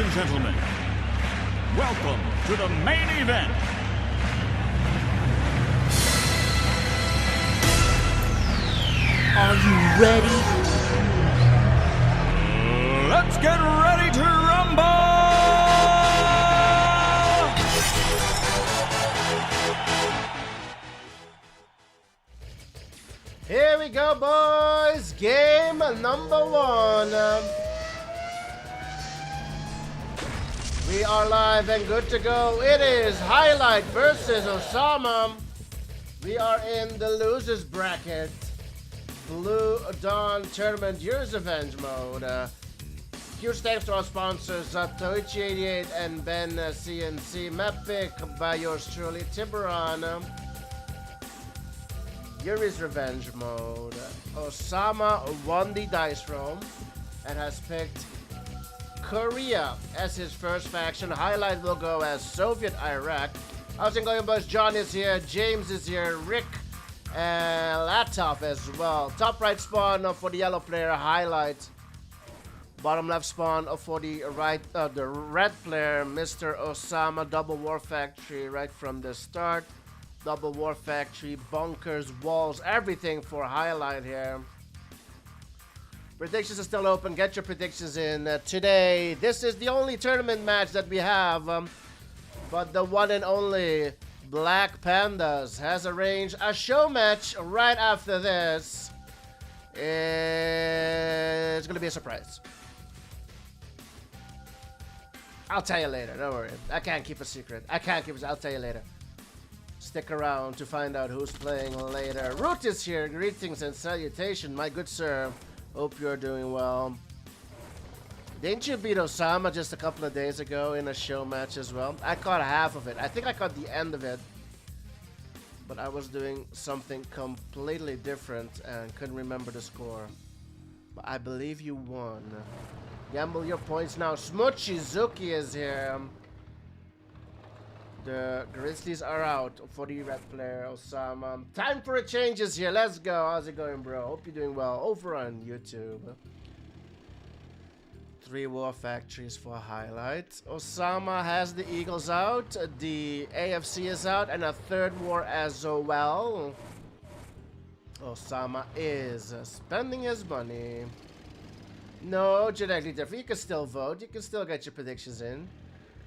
and gentlemen, welcome to the main event. Are you ready? Let's get ready to rumble! Here we go, boys. Game number 1. We are live and good to go. It is Highlight versus Osama. We are in the losers bracket. Blue Dawn Tournament Year's Revenge mode. Huge thanks to our sponsors, Toichi88 and Ben CNC. Map pick by yours truly, Tiburon. Yuri's Revenge mode. Osama won the dice roll and has picked Korea as his first faction. Highlight will go as Soviet Iraq. How's it going, boys? John is here, James is here, Rick and Latov as well. Top right spawn for the yellow player, Highlight. Bottom left spawn for the the red player, Mr. Osama. Double War Factory right from the start. Double War Factory, bunkers, walls, everything for Highlight here. Predictions are still open. Get your predictions in today. This is the only tournament match that we have, but the one and only Black Pandas has arranged a show match right after this. It's gonna be a surprise. I'll tell you later. Don't worry. I can't keep a secret. I'll tell you later. Stick around to find out who's playing later. Root is here. Greetings and salutation, my good sir. Hope you're doing well. Didn't you beat Osama just a couple of days ago in a show match as well? I caught half of it. I think I caught the end of it. But I was doing something completely different and couldn't remember the score. But I believe you won. Gamble your points now. Smochizuki is here. The Grizzlies are out for the red player, Osama. Time for a change is here. Let's go. How's it going, bro? Hope you're doing well. Over on YouTube. 3 war factories for Highlight. Osama has the Eagles out. The AFC is out. And a third war as well. Osama is spending his money. No, genetically different. You can still vote. You can still get your predictions in.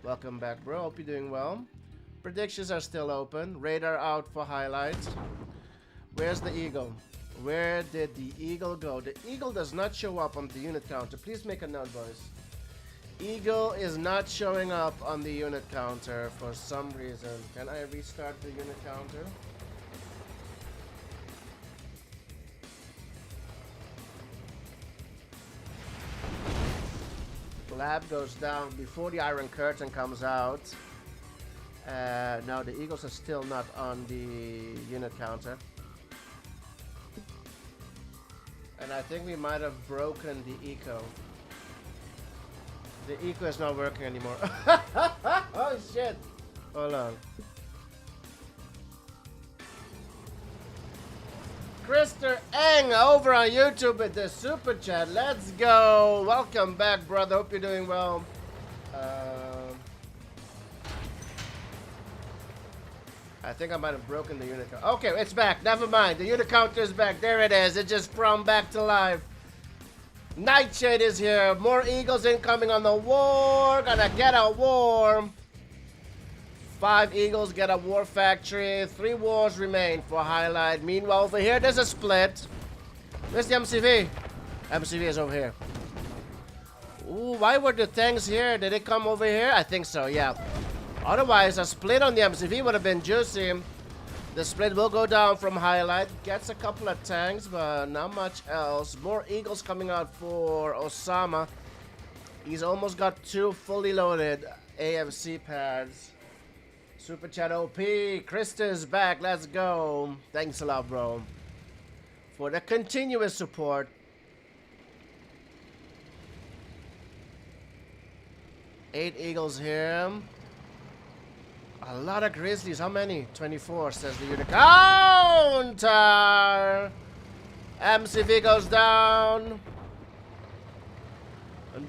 Welcome back, bro. Hope you're doing well. Predictions are still open. Radar out for Highlight. Where's the Eagle? Where did the Eagle go? The Eagle does not show up on the unit counter. Please make a note, boys. Eagle is not showing up on the unit counter for some reason. Can I restart the unit counter? Lab goes down before the Iron Curtain comes out. Now the Eagles are still not on the unit counter. And I think we might have broken the eco. The eco is not working anymore. Oh shit. Hold on. Krister Eng over on YouTube with the super chat. Let's go. Welcome back, brother. Hope you're doing well. I think I might have broken the unit counter. Okay, it's back. Never mind. The unit counter is back. There it is. It just sprung back to life. Nightshade is here. More Eagles incoming on the war. Gonna get a war. 5 Eagles get a war factory. 3 wars remain for Highlight. Meanwhile, over here, there's a split. Where's the MCV? MCV is over here. Ooh, why were the tanks here? Did it come over here? I think so, yeah. Otherwise, a split on the MCV would have been juicy. The split will go down from Highlight. Gets a couple of tanks, but not much else. More Eagles coming out for Osama. He's almost got 2 fully loaded AFC pads. Super chat OP. Krista is back. Let's go. Thanks a lot, bro, for the continuous support. Eight Eagles here. A lot of Grizzlies. How many? 24, says the unit. Counter! MCV goes down.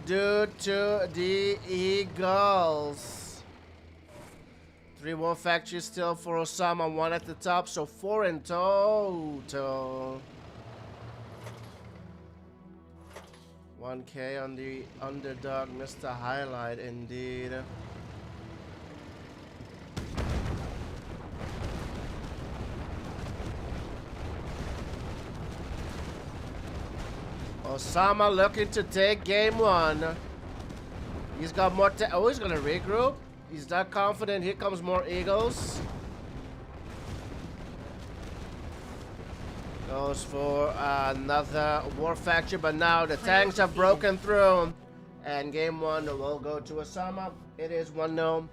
due to the Eagles. 3 war factories still for Osama, 1 at the top, so 4 in total. 1K on the underdog, Mr. Highlight indeed. Osama looking to take game 1. He's got more. Oh, he's gonna regroup. He's that confident. Here comes more Eagles. Goes for another war factory, but now the tanks have broken through, and game 1 will go to Osama. It is 1-0.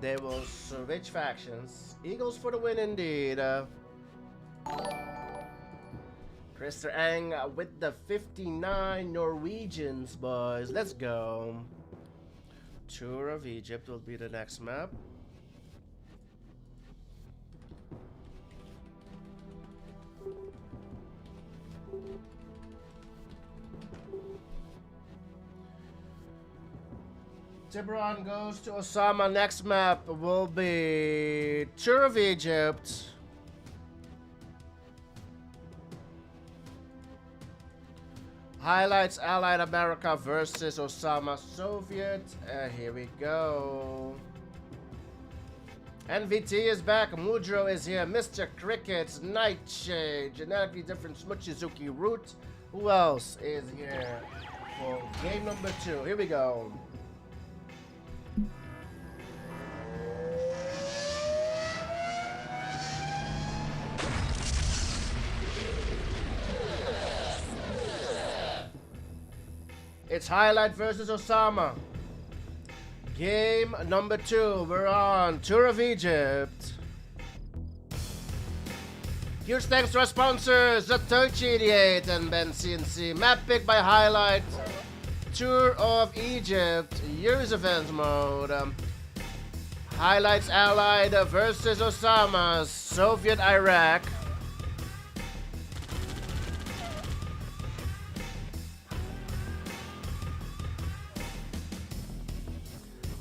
They will switch factions. Eagles for the win indeed. Krister Ang with the 59 Norwegians, boys. Let's go. Tour of Egypt will be the next map. Tiburon goes to Osama. Next map will be Tour of Egypt. Highlights Allied America versus Osama Soviet. Here we go. NVT is back. Mudro is here. Mr. Crickets, Nightshade, genetically different Smuchizuki Root. Who else is here for game number 2? Here we go. It's Highlight versus Osama. Game number 2. We're on Tour of Egypt. Huge thanks to our sponsors, Zatoichi88 and Ben CNC. Map pick by Highlight. Tour of Egypt. Year's event mode. Highlights Allied versus Osama. Soviet Iraq.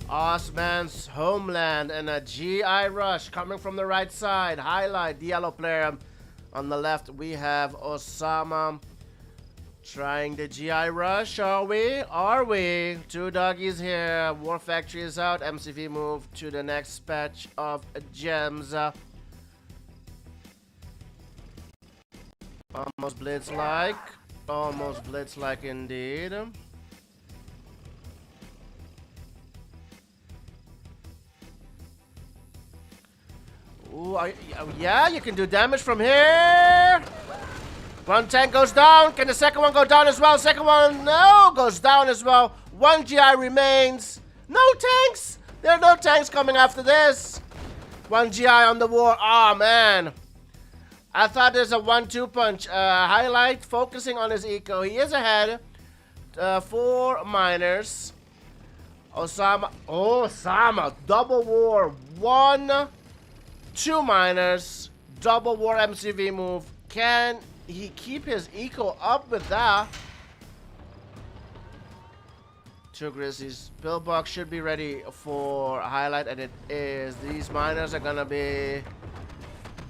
Osman's homeland and a GI rush coming from the right side. Highlight the yellow player. On the left we have Osama trying the GI rush. Are we? Are we? 2 doggies here. War factory is out. MCV move to the next patch of gems. Almost blitz like. Almost blitz like indeed. Ooh, yeah, you can do damage from here. 1 tank goes down. Can the second one go down as well? Second one, no, goes down as well. 1 GI remains. No tanks. There are no tanks coming after this. 1 GI on the war. Oh, man. I thought there's a 1-2 punch. Highlight focusing on his eco. He is ahead. 4 miners. Osama. Oh, Osama. Double war. 1, 2 miners, double war MCV move. Can he keep his eco up with that? 2 Grizzlies. Pillbox should be ready for Highlight, and it is. These miners are gonna be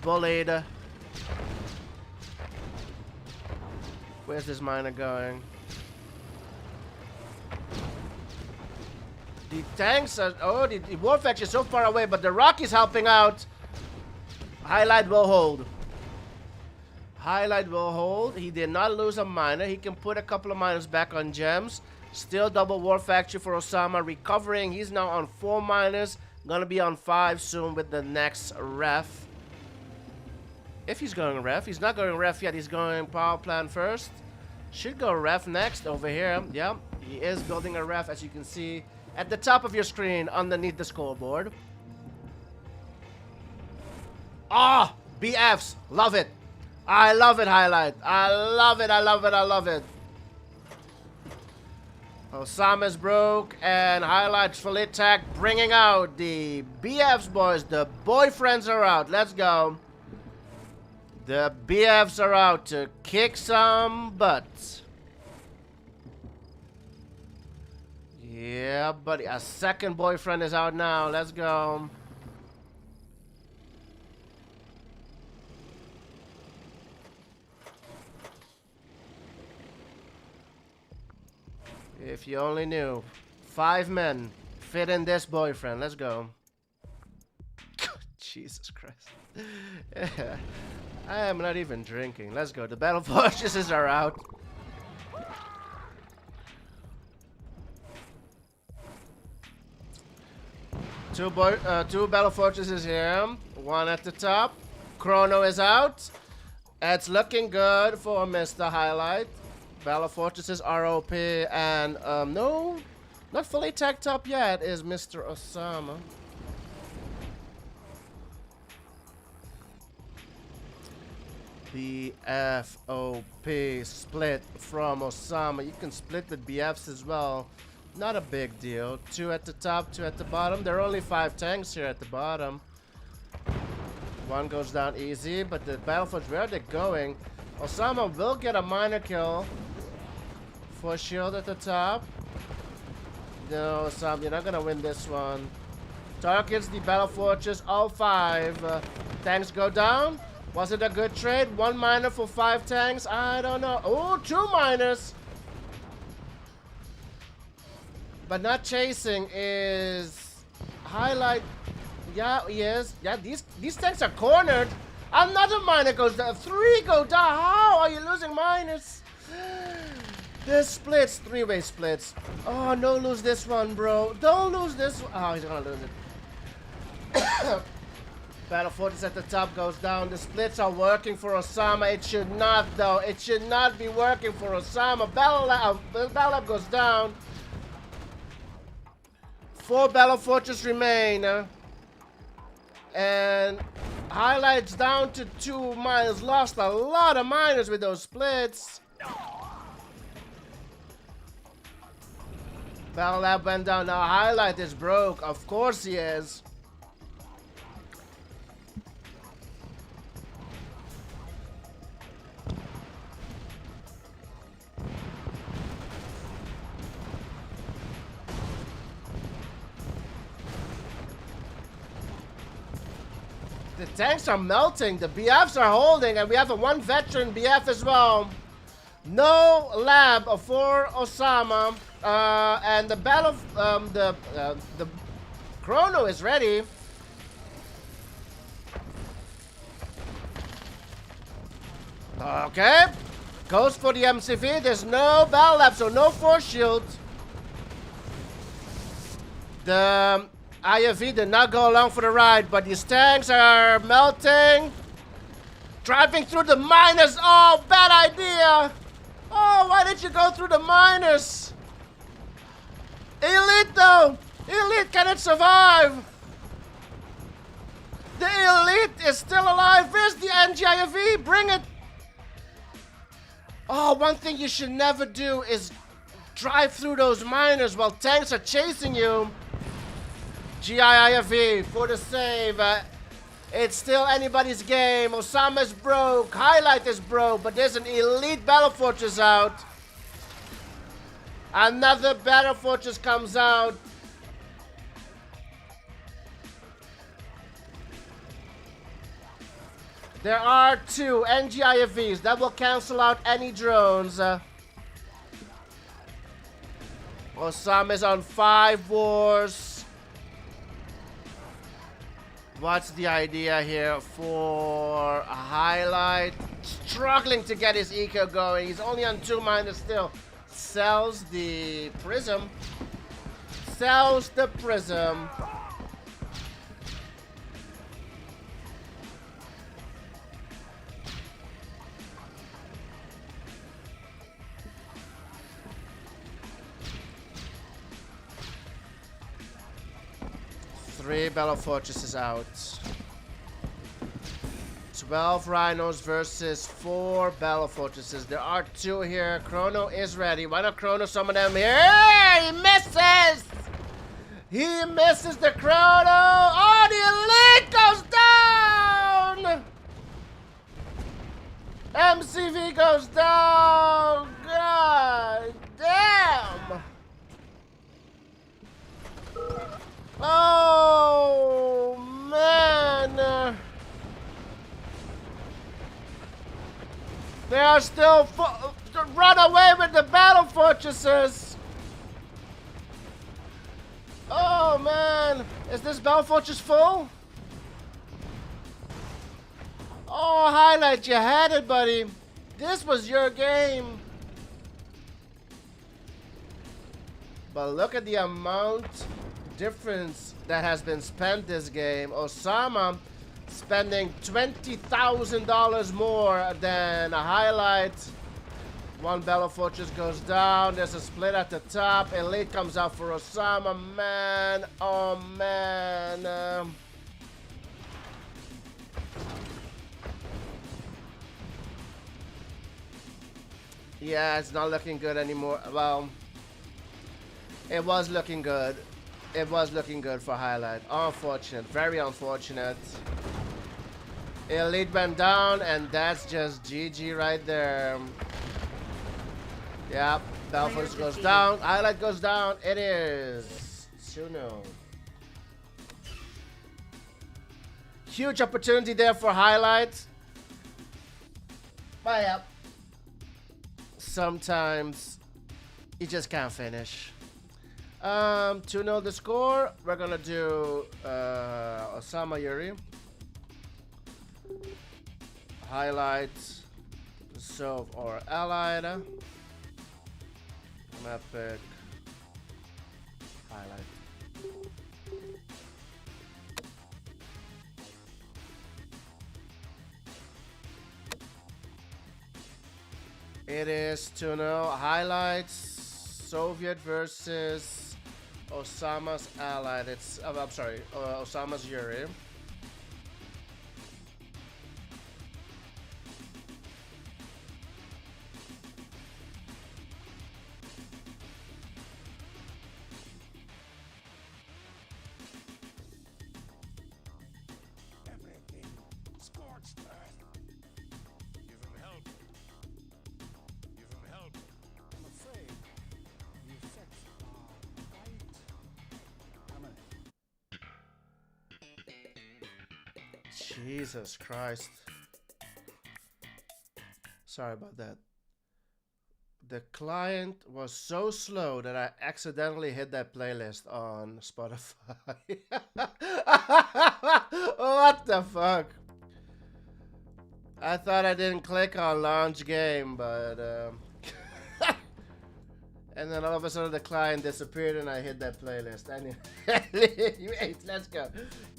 bullied. Where's this miner going? The tanks are. Oh, the war factory is so far away, but the Rocky's helping out. Highlight will hold. Highlight will hold. He did not lose a miner. He can put a couple of miners back on gems. Still double war factory for Osama. Recovering. He's now on 4 miners. Gonna be on 5 soon with the next ref. If he's going ref. He's not going ref yet. He's going power plant first. Should go ref next over here. Yeah, he is building a ref, as you can see at the top of your screen underneath the scoreboard. Ah, oh, BFs. Love it. I love it, Highlight. I love it, I love it, I love it. Osama's broke, and Highlights full attack, bringing out the BFs, boys. The boyfriends are out. Let's go. The BFs are out to kick some butts. Yeah, buddy. A second boyfriend is out now. Let's go. If you only knew. 5 men fit in this boyfriend. Let's go. Jesus Christ. Yeah. I am not even drinking. Let's go. The battle fortresses are out. Two battle fortresses here. One at the top. Chrono is out. It's looking good for Mr. Highlight. Battle fortresses are OP, and no, not fully tacked up yet is Mr. Osama. BFOP split from Osama. You can split with BFs as well. Not a big deal. 2 at the top, 2 at the bottom. There are only 5 tanks here at the bottom. 1 goes down easy, but the battle fortress, where are they going? Osama will get a minor kill. For shield at the top. No, Osama, you're not gonna win this one. Targets the battle fortress, all 5. Tanks go down. Was it a good trade? 1 miner for 5 tanks? I don't know. Oh, 2 miners. But not chasing is Highlight. Yeah, he is. Yeah, these tanks are cornered. Another miner goes down. 3 go down. How are you losing miners? This splits. 3-way splits. Oh, no, lose this one, bro. Don't lose this one. Oh, he's gonna lose it. Battle Fortress at the top goes down. The splits are working for Osama. It should not, though. It should not be working for Osama. Battle Lab goes down. 4 Battle Fortress remain. And Highlights down to 2 miners. Lost a lot of miners with those splits. Battle Lab went down. Now Highlight is broke. Of course he is. The tanks are melting. The BFs are holding, and we have a 1 veteran BF as well. No lab for Osama. And the battle, the Chrono is ready. Okay, goes for the MCV. There's no battle lab, so no force shield. The IFV did not go along for the ride, but these tanks are melting. Driving through the miners. Oh, bad idea. Oh, why did you go through the miners? Elite though! Elite cannot survive! The Elite is still alive! Where's the NGIFE? Bring it! Oh, one thing you should never do is drive through those miners while tanks are chasing you. GIIFE for the save. It's still anybody's game. Osama's broke. Highlight is broke, but there's an Elite Battle Fortress out. Another Battle Fortress comes out. There are 2 NGIFVs that will cancel out any drones. Osama is on 5 wars. What's the idea here for a Highlight? Struggling to get his eco going. He's only on 2 miners still. Sells the prism. Sells the prism. Three Battle Fortresses out. 12 Rhinos versus 4 Battle Fortresses. There are 2 here. Chrono is ready. Why not Chrono some of them here? He misses! He misses the Chrono! Oh, the Elite goes down! MCV goes down! God damn! They are still run away with the battle fortresses. Oh man, is this battle fortress full? Oh, Highlight, you had it, buddy. This was your game. But look at the amount difference that has been spent this game. Osama spending $20,000 more than a Highlight. One Battle Fortress goes down. There's a split at the top. Elite comes out for Osama. Man, oh man. Yeah, it's not looking good anymore. Well, it was looking good. It was looking good for Highlight. Unfortunate. Very unfortunate. Elite went down, and that's just GG right there. Yep. Belfast goes down. Highlight goes down. It is 2-0. Huge opportunity there for Highlight. But yep. Sometimes you just can't finish. 2-0 the score. We're gonna do Osama Yuri. Highlight, Sov or Allied. Epic. Highlight. It is 2-0. Highlights. Soviet versus Osama's Allied. It's I'm sorry, Osama's Yuri. Jesus Christ. Sorry about that. The client was so slow that I accidentally hit that playlist on Spotify. What the fuck? I thought I didn't click on launch game, but and then all of a sudden the client disappeared and I hit that playlist. Anyway, let's go.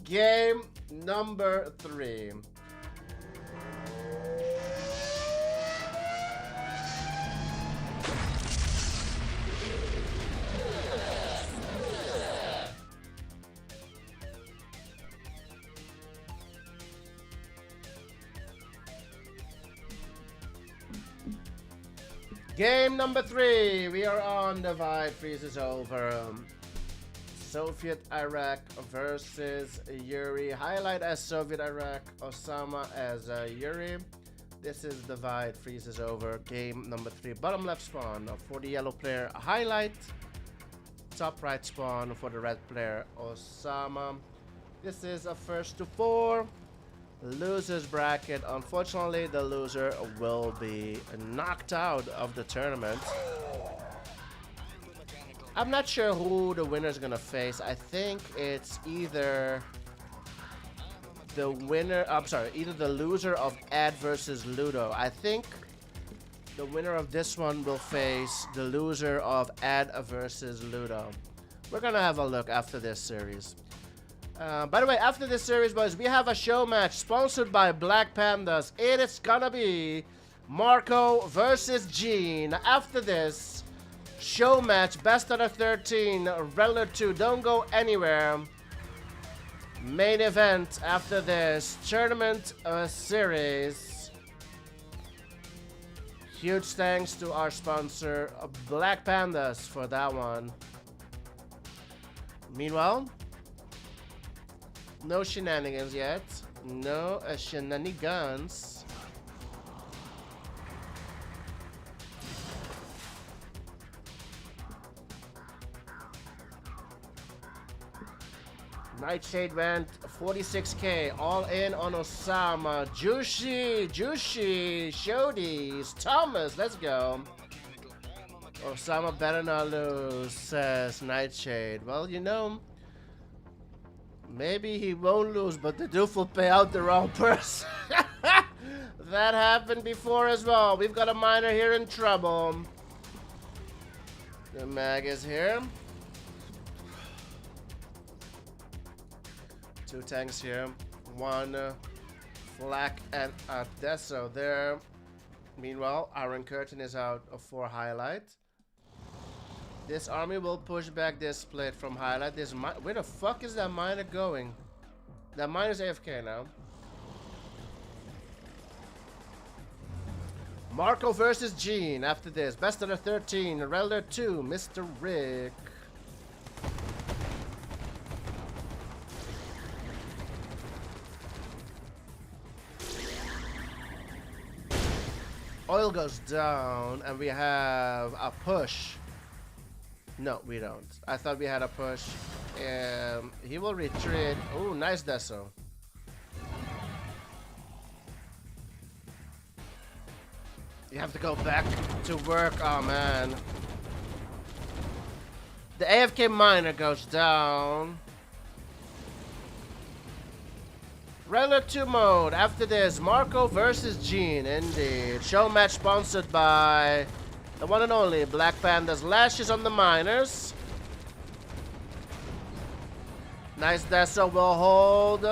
Game number 3. Game number 3. We are on Divide Freezes over. Soviet Iraq versus Yuri. Highlight as Soviet Iraq. Osama as Yuri. This is Divide Freezes over. Game number 3. Bottom left spawn for the yellow player. Highlight. Top right spawn for the red player. Osama. This is a first to 4. Losers bracket. Unfortunately, the loser will be knocked out of the tournament. I'm not sure who the winner is gonna face. I think it's either the winner. I'm sorry, either the loser of Ad versus Ludo. I think the winner of this one will face the loser of Ad versus Ludo. We're gonna have a look after this series. By the way, after this series, boys, we have a show match sponsored by Black Pandas. It is gonna be Marco versus Gene. After this show match, best out of 13, regular 2. Don't go anywhere. Main event after this tournament series. Huge thanks to our sponsor, Black Pandas, for that one. Meanwhile, no shenanigans yet. No shenanigans. Nightshade went 46k. All in on Osama. Juicy, Shodies, Thomas, let's go. Osama better not lose, says Nightshade. Well, you know, maybe he won't lose, but the doof will pay out the wrong person. That happened before as well. We've got a miner here in trouble. The mag is here. 2 tanks here. 1 flak and a Deso there. Meanwhile, Iron Curtain is out for highlight. This army will push back this split from highlight. Where the fuck is that miner going? That miner's AFK now. Marco versus Gene after this. Best of the 13. Relder 2. Mr. Rick. Oil goes down and we have a push. No, we don't. I thought we had a push. He will retreat. Oh, nice Deso. You have to go back to work. Oh, man. The AFK miner goes down. Regular 2 mode. After this, Marco versus Gene. Indeed. Show match sponsored by the one and only Black Panda's Lashes on the miners. Nice Deso will hold.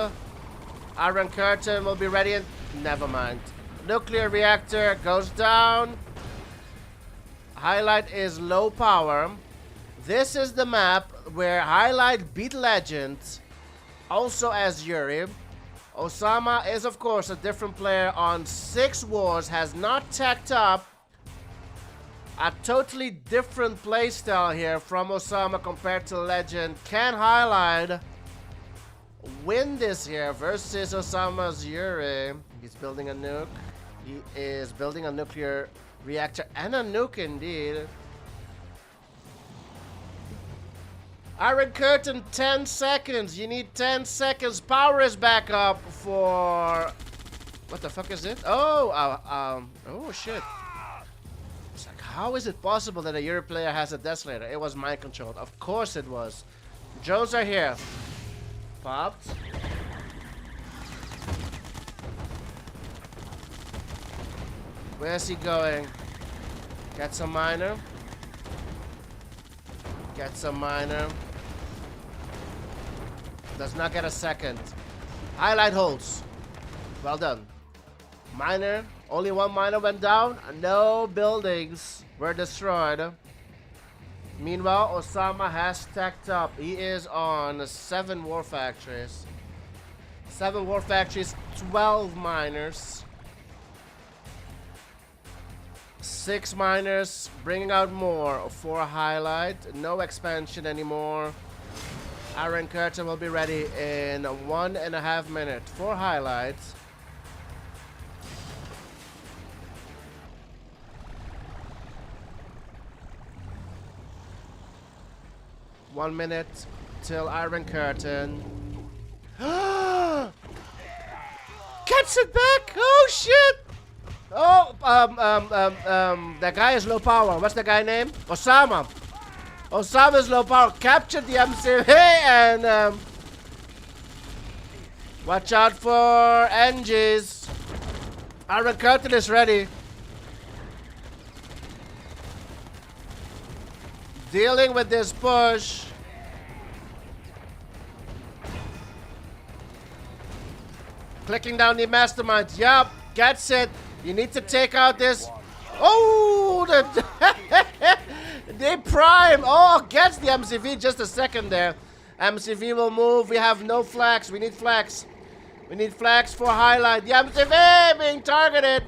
Iron Curtain will be ready and never mind. Nuclear reactor goes down. Highlight is low power. This is the map where Highlight beat Legend. Also as Yuri. Osama is of course a different player on 6 wars. Has not tacked up. A totally different playstyle here from Osama compared to Legend. Can Highlight win this here versus Osama's Yuri? He's building a nuke. He is building a nuclear reactor and a nuke indeed. Iron Curtain, 10 seconds. You need 10 seconds. Power is back up for... What the fuck is it? Oh, oh shit. It's like, how is it possible that a Euro player has a Desolator? It was mind controlled. Of course it was. Drones are here. Popped. Where's he going? Get some miner. Get some miner. Does not get a second. Highlight holds. Well done. Miner. Only 1 miner went down. No buildings were destroyed. Meanwhile, Osama has stacked up. He is on 7 war factories. 7 war factories, 12 miners. 6 miners, bringing out more for Highlight. No expansion anymore. Iron Curtain will be ready in 1.5 minutes for Highlight. One minute till Iron Curtain. Gets it back! Oh shit! Oh, that guy is low power. What's the guy name? Osama. Osama's low power. Captured the MCV and watch out for NGs. Iron Curtain is ready. Dealing with this push. Clicking down the mastermind. Yup, gets it. You need to take out this. Oh, they prime. Oh, gets the MCV. Just a second there. MCV will move. We have no flags. We need flags. We need flags for Highlight. The MCV being targeted.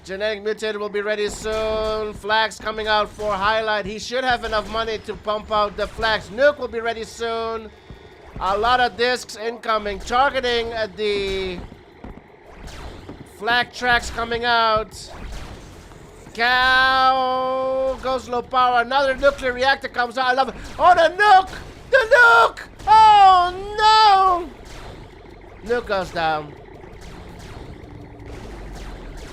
Genetic Mutator will be ready soon. Flags coming out for Highlight. He should have enough money to pump out the flags. Nuke will be ready soon. A lot of discs incoming. Targeting at the flag tracks coming out. Cow goes low power. Another nuclear reactor comes out. I love it. Oh, the nuke! The nuke! Oh no! Nuke goes down.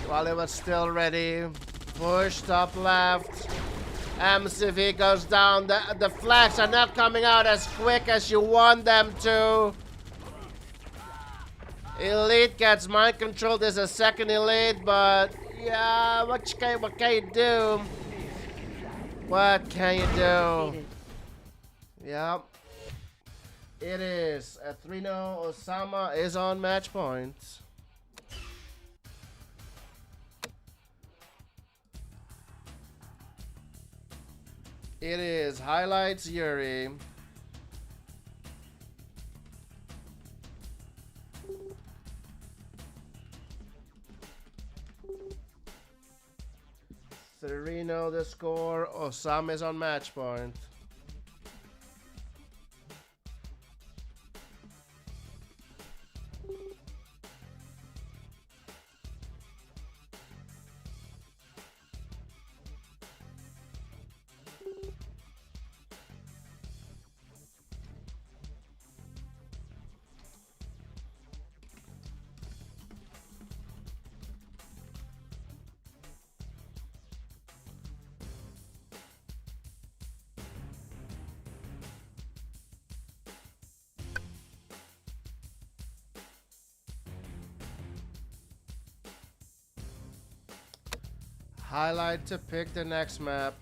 While it was still ready. Push top left. MCV goes down. The flags are not coming out as quick as you want them to. Elite gets mind controlled. There's a second elite, but yeah, what can you do? What can you do? Yep. It is a 3-0. Osama is on match point. It is highlights Yuri. Sereno the score. Osama is on match point. Highlight to pick the next map.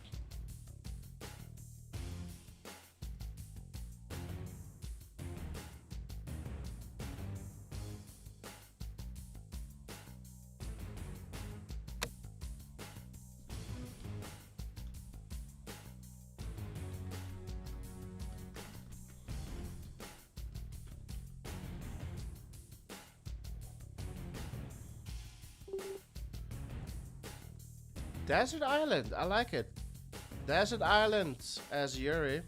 Desert Island, I like it. Desert Island as Yuri.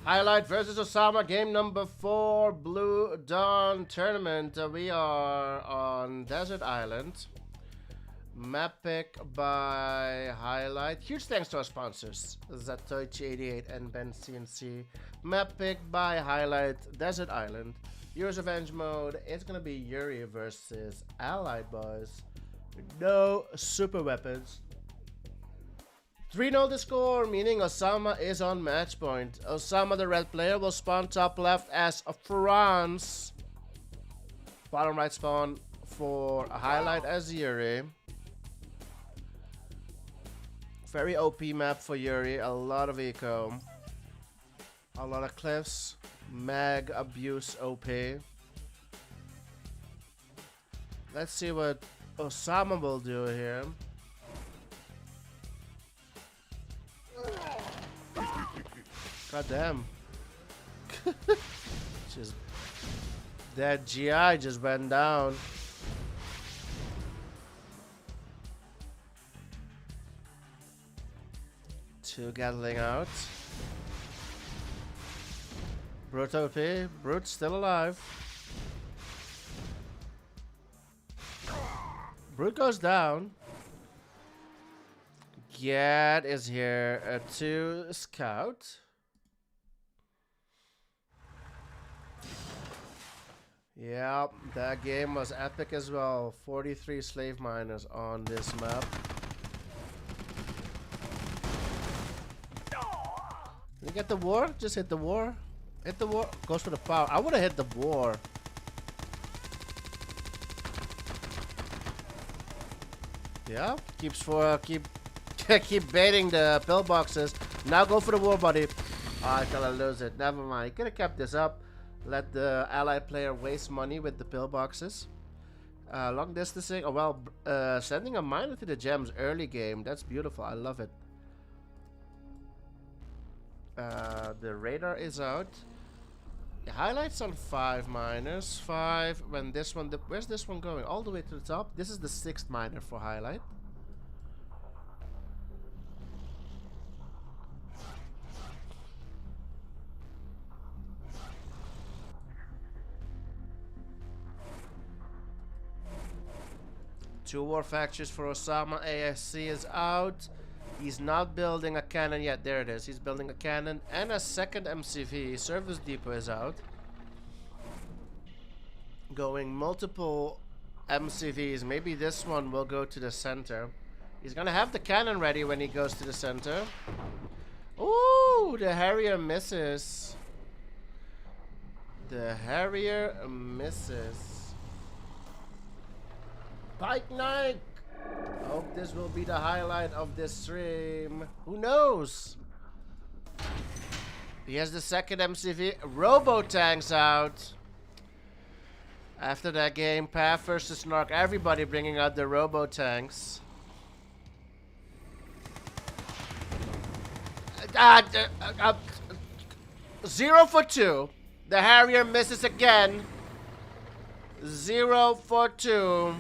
Highlight versus Osama, game number 4, Blue Dawn Tournament. We are on Desert Island. Map pick by Highlight. Huge thanks to our sponsors, Zatoichi88 and Ben CNC. Map pick by Highlight, Desert Island. Yuri's Revenge mode. It's gonna be Yuri versus Allied boys. No super weapons. 3-0 the score, meaning Osama is on match point. Osama, the red player, will spawn top left as France. Bottom right spawn for a Highlight as Yuri. Very OP map for Yuri. A lot of eco. A lot of cliffs. Mag abuse OP. Let's see what Osama will do here. God damn. Just that GI just went down. Two Gatling out. Brute OP. Brute's still alive. Brute goes down. Gad is here to scout. Yeah, that game was epic as well. 43 slave miners on this map. Did you get the war? Just hit the war. Hit the war. Goes for the power. I would have hit the war. Yeah, keep baiting the pillboxes. Now go for the war, buddy. Oh, I gotta lose it. Never mind. You could have kept this up. Let the allied player waste money with the pillboxes. Long distancing. Oh, well, sending a miner to the gems early game. That's beautiful. I love it. The radar is out. The highlights on 5 miners. 5. When this one, where's this one going? All the way to the top. This is the 6th miner for highlight. Two war factories for Osama. ASC is out. He's not building a cannon yet. There it is. He's building a cannon and a second MCV. Service depot is out. Going multiple MCVs. Maybe this one will go to the center. He's gonna have the cannon ready when he goes to the center. Ooh, the Harrier misses. The Harrier misses. Pike Knight. Hope this will be the highlight of this stream. Who knows? He has the second MCV. Robo-tanks out. After that game, Path versus Snark, everybody bringing out the Robo-tanks. 0 for 2. The Harrier misses again. 0 for 2.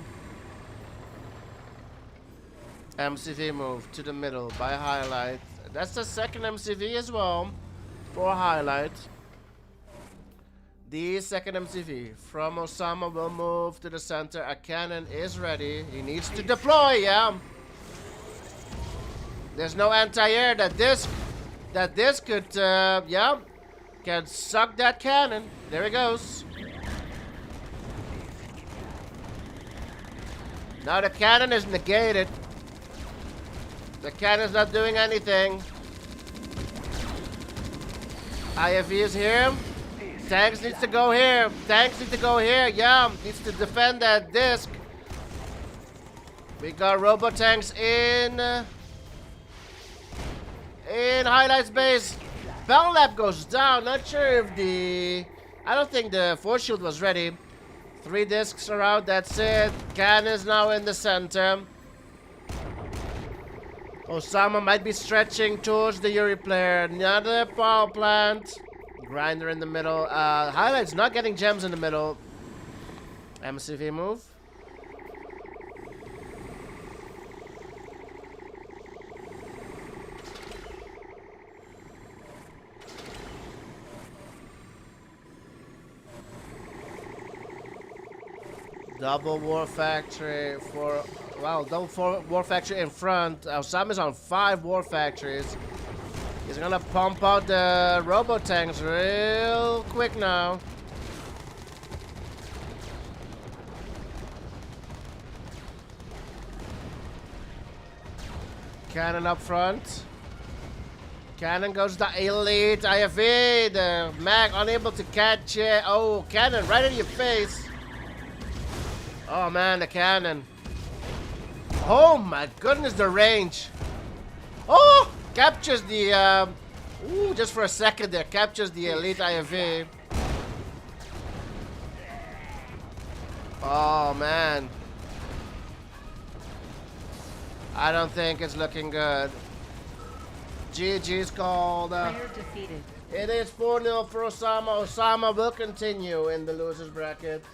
MCV move to the middle by highlight. That's the second MCV as well for highlight. The second MCV from Osama will move to the center. A cannon is ready. He needs to deploy, yeah. There's no anti-air that this could, yeah, can suck that cannon. There he goes. Now the cannon is negated. The cannon's not doing anything. IFV is here. Tanks needs to go here. Tanks need to go here. Yeah, needs to defend that disc. We got Robo-tanks in highlights base. Bell Lab goes down. Not sure if I don't think the force shield was ready. 3 discs are out. That's it. Cannon's now in the center. Osama might be stretching towards the Yuri player. Another power plant. Grinder in the middle. Highlights not getting gems in the middle. MCV move. Double war factory for... Wow, double war factory in front. Osama's on 5 war factories. He's gonna pump out the Robo-tanks real quick now. Cannon up front. Cannon goes to elite. IFV. The mag unable to catch it. Oh, cannon right in your face. Oh man, the cannon. Oh my goodness, the range. Oh, captures the, ooh, just for a second there, captures the elite IFV. Oh man. I don't think it's looking good. GG's called. Defeated. It is 4-0 for Osama. Osama will continue in the losers bracket.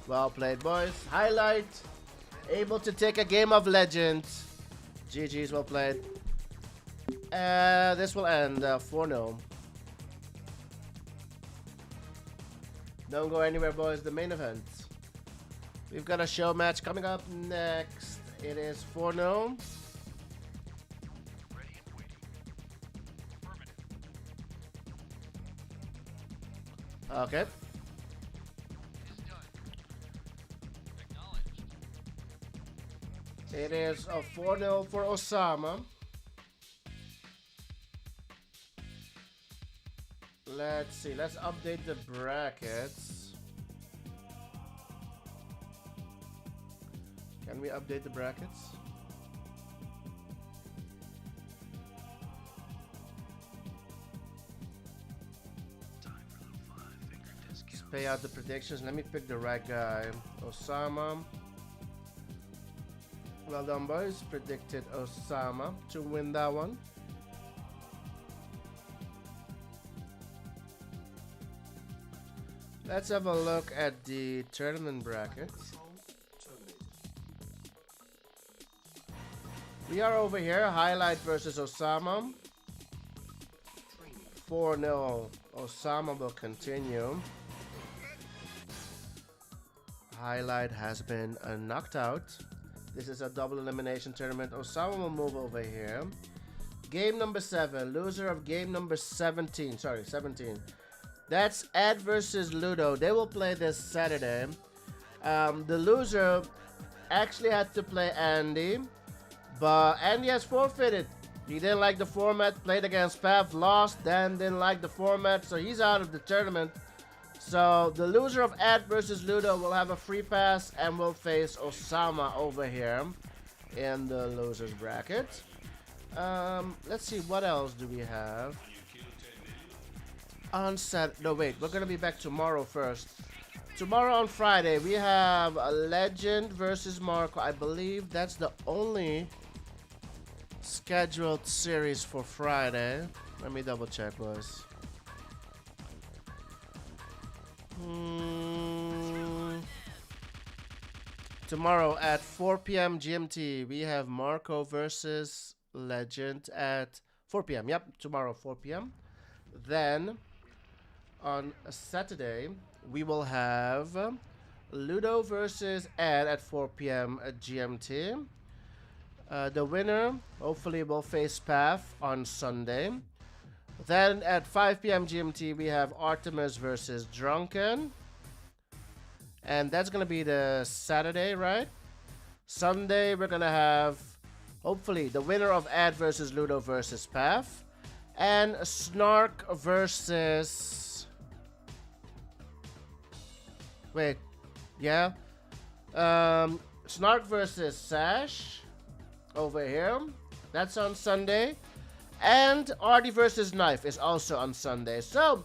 Well played, boys. Highlight. Able to take a game of Legends. GG's, well played. This will end 4-0. Don't go anywhere, boys. The main event. We've got a show match coming up next. It is 4-0. Okay. It is a 4-0 for Osama. Let's see. Let's update the brackets. Can we update the brackets? Let's pay out the predictions. Let me pick the right guy. Osama. Well done, boys. Predicted Osama to win that one. Let's have a look at the tournament bracket. We are over here. Highlight versus Osama. 4-0. Osama will continue. Highlight has been knocked out. This is a double elimination tournament. Osama will move over here. Game number 7. Loser of game number 17. Sorry, 17. That's Ed versus Ludo. They will play this Saturday. The loser actually had to play Andy, but Andy has forfeited. He didn't like the format, played against Pav, lost, then didn't like the format, so he's out of the tournament. So the loser of Ed versus Ludo will have a free pass and will face Osama over here in the losers bracket. Let's see, what else do we have? On Saturday, no wait, we're gonna be back tomorrow first. Tomorrow on Friday, we have a Legend versus Marco. I believe that's the only scheduled series for Friday. Let me double check, boys. Tomorrow at 4 p.m. GMT, we have Marco versus Legend at 4 p.m. Yep, tomorrow 4 p.m. Then on Saturday, we will have Ludo versus Ed at 4 p.m. at GMT. The winner hopefully will face Path on Sunday. Then at 5 p.m. GMT, we have Artemis versus Drunken. And that's going to be the Saturday, right? Sunday, we're going to have, hopefully, the winner of Ed versus Ludo versus Path. And Snark versus... Wait, yeah. Snark versus Sash over here. That's on Sunday. And Artie versus Knife is also on Sunday. So,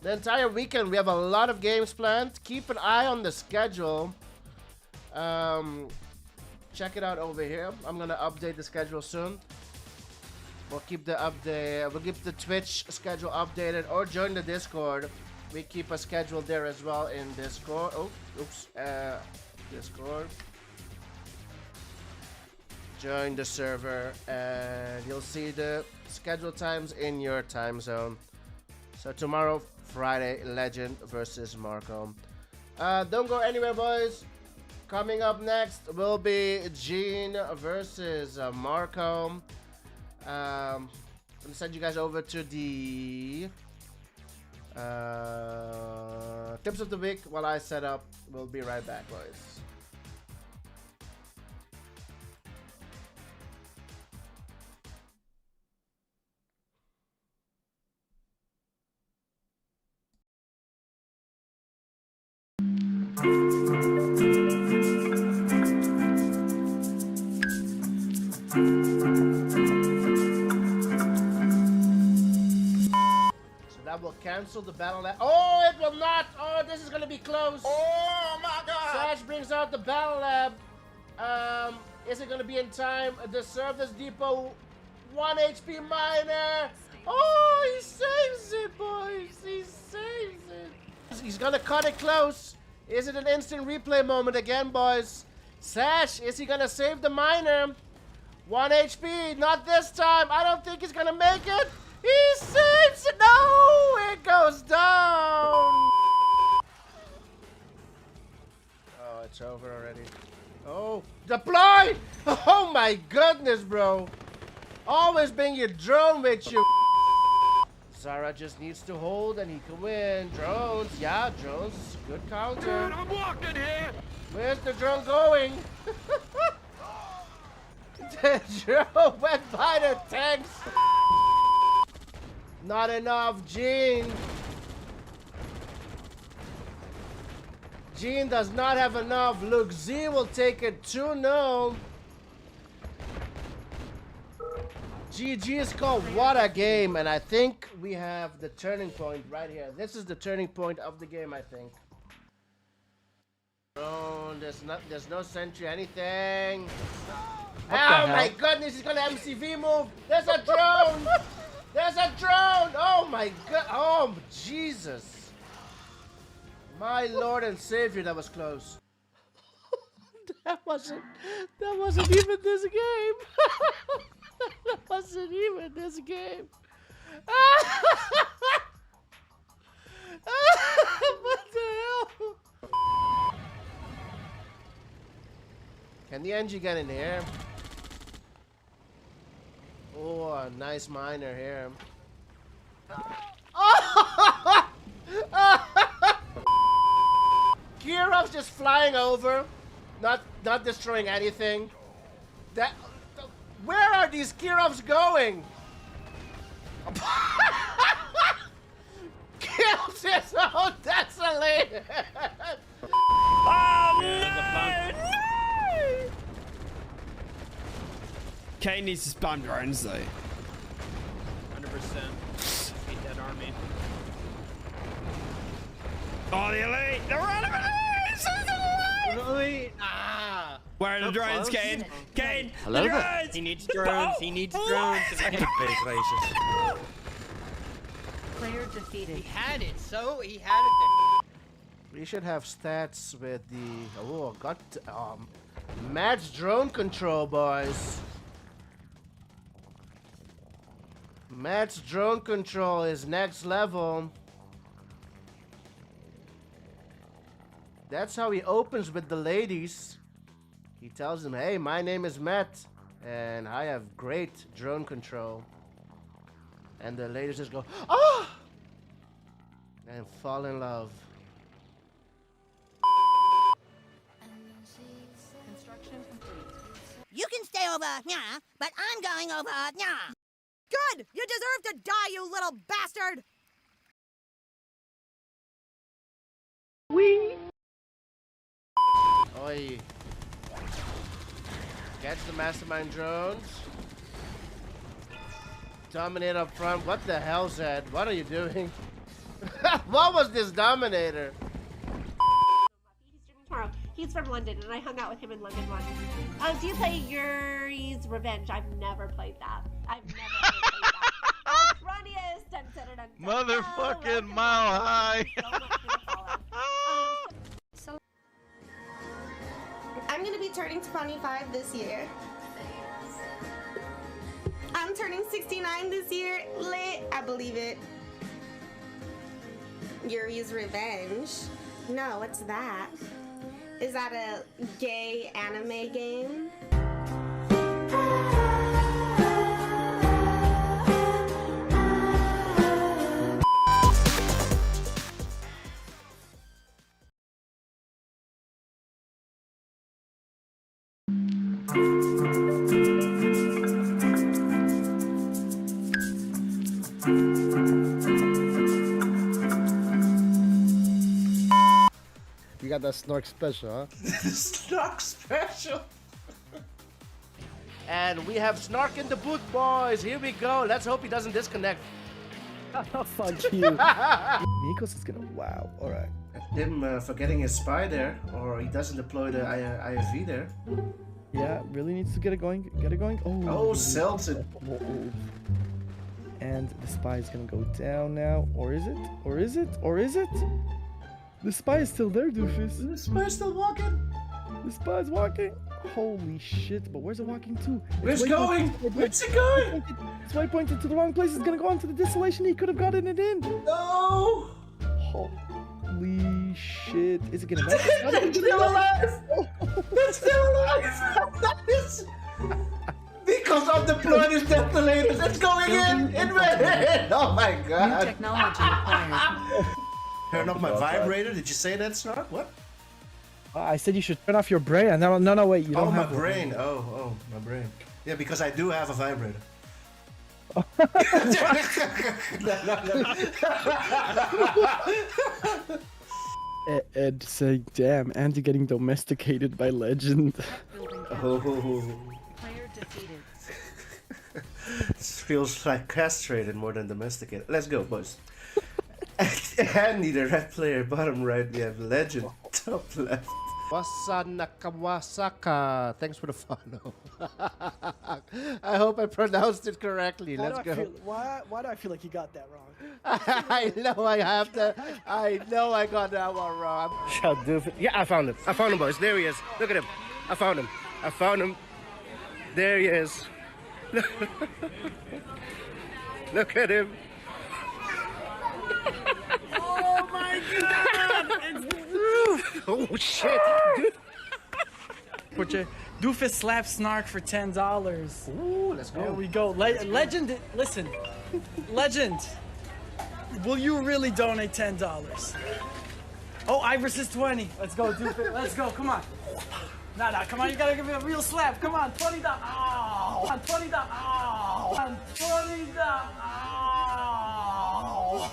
the entire weekend we have a lot of games planned. Keep an eye on the schedule. Check it out over here. I'm gonna update the schedule soon. We'll keep the update. We'll keep the Twitch schedule updated, or join the Discord. We keep a schedule there as well in Discord. Oh, oops. Discord. Join the server, and you'll see the schedule times in your time zone. So tomorrow, Friday, Legend versus Marco. Don't go anywhere, boys. Coming up next will be Gene versus Marco. I'm gonna send you guys over to the tips of the week while I set up. We'll be right back, boys. Will cancel the battle lab. Oh, it will not. Oh, this is gonna be close. Oh my God! Sash brings out the battle lab. Is it gonna be in time? The Service Depot 1 HP miner. Oh, he saves it, boys. He saves it. He's gonna cut it close. Is it an instant replay moment again, boys? Sash, is he gonna save the miner? 1 HP. Not this time. I don't think he's gonna make it. He saves it! No! It goes down! Oh, it's over already. Oh, deploy! Oh my goodness, bro! Always bring your drone with you. Zara just needs to hold and he can win. Drones, yeah, drones is a good counter. Dude, I'm walking here! Where's the drone going? The drone went by the tanks. Not enough, Gene. Gene does not have enough. Luke Z will take it 2-0. GG is called What a Game, and I think we have the turning point right here. This is the turning point of the game, I think. Oh, there's no sentry, anything. the Oh my hell? goodness, he's gonna MCV move. There's a drone. There's a drone. Oh my god. Oh Jesus. My Lord and Savior, that was close. That wasn't even this game. That wasn't even this game. What the hell? Can the NG get in here? Oh, a nice miner here. Kirov's just flying over, not destroying anything. Where are these Kirovs going? Kirov's is so desolate. Oh no! Kane needs to spam drones though. 100%. Hate that army. Oh, the elite! The run of Really? Ah. Where are the So drones, close. Kane? Kane! Hello the there. drones! He needs drones. He needs drones. Face racist. Player He defeated. had it. So he had it there. We should have stats with the Matt's drone control, boys. Matt's drone control is next level. That's how he opens with the ladies. He tells them, hey, my name is Matt, and I have great drone control. And the ladies just go, oh! And fall in love. Construction complete. You can stay over here, but I'm going over here. Good! You deserve to die, you little bastard! Oi. Catch the mastermind drones. Dominate up front. What the hell, Zed? What are you doing? What was this Dominator? He's streaming tomorrow. He's from London, and I hung out with him in London once. Do you play Yuri's Revenge? I've never played that. I've never ever played that. Funniest. Dun, dun, dun, dun, dun. Motherfucking Welcome. Mile High. So much for the follow. I'm gonna be turning 25 this year. I'm turning 69 this year. Lit, I believe it. Yuri's Revenge. No, what's that? Is that a gay anime game? You got that Snork special, huh? Snark special. And we have Snark in the booth, boys. Here we go. Let's hope he doesn't disconnect. Fuck you. Nikos is gonna wow. Alright. Him forgetting his spy there, or he doesn't deploy the IFV there. Yeah, really needs to get it going. Get it going. Oh, Selton. And the spy is gonna go down now. Or is it? Or is it? Or is it? The spy is still there, doofus. The spy's still walking. The spy is walking. Holy shit, but where's it walking to? Where's It's it going? Where's it going? It's way pointed to the wrong place. It's gonna go on to the desolation. He could have gotten it in. No! Holy shit. Is it gonna make It's still alive! It's still alive! Because of deploying his detonators, it's going in red! Oh my New god! technology acquired. Turn off my vibrator? Did you say that, Snark? What? I said you should turn off your brain. No, wait. You don't Oh, my have one. brain. Oh, my brain. Yeah, because I do have a vibrator. Ed saying, damn, Andy getting domesticated by legend. Building Oh, Player defeated. this feels like castrated more than domesticated. Let's go, boys. Andy, the red player, bottom right, we have legend, top left. Wasana Kawasaka. Thanks for the follow. I hope I pronounced it correctly. Let's go. Why do I feel like you got that wrong? I know I have to. I know I got that one wrong. Shall do it. Yeah, I found him. I found him, boys. There he is. Look at him. I found him. I found him. There he is. Look at him. Oh my god! It's Doof! Oh shit! Put your Doofus slap snark for $10. Ooh, let's go. There we go. Legend, listen. Legend, will you really donate $10? Oh, Ivers is 20. Let's go, Doofus. Let's go. Come on. Nah, come on. You gotta give me a real slap. Come on, $20. Oh, on $20. Oh, on $20. Oh.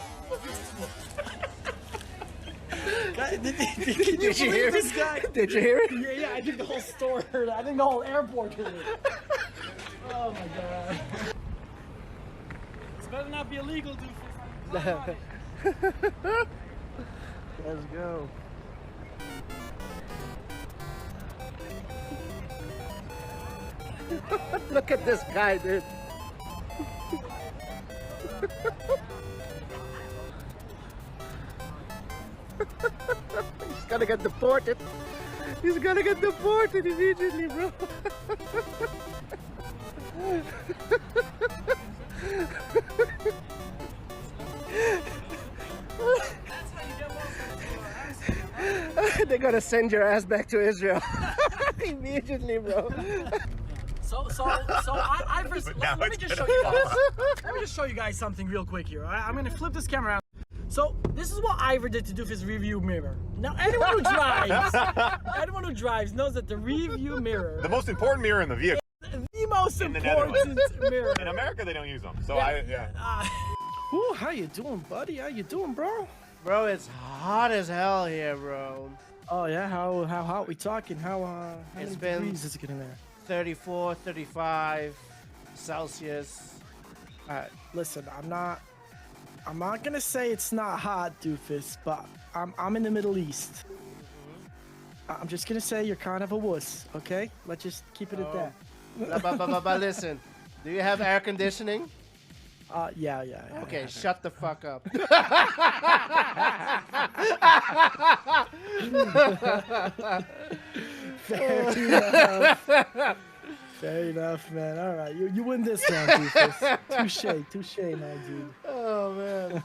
Did you hear this guy? Did you hear it? Yeah, I think the whole store heard it. I think the whole airport heard it. Oh my god. This better not be illegal, Doofus. Let's go. Look at this guy, dude. He's gonna get deported. He's gonna get deported immediately, bro. They're gonna send your ass back to Israel immediately, bro. Let me just show you guys. Let me just show you guys something real quick here. All right? I'm gonna flip this camera around. So this is what Ivor did to Doofus review mirror. Now anyone who drives knows that the review mirror, The most important mirror in the vehicle. the most In the important mirror. In America, they don't use them. So Ooh, how you doing, buddy? How you doing, bro? Bro, it's hot as hell here, bro. Oh yeah, how hot we talking? How It's many been- degrees is it getting there? 34, 35 Celsius. Listen, I'm not gonna say it's not hot, Doofus, but I'm in the Middle East. I'm just gonna say you're kind of a wuss, okay? Let's just keep it at that. But listen, do you have air conditioning? Yeah. Okay, shut the fuck up. Fair enough, man. All right, you win this one, Doofus. Touche, my dude. Oh, man.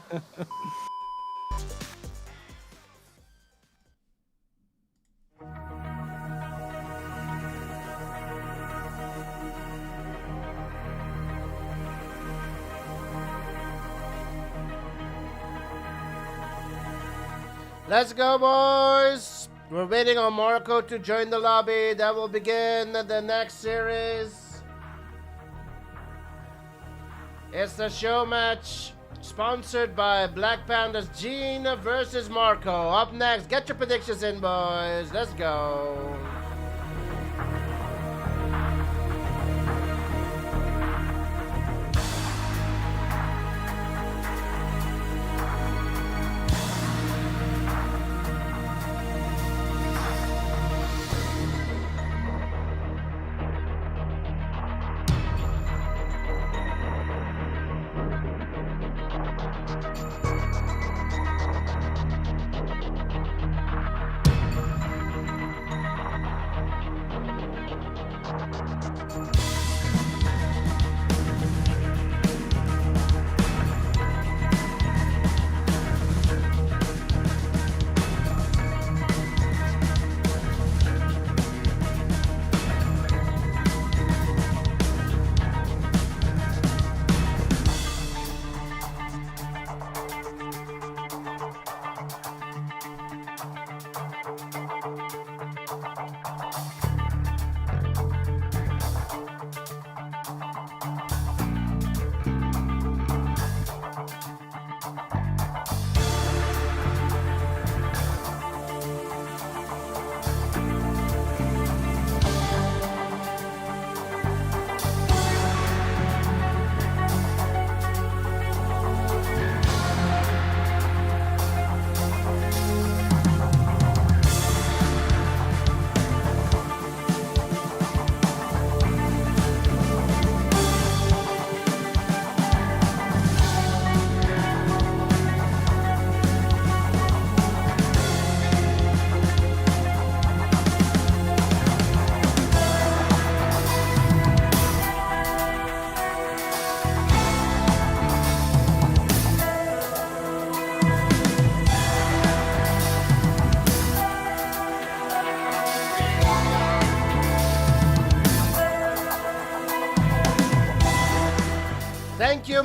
Let's go, boys. We're waiting on Marco to join the lobby. That will begin the next series. It's the show match sponsored by Black Panda's Gene versus Marco. Up next, get your predictions in, boys. Let's go.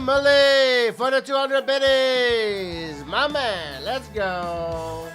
Mali for the 200 biddies. My man, let's go.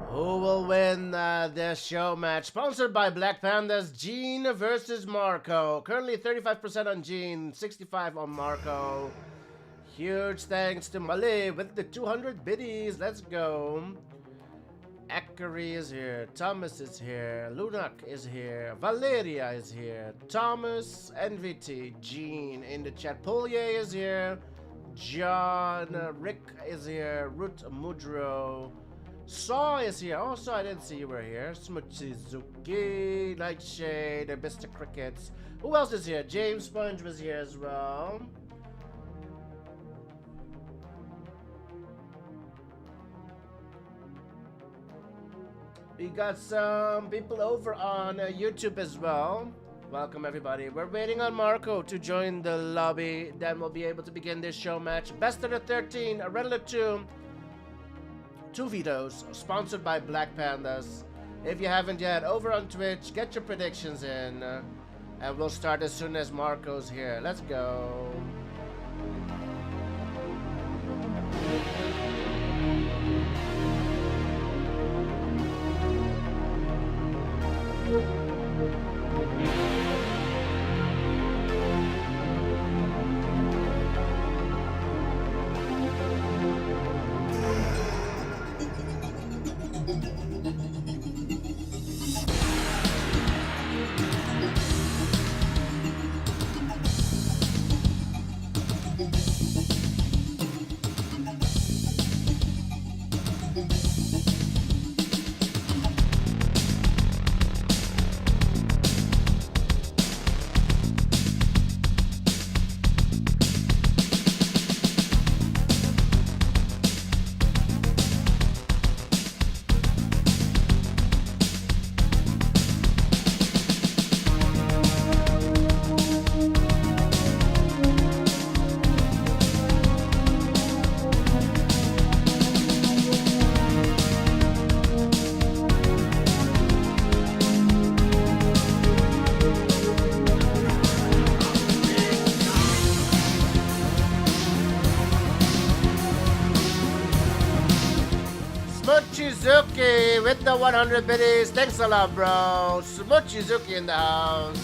Who will win this show match? Sponsored by Black Pandas, Gene versus Marco. Currently 35% on Gene, 65 on Marco. Huge thanks to Mali with the 200 biddies. Let's go. Akari is here. Thomas is here. Lunak is here. Valeria is here. Thomas, NVT, Gene in the chat. Poulier is here. John, Rick is here. Ruth Mudro. Saw is here. Oh, Saw, I didn't see you were here. Smuchizuki, Nightshade, and Mr. Crickets. Who else is here? James Sponge was here as well. We got some people over on YouTube as well. Welcome everybody. We're waiting on Marco to join the lobby. Then we'll be able to begin this show match. Best of the 13, a Red Alert 2. Two vetoes, sponsored by Black Pandas. If you haven't yet, over on Twitch, get your predictions in. And we'll start as soon as Marco's here. Let's go. Smuchizuki with the 100 biddies. Thanks a lot, bro. Smuchizuki in the house.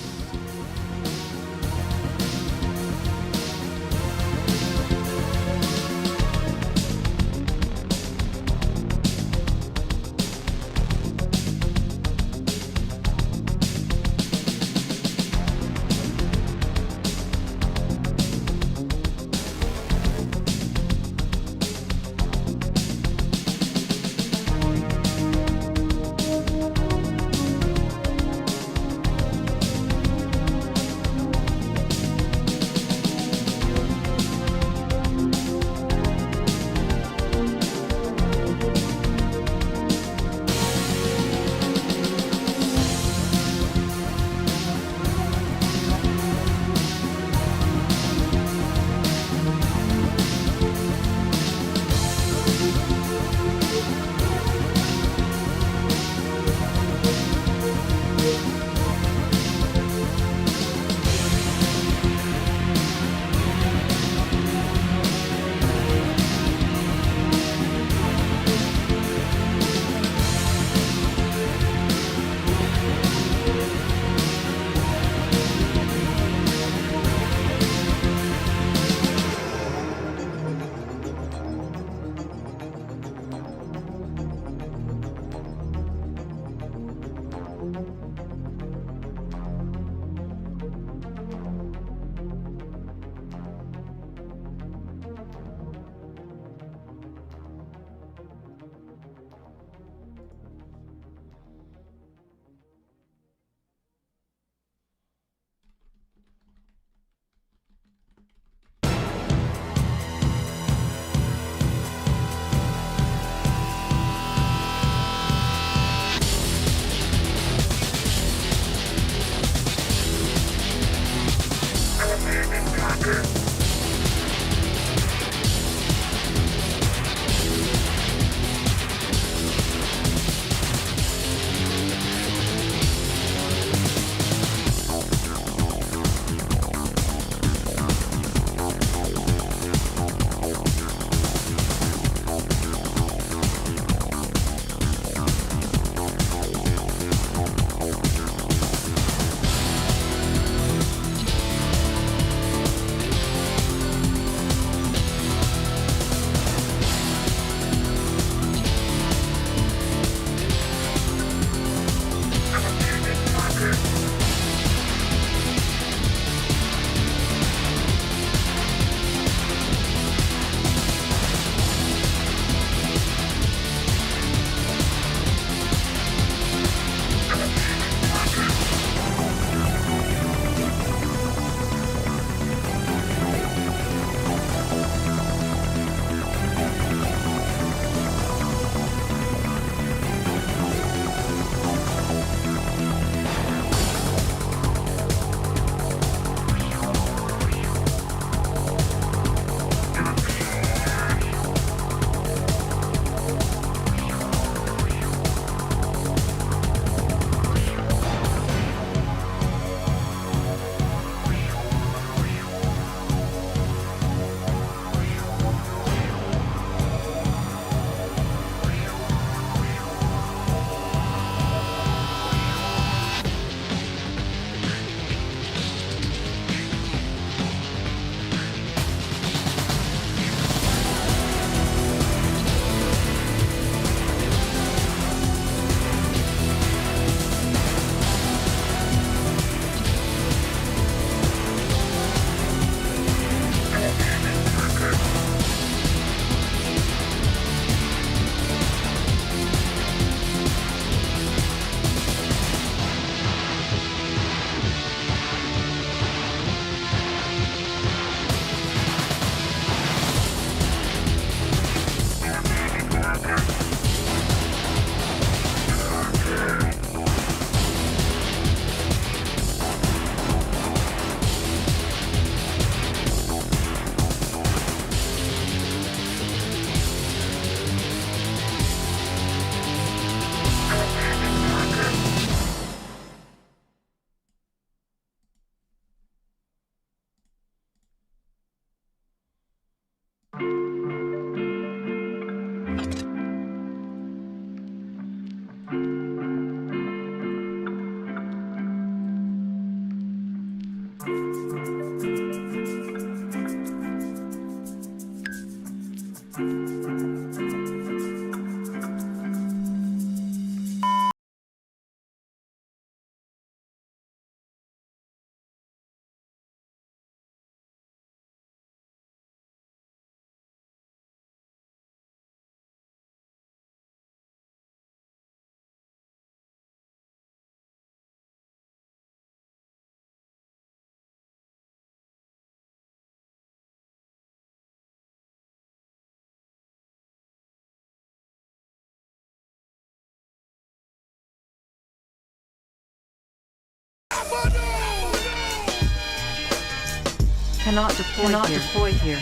Cannot deploy here.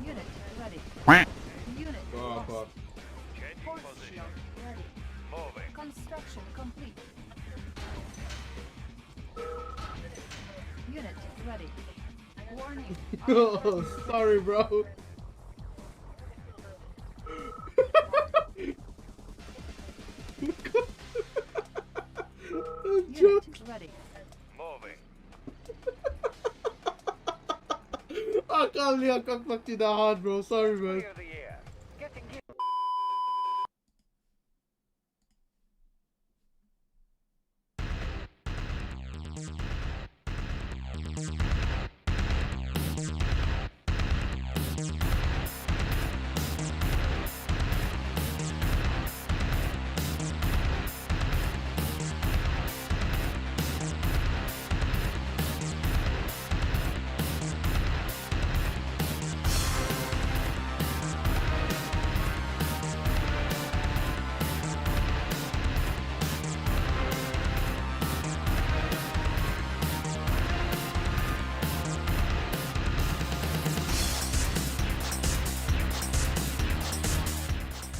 Unit ready. Unit lost. Force shield ready. Construction complete. Unit ready. Warning. Oh, sorry, bro. Unit ready. I can't believe I got fucked in the heart, bro. Sorry, man.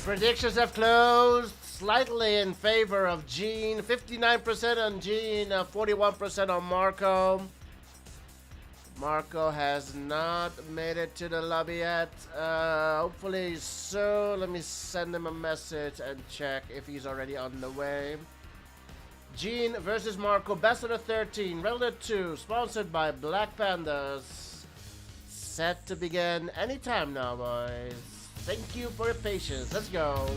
Predictions have closed slightly in favor of Gene. 59% on Gene, 41% on Marco. Marco has not made it to the lobby yet. Hopefully so. Let me send him a message and check if he's already on the way. Gene versus Marco, best of the 13, round of 2, sponsored by Black Pandas. Set to begin anytime now, boys. Thank you for your patience. Let's go.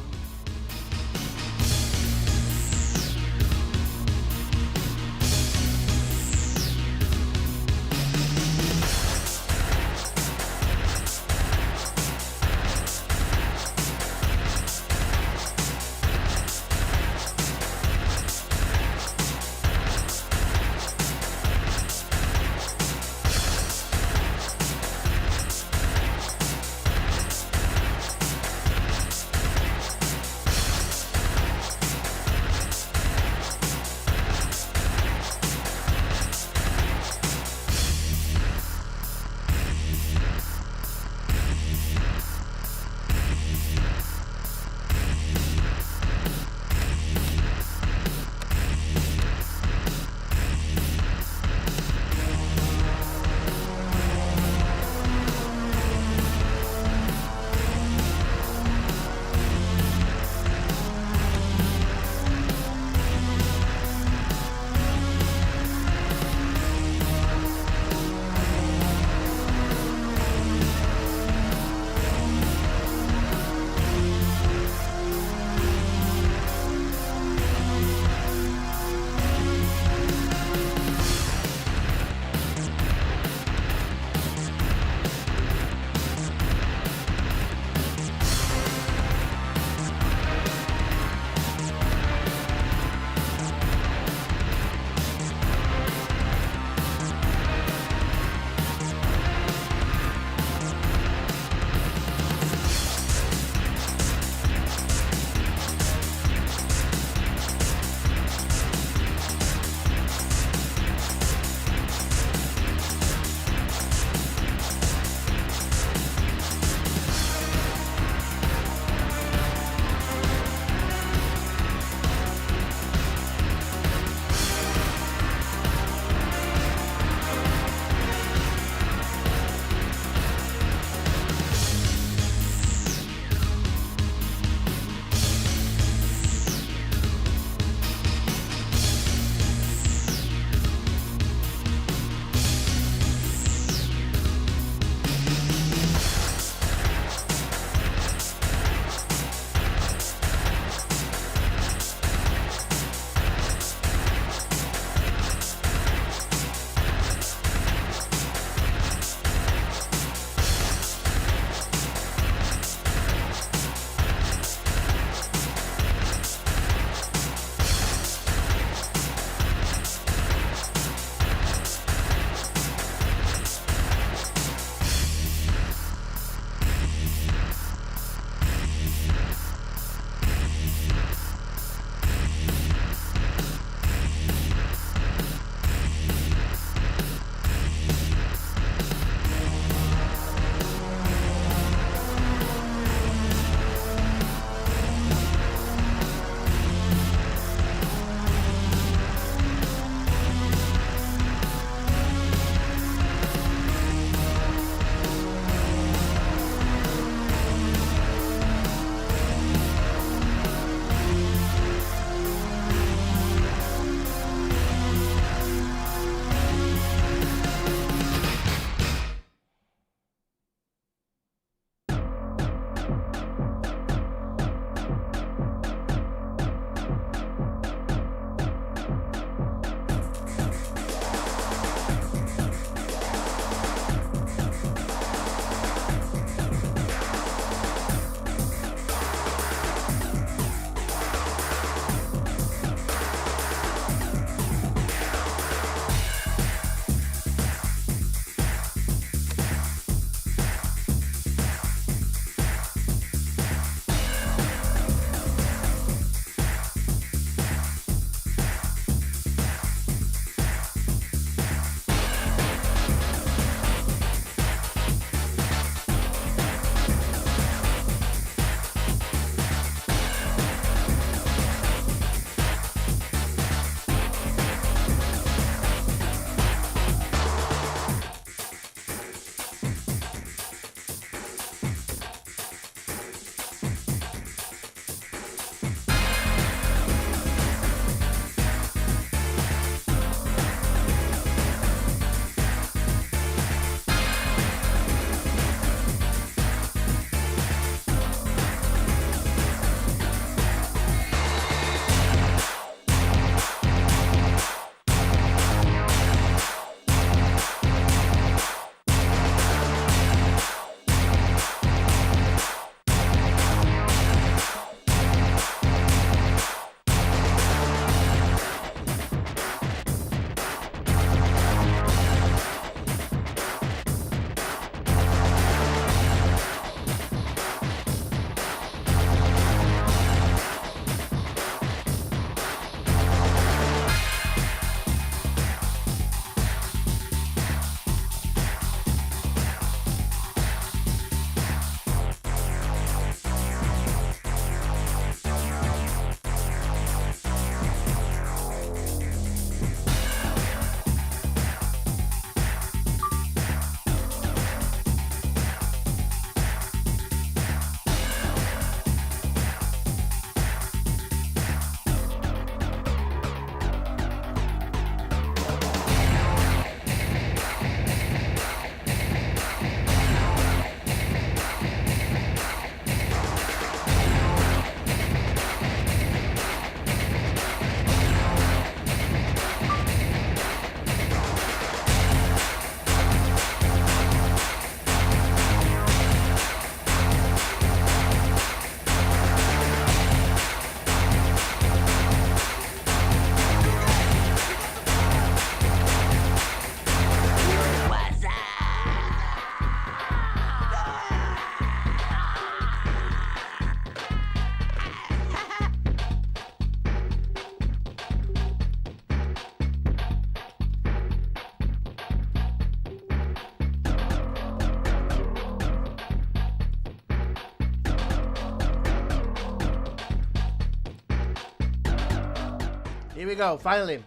Here we go, finally.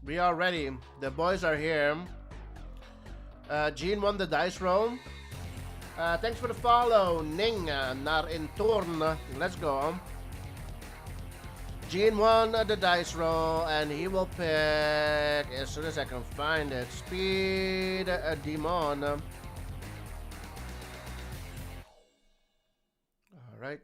We are ready. The boys are here. Gene won the dice roll. Thanks for the follow, Ning naar in Torn. Let's go. Gene won the dice roll, and he will pick, as soon as I can find it, Speed Demon. Alright.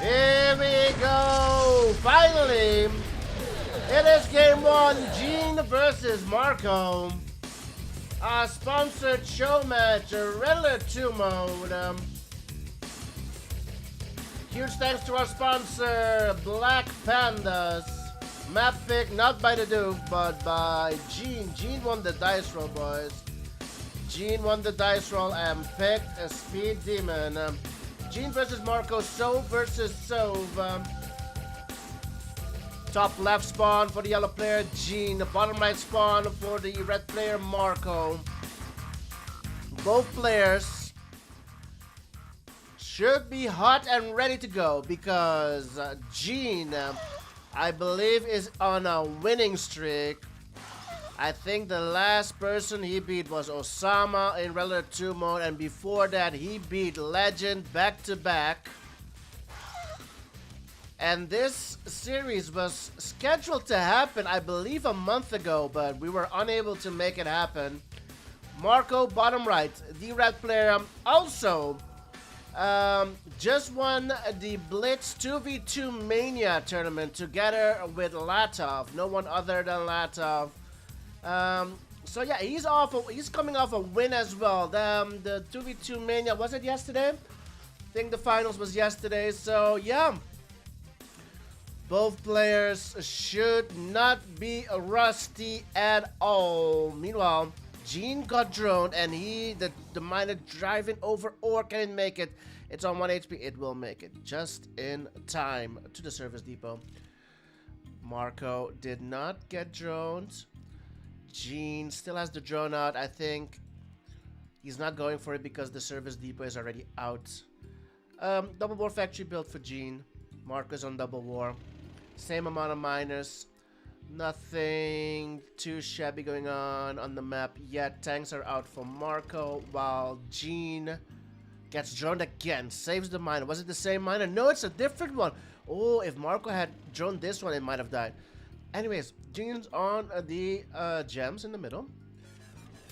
Here we go! Finally! It is game one, Gene versus Marco. A sponsored show match, a Riddler 2 mode. Huge thanks to our sponsor, Black Pandas. Map pick not by the Duke, but by Gene. Gene won the dice roll, boys. Gene won the dice roll and picked a Speed Demon. Gene versus Marco, Sove versus Sove. Top left spawn for the yellow player, Gene. The bottom right spawn for the red player, Marco. Both players should be hot and ready to go because Gene, I believe, is on a winning streak. I think the last person he beat was Osama in Riddler 2 mode, and before that he beat Legend back to back. And this series was scheduled to happen, I believe, a month ago, but we were unable to make it happen. Marco, bottom right, the red player, also just won the Blitz 2v2 Mania tournament together with Latov. No one other than Latov. So yeah, he's coming off a win as well. The 2v2 Mania, was it yesterday? I think the finals was yesterday. So yeah, both players should not be rusty at all. Meanwhile, Gene got droned and the miner driving over ore can make it. It's on 1 HP. It will make it just in time to the service depot. Marco did not get droned. Gene still has the drone out. I think he's not going for it because the service depot is already out. Double war factory built for Gene. Marco's on double war. Same amount of miners. Nothing too shabby going on the map yet. Tanks are out for Marco while Gene gets droned again. Saves the miner. Was it the same miner? No, it's a different one. Oh, if Marco had droned this one, it might have died. Anyways, Gene's on the gems in the middle.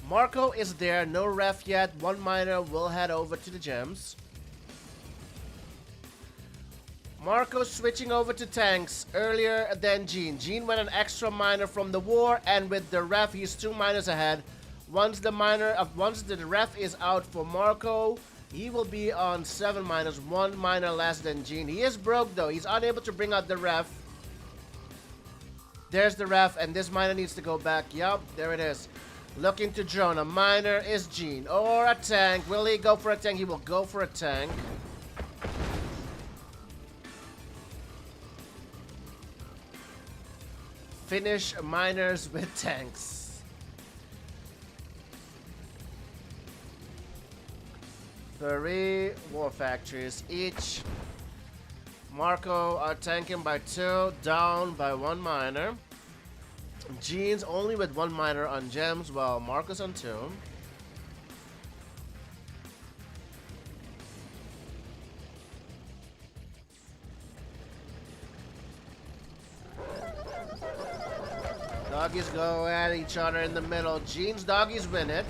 Marco is there. No ref yet. One miner will head over to the gems. Marco switching over to tanks earlier than Gene. Gene went an extra miner from the war, and with the ref, he's 2 miners ahead. Once the ref is out for Marco, he will be on 7 miners, 1 miner less than Gene. He is broke though. He's unable to bring out the ref. There's the ref, and this miner needs to go back. Yup, there it is. Looking to drone. A miner is Gene. Or a tank. Will he go for a tank? He will go for a tank. Finish miners with tanks. 3 war factories each. Marco are tanking by 2, down by 1 miner. Gene's only with 1 miner on gems, while Marco's on 2. Doggies go at each other in the middle. Gene's doggies win it.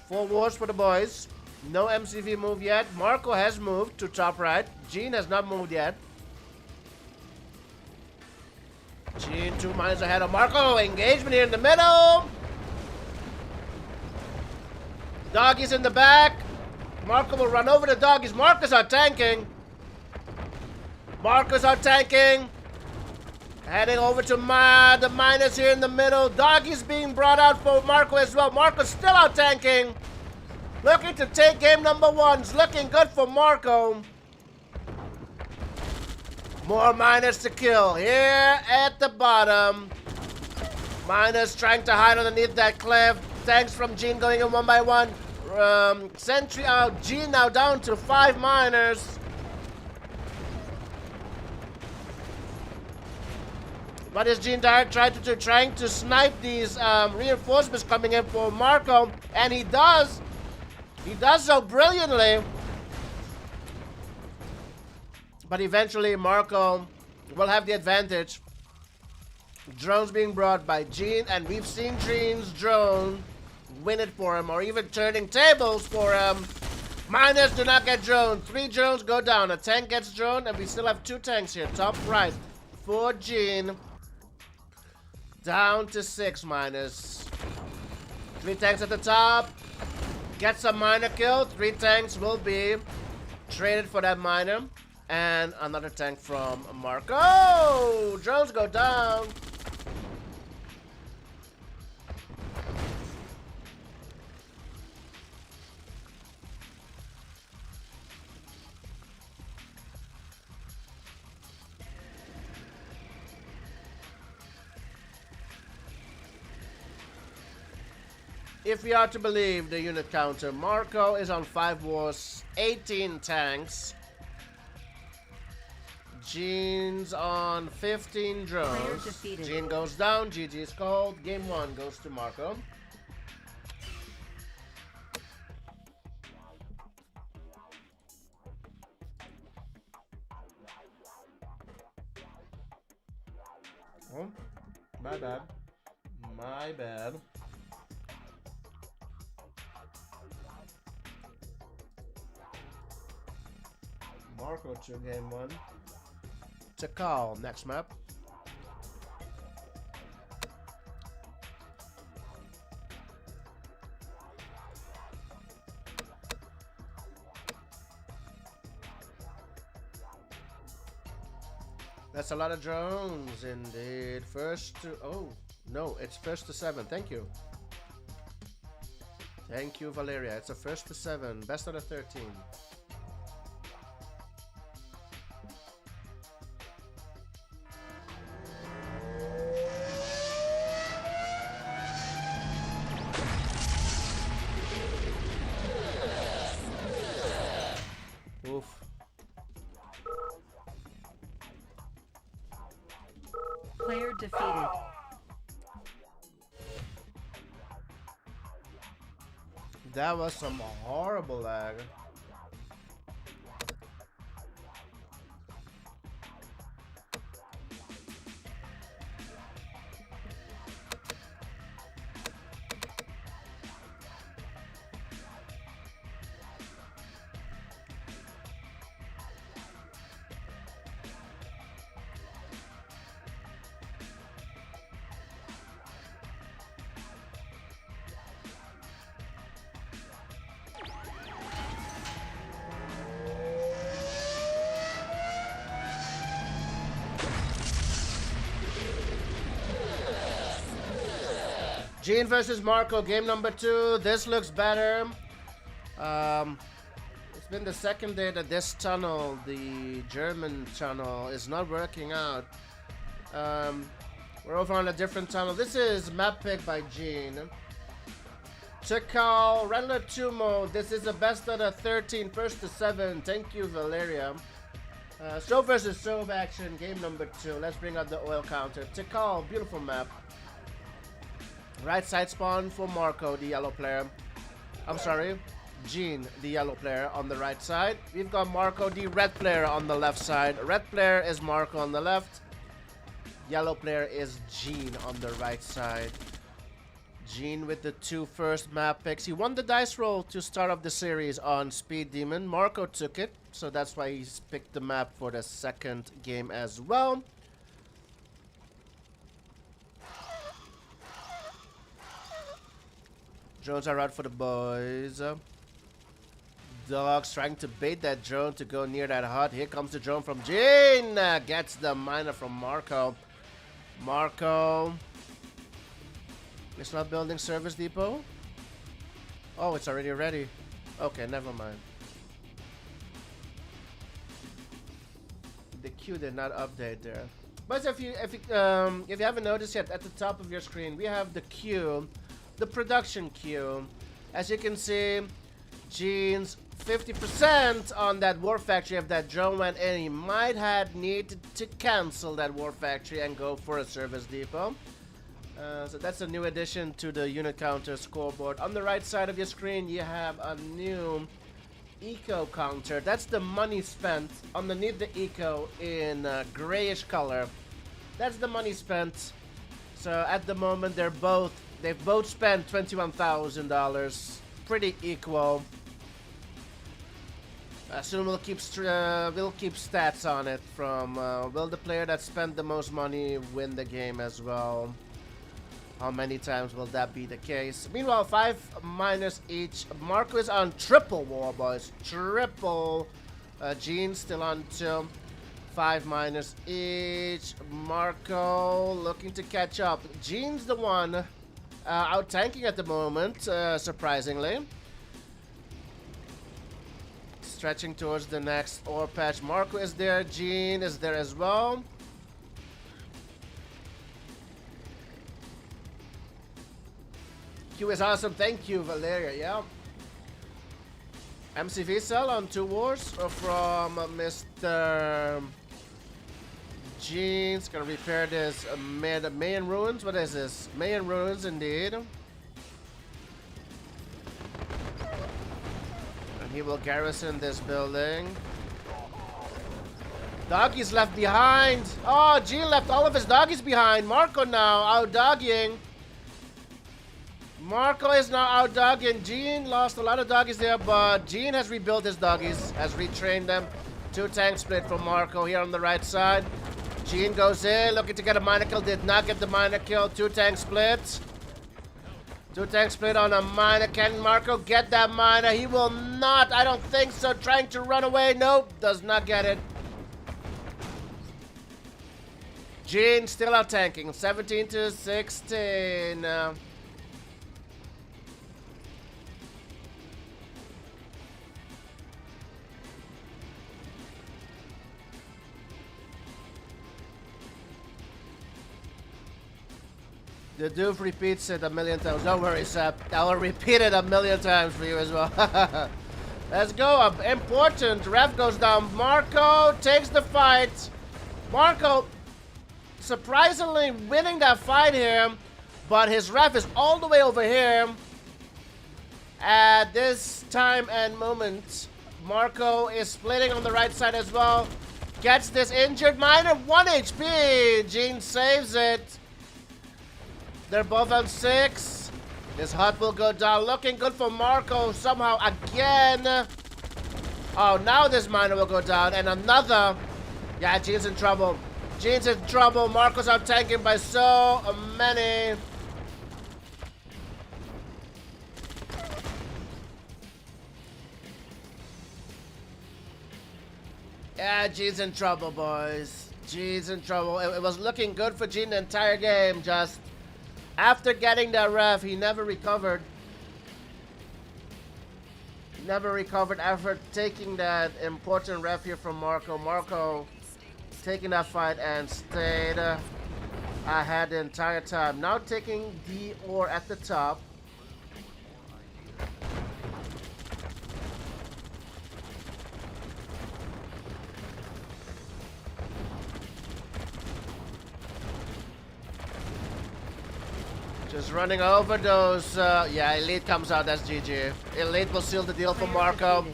Four wars for the boys. No MCV move yet. Marco has moved to top right. Gene has not moved yet. Gene 2 minus ahead of Marco. Engagement here in the middle. Doggies in the back. Marco will run over the doggies. Marcus are tanking. Marcus are tanking. Heading over to the minus here in the middle. Doggies being brought out for Marco as well. Marco's still out tanking. Looking to take game number 1. It's looking good for Marco. More minus to kill here at the bottom. Minus trying to hide underneath that cliff. Thanks from Gene going in 1 by 1. Sentry out. Gene now down to 5 miners. What is Gene Dart trying to snipe these reinforcements coming in for Marco? And he does. He does so brilliantly. But eventually Marco will have the advantage. Drones being brought by Gene, and we've seen Gene's drone win it for him, or even turning tables for him. Miners do not get drone. 3 drones go down. A tank gets drone, and we still have 2 tanks here. Top right for Gene. Down to 6 miners. 3 tanks at the top. Gets a miner kill. 3 tanks will be traded for that miner. And another tank from Marco. Drones go down. If we are to believe the unit counter, Marco is on 5 wars, 18 tanks. Gene's on 15 drones. Gene goes down, GG is called. Game 1 goes to Marco. Oh, my bad. My bad. Marco to game 1. To call. Next map. That's a lot of drones indeed. First to... Oh, no. It's first to 7. Thank you. Thank you, Valeria. It's a first to 7. Best out of 13. Player defeated. That was some horrible lag. Gene versus Marco, game number 2. This looks better. It's been the second day that this tunnel, the German tunnel, is not working out. We're over on a different tunnel. This is map pick by Gene. To call Randler 2 mode. This is the best out of 13, first to 7. Thank you, Valeria. Stove versus Stove action, game number 2. Let's bring out the oil counter. To call, beautiful map. Right side spawn for Marco, the yellow player. I'm sorry, Gene, the yellow player on the right side. We've got Marco, the red player on the left side. Red player is Marco on the left. Yellow player is Gene on the right side. Gene with the 2 first map picks. He won the dice roll to start off the series on Speed Demon. Marco took it, so that's why he's picked the map for the second game as well. Drones are out for the boys. Dogs trying to bait that drone to go near that hut. Here comes the drone from Gene. Gets the miner from Marco. Marco. It's not building service depot? Oh, it's already ready. Okay, never mind. The queue did not update there. But if you haven't noticed yet, at the top of your screen, we have the queue, the production queue. As you can see, Gene's 50% on that war factory. If that drone went in, he might have needed to cancel that war factory and go for a service depot. So that's a new addition to the unit counter scoreboard. On the right side of your screen, you have a new eco counter. That's the money spent underneath the eco in grayish color. That's the money spent. So at the moment, they've both spent $21,000. Pretty equal. Soon we'll keep stats on it from will the player that spent the most money win the game as well. How many times will that be the case? Meanwhile, 5 miners each. Marco is on triple war, boys. Triple. Gene still on 2. 5 miners each. Marco looking to catch up. Gene's the one out tanking at the moment, surprisingly. Stretching towards the next ore patch. Marco is there. Gene is there as well. Q is awesome. Thank you, Valeria. Yeah. MCV cell on 2 wars from Mr. Gene's gonna repair this Mayan ruins. What is this? Mayan ruins, indeed. And he will garrison this building. Doggies left behind. Oh, Gene left all of his doggies behind. Marco now out dogging. Marco is now out dogging. Gene lost a lot of doggies there, but Gene has rebuilt his doggies, has retrained them. 2 tank split from Marco here on the right side. Gene goes in, looking to get a miner kill. Did not get the miner kill. 2 tank splits. 2 tank split on a miner. Can Marco get that miner? He will not. I don't think so. Trying to run away. Nope. Does not get it. Gene still out tanking. 17 to 16. The Doof repeats it a million times. Don't worry, Sep. I will repeat it a million times for you as well. Let's go. Important. Ref goes down. Marco takes the fight. Marco surprisingly winning that fight here. But his ref is all the way over here. At this time and moment, Marco is splitting on the right side as well. Gets this injured miner. 1 HP. Gene saves it. They're both on 6. This hut will go down. Looking good for Marco somehow again. Oh, now this miner will go down. And another. Yeah, Gene's in trouble. Gene's in trouble. Marco's out tanking by so many. Yeah, Gene's in trouble, boys. Gene's in trouble. It was looking good for Gene the entire game. Just after getting that ref, he never recovered. Never recovered after taking that important ref here from Marco. Marco taking that fight and stayed ahead the entire time. Now taking the ore at the top. Just running over those. Yeah, Elite comes out. That's GG. Elite will seal the deal for Marco.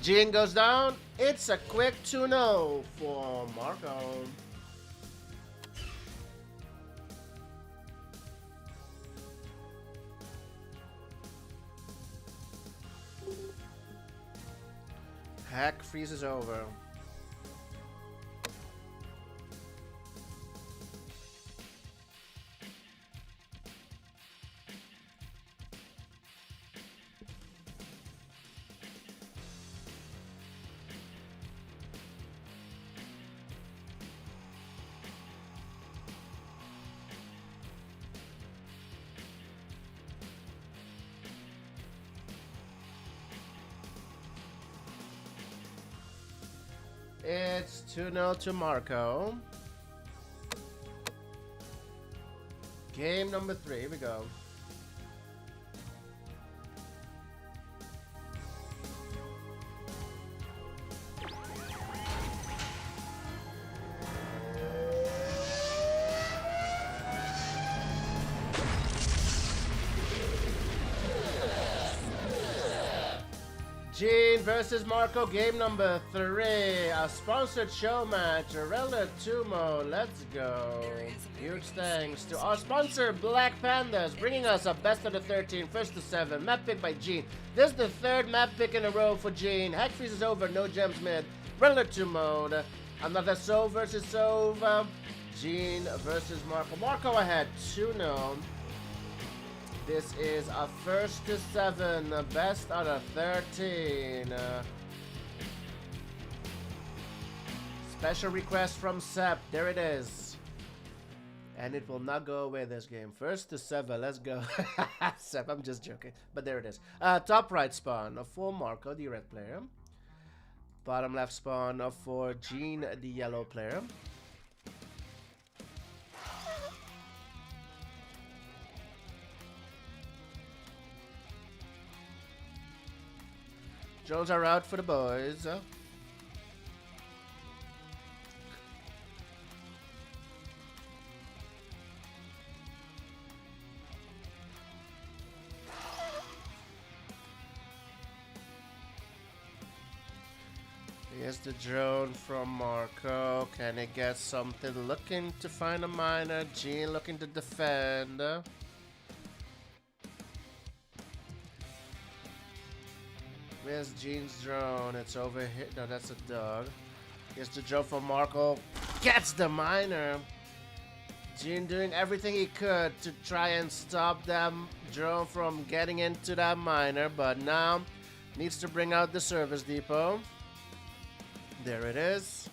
Gene goes down. It's a quick 2-0 for Marco. Hack freezes over. It's 2-0 to Marco. Game number 3, here we go. Gene versus Marco, game number 3. A sponsored show match. Arella Tumo, let's go. Huge thanks to our sponsor, Black Pandas, bringing us a best of the 13, first to 7. Map pick by Gene. This is the 3rd map pick in a row for Gene. Hack freeze is over, no gems mid. Arella Tumo. Another Sov versus Sov. Gene versus Marco. Marco ahead, 2-0. This is a first to 7, best out of 13. Special request from Sep, there it is. And it will not go away this game. First to 7, let's go. Sep, I'm just joking, but there it is. Top right spawn for Marco, the red player. Bottom left spawn for Gene, the yellow player. Drones are out for the boys. Here's the drone from Marco. Can he get something? Looking to find a miner. Gene looking to defend. Where's Gene's drone? It's over here. No, that's a dog. Here's the drone from Marco. Gets the miner. Gene doing everything he could to try and stop that drone from getting into that miner, but now needs to bring out the service depot. There it is.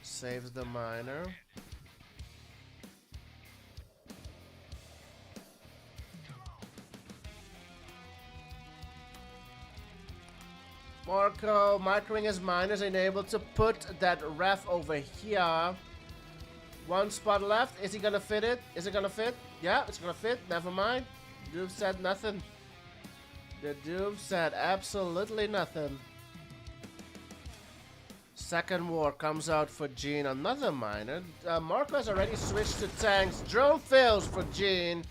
Saves the miner. Marco microing his miners and able to put that ref over here. One spot left. Is he gonna fit it? Is it gonna fit? Yeah, it's gonna fit. Never mind. Duve said nothing. The Duve said absolutely nothing. Second war comes out for Gene. Another miner. Marco has already switched to tanks. Drone fails for Gene.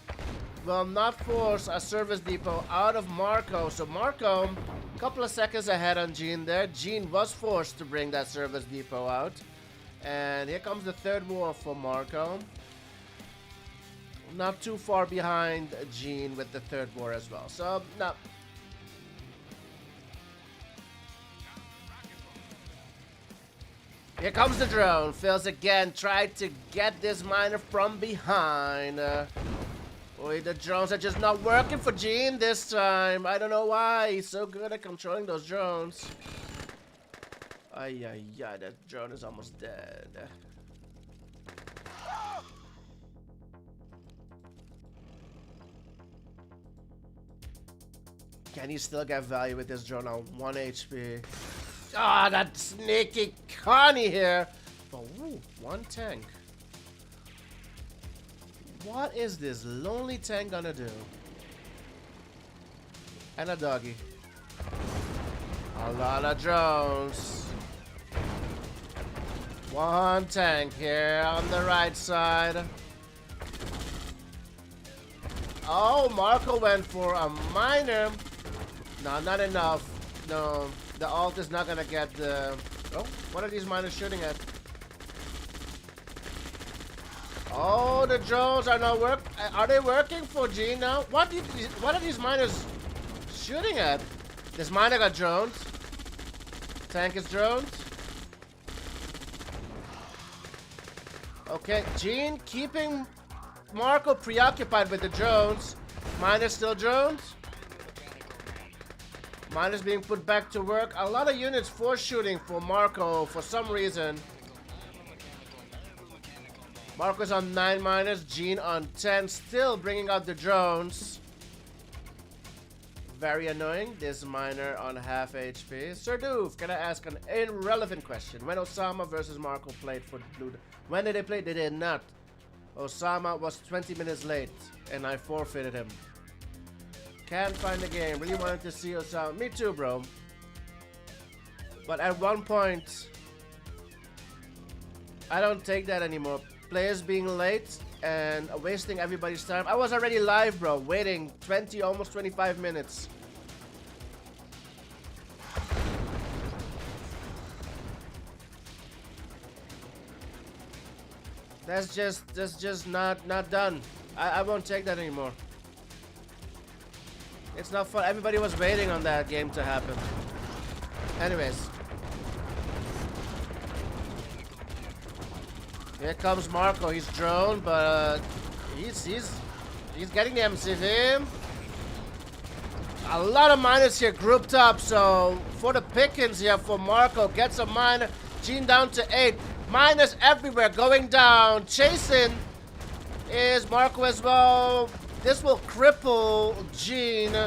Will not force a service depot out of Marco. So Marco, a couple of seconds ahead on Gene there. Gene was forced to bring that service depot out. And here comes the third war for Marco. Not too far behind Gene with the third war as well. So, no. Here comes the drone. Fails again. Tried to get this miner from behind. The drones are just not working for Gene this time. I don't know why. He's so good at controlling those drones. Ay, that drone is almost dead. Can he still get value with this drone on 1 HP? Ah, that sneaky Connie here. Oh, ooh, 1 tank. What is this lonely tank gonna do? And a doggy. A lot of drones. 1 tank here on the right side. Oh, Marco went for a miner. No, not enough. No, the ult is not gonna get the... Oh, what are these miners shooting at? Oh, the drones are not work. Are they working for Gene now? What are these miners shooting at? This miner got drones. Tank is drones. Okay, Gene keeping Marco preoccupied with the drones. Miner's still drones. Miner's being put back to work. A lot of units force shooting for Marco for some reason. Marco's on 9 miners, Gene on 10, still bringing out the drones. Very annoying, this miner on half HP. Sir Doof, can I ask an irrelevant question? When Osama versus Marco played for Blue... When did they play? They did not. Osama was 20 minutes late, and I forfeited him. Can't find the game. Really wanted to see Osama. Me too, bro. But at one point, I don't take that anymore. Players being late and wasting everybody's time. I was already live, bro, waiting 20, almost 25 minutes. That's just not done. I won't take that anymore. It's not fun. Everybody was waiting on that game to happen. Anyways. Here comes Marco. He's drone, but he's getting the MCV. A lot of miners here grouped up, so for the pickings here for Marco. Gets a miner. Gene down to 8. Miners everywhere going down. Chasing is Marco as well. This will cripple Gene.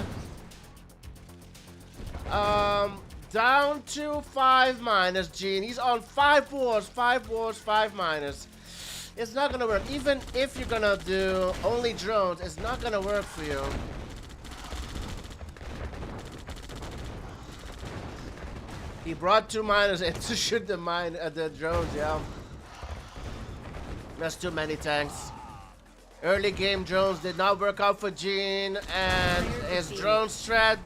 Down to 5 miners, Gene. He's on 5 wars, 5 miners. It's not gonna work. Even if you're gonna do only drones, it's not gonna work for you. He brought 2 miners in to shoot the drones, yeah. That's too many tanks. Early game drones did not work out for Gene, and his drone strat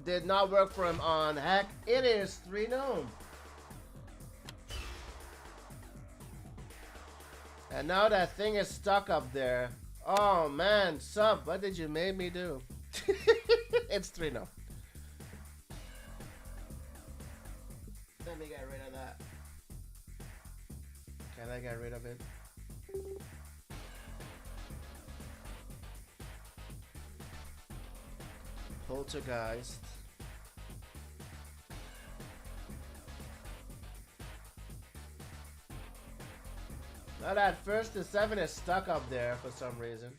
did not work for him on Hack. It is 3-0. And now that thing is stuck up there. Oh man, Sub, what did you make me do? It's 3-0. Let me get rid of that. Can I get rid of it? Poltergeist. Now that first to 7 is stuck up there for some reason.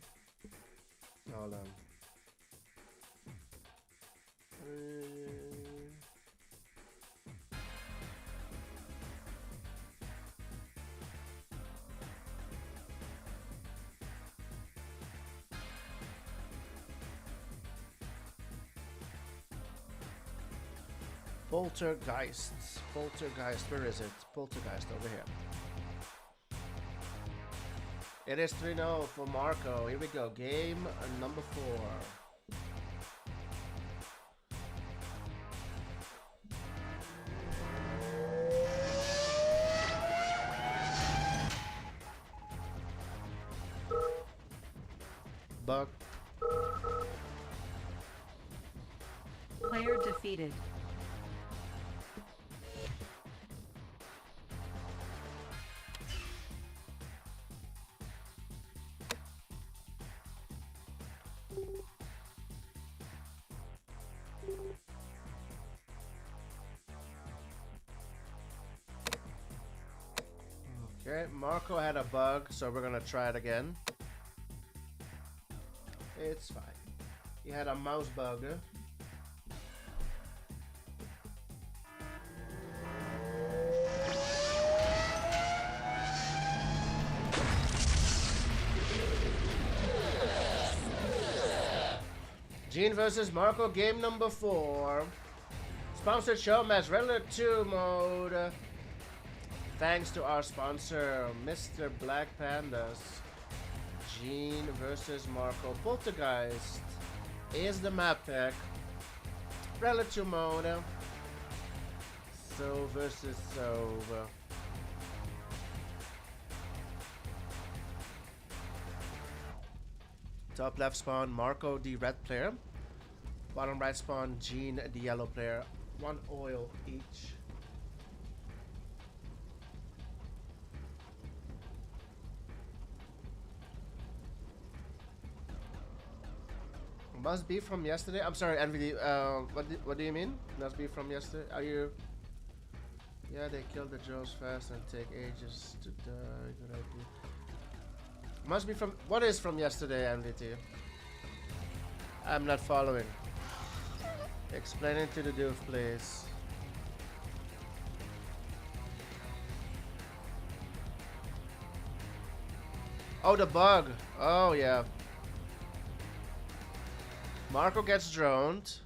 Hold on. Poltergeist. Poltergeist. Where is it? Poltergeist over here. It is 3-0 for Marco. Here we go. Game number 4. Bug. Player defeated. Okay, Marco had a bug, so we're gonna try it again. It's fine. He had a mouse bug. Gene versus Marco, game number 4. Sponsored show match, regular 2 mode. Thanks to our sponsor, Mr. Black Pandas. Gene versus Marco. Poltergeist is the map pick. Relative mode. So versus so. Top left spawn, Marco, the red player. Bottom right spawn, Gene, the yellow player. 1 oil each. Must be from yesterday. I'm sorry, NVD. What do you mean? Must be from yesterday. Are you? Yeah, they kill the drones fast and take ages to die. Good idea. Must be from. What is from yesterday, NVT? I'm not following. Explain it to the dude, please. Oh, the bug. Oh, yeah. Marco gets droned.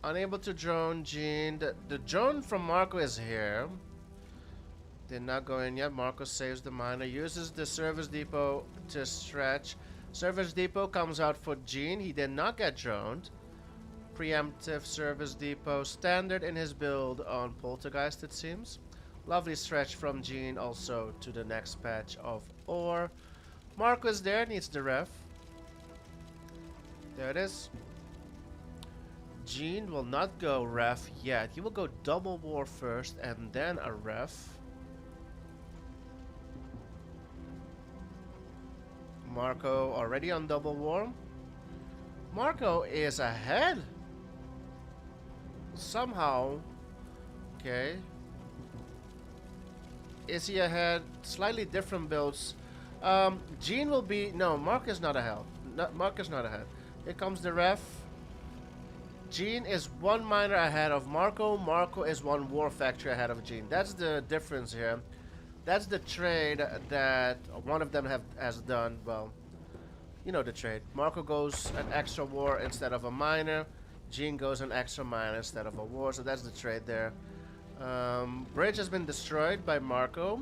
Unable to drone Gene. The drone from Marco is here. Did not go in yet. Marco saves the miner. Uses the service depot to stretch. Service depot comes out for Gene. He did not get droned. Preemptive service depot. Standard in his build on Poltergeist, it seems. Lovely stretch from Gene also to the next patch of ore. Marco is there. Needs the ref. There it is. Gene will not go ref yet. He will go double war first and then a ref. Marco already on double war. Marco is ahead. Somehow. Okay. Is he ahead? Slightly different builds. Gene will be... No, Mark is not ahead. Mark is not ahead. Here comes the ref. Gene is 1 miner ahead of Marco. Marco is 1 war factory ahead of Gene. That's the difference here. That's the trade that one of them has done. Well, you know the trade. Marco goes an extra war instead of a miner. Gene goes an extra miner instead of a war. So that's the trade there. Bridge has been destroyed by Marco.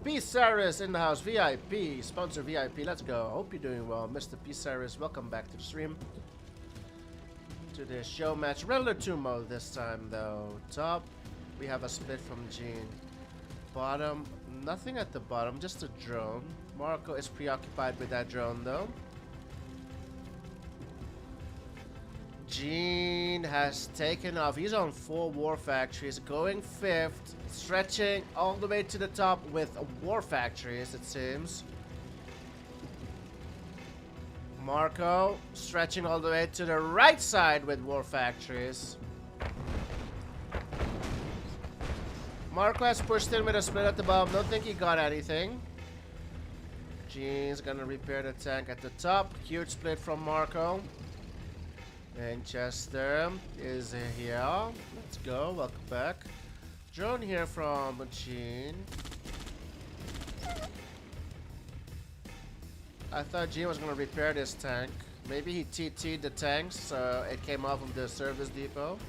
P. Saris in the house. VIP. Sponsor VIP. Let's go. Hope you're doing well. Mr. P. Saris, welcome back to the stream. To the show match. Regular 2 mode this time though. Top, we have a split from Gene. Bottom, nothing at the bottom, just a drone. Marco is preoccupied with that drone though. Gene has taken off. He's on 4 war factories, going 5th, stretching all the way to the top with war factories, it seems. Marco stretching all the way to the right side with war factories. Marco has pushed in with a split at the bottom. Don't think he got anything. Gene's gonna repair the tank at the top. Huge split from Marco. Manchester is here. Let's go. Welcome back. Drone here from Gene. I thought Gene was gonna repair this tank. Maybe he TT'd the tanks, so it came off of the service depot.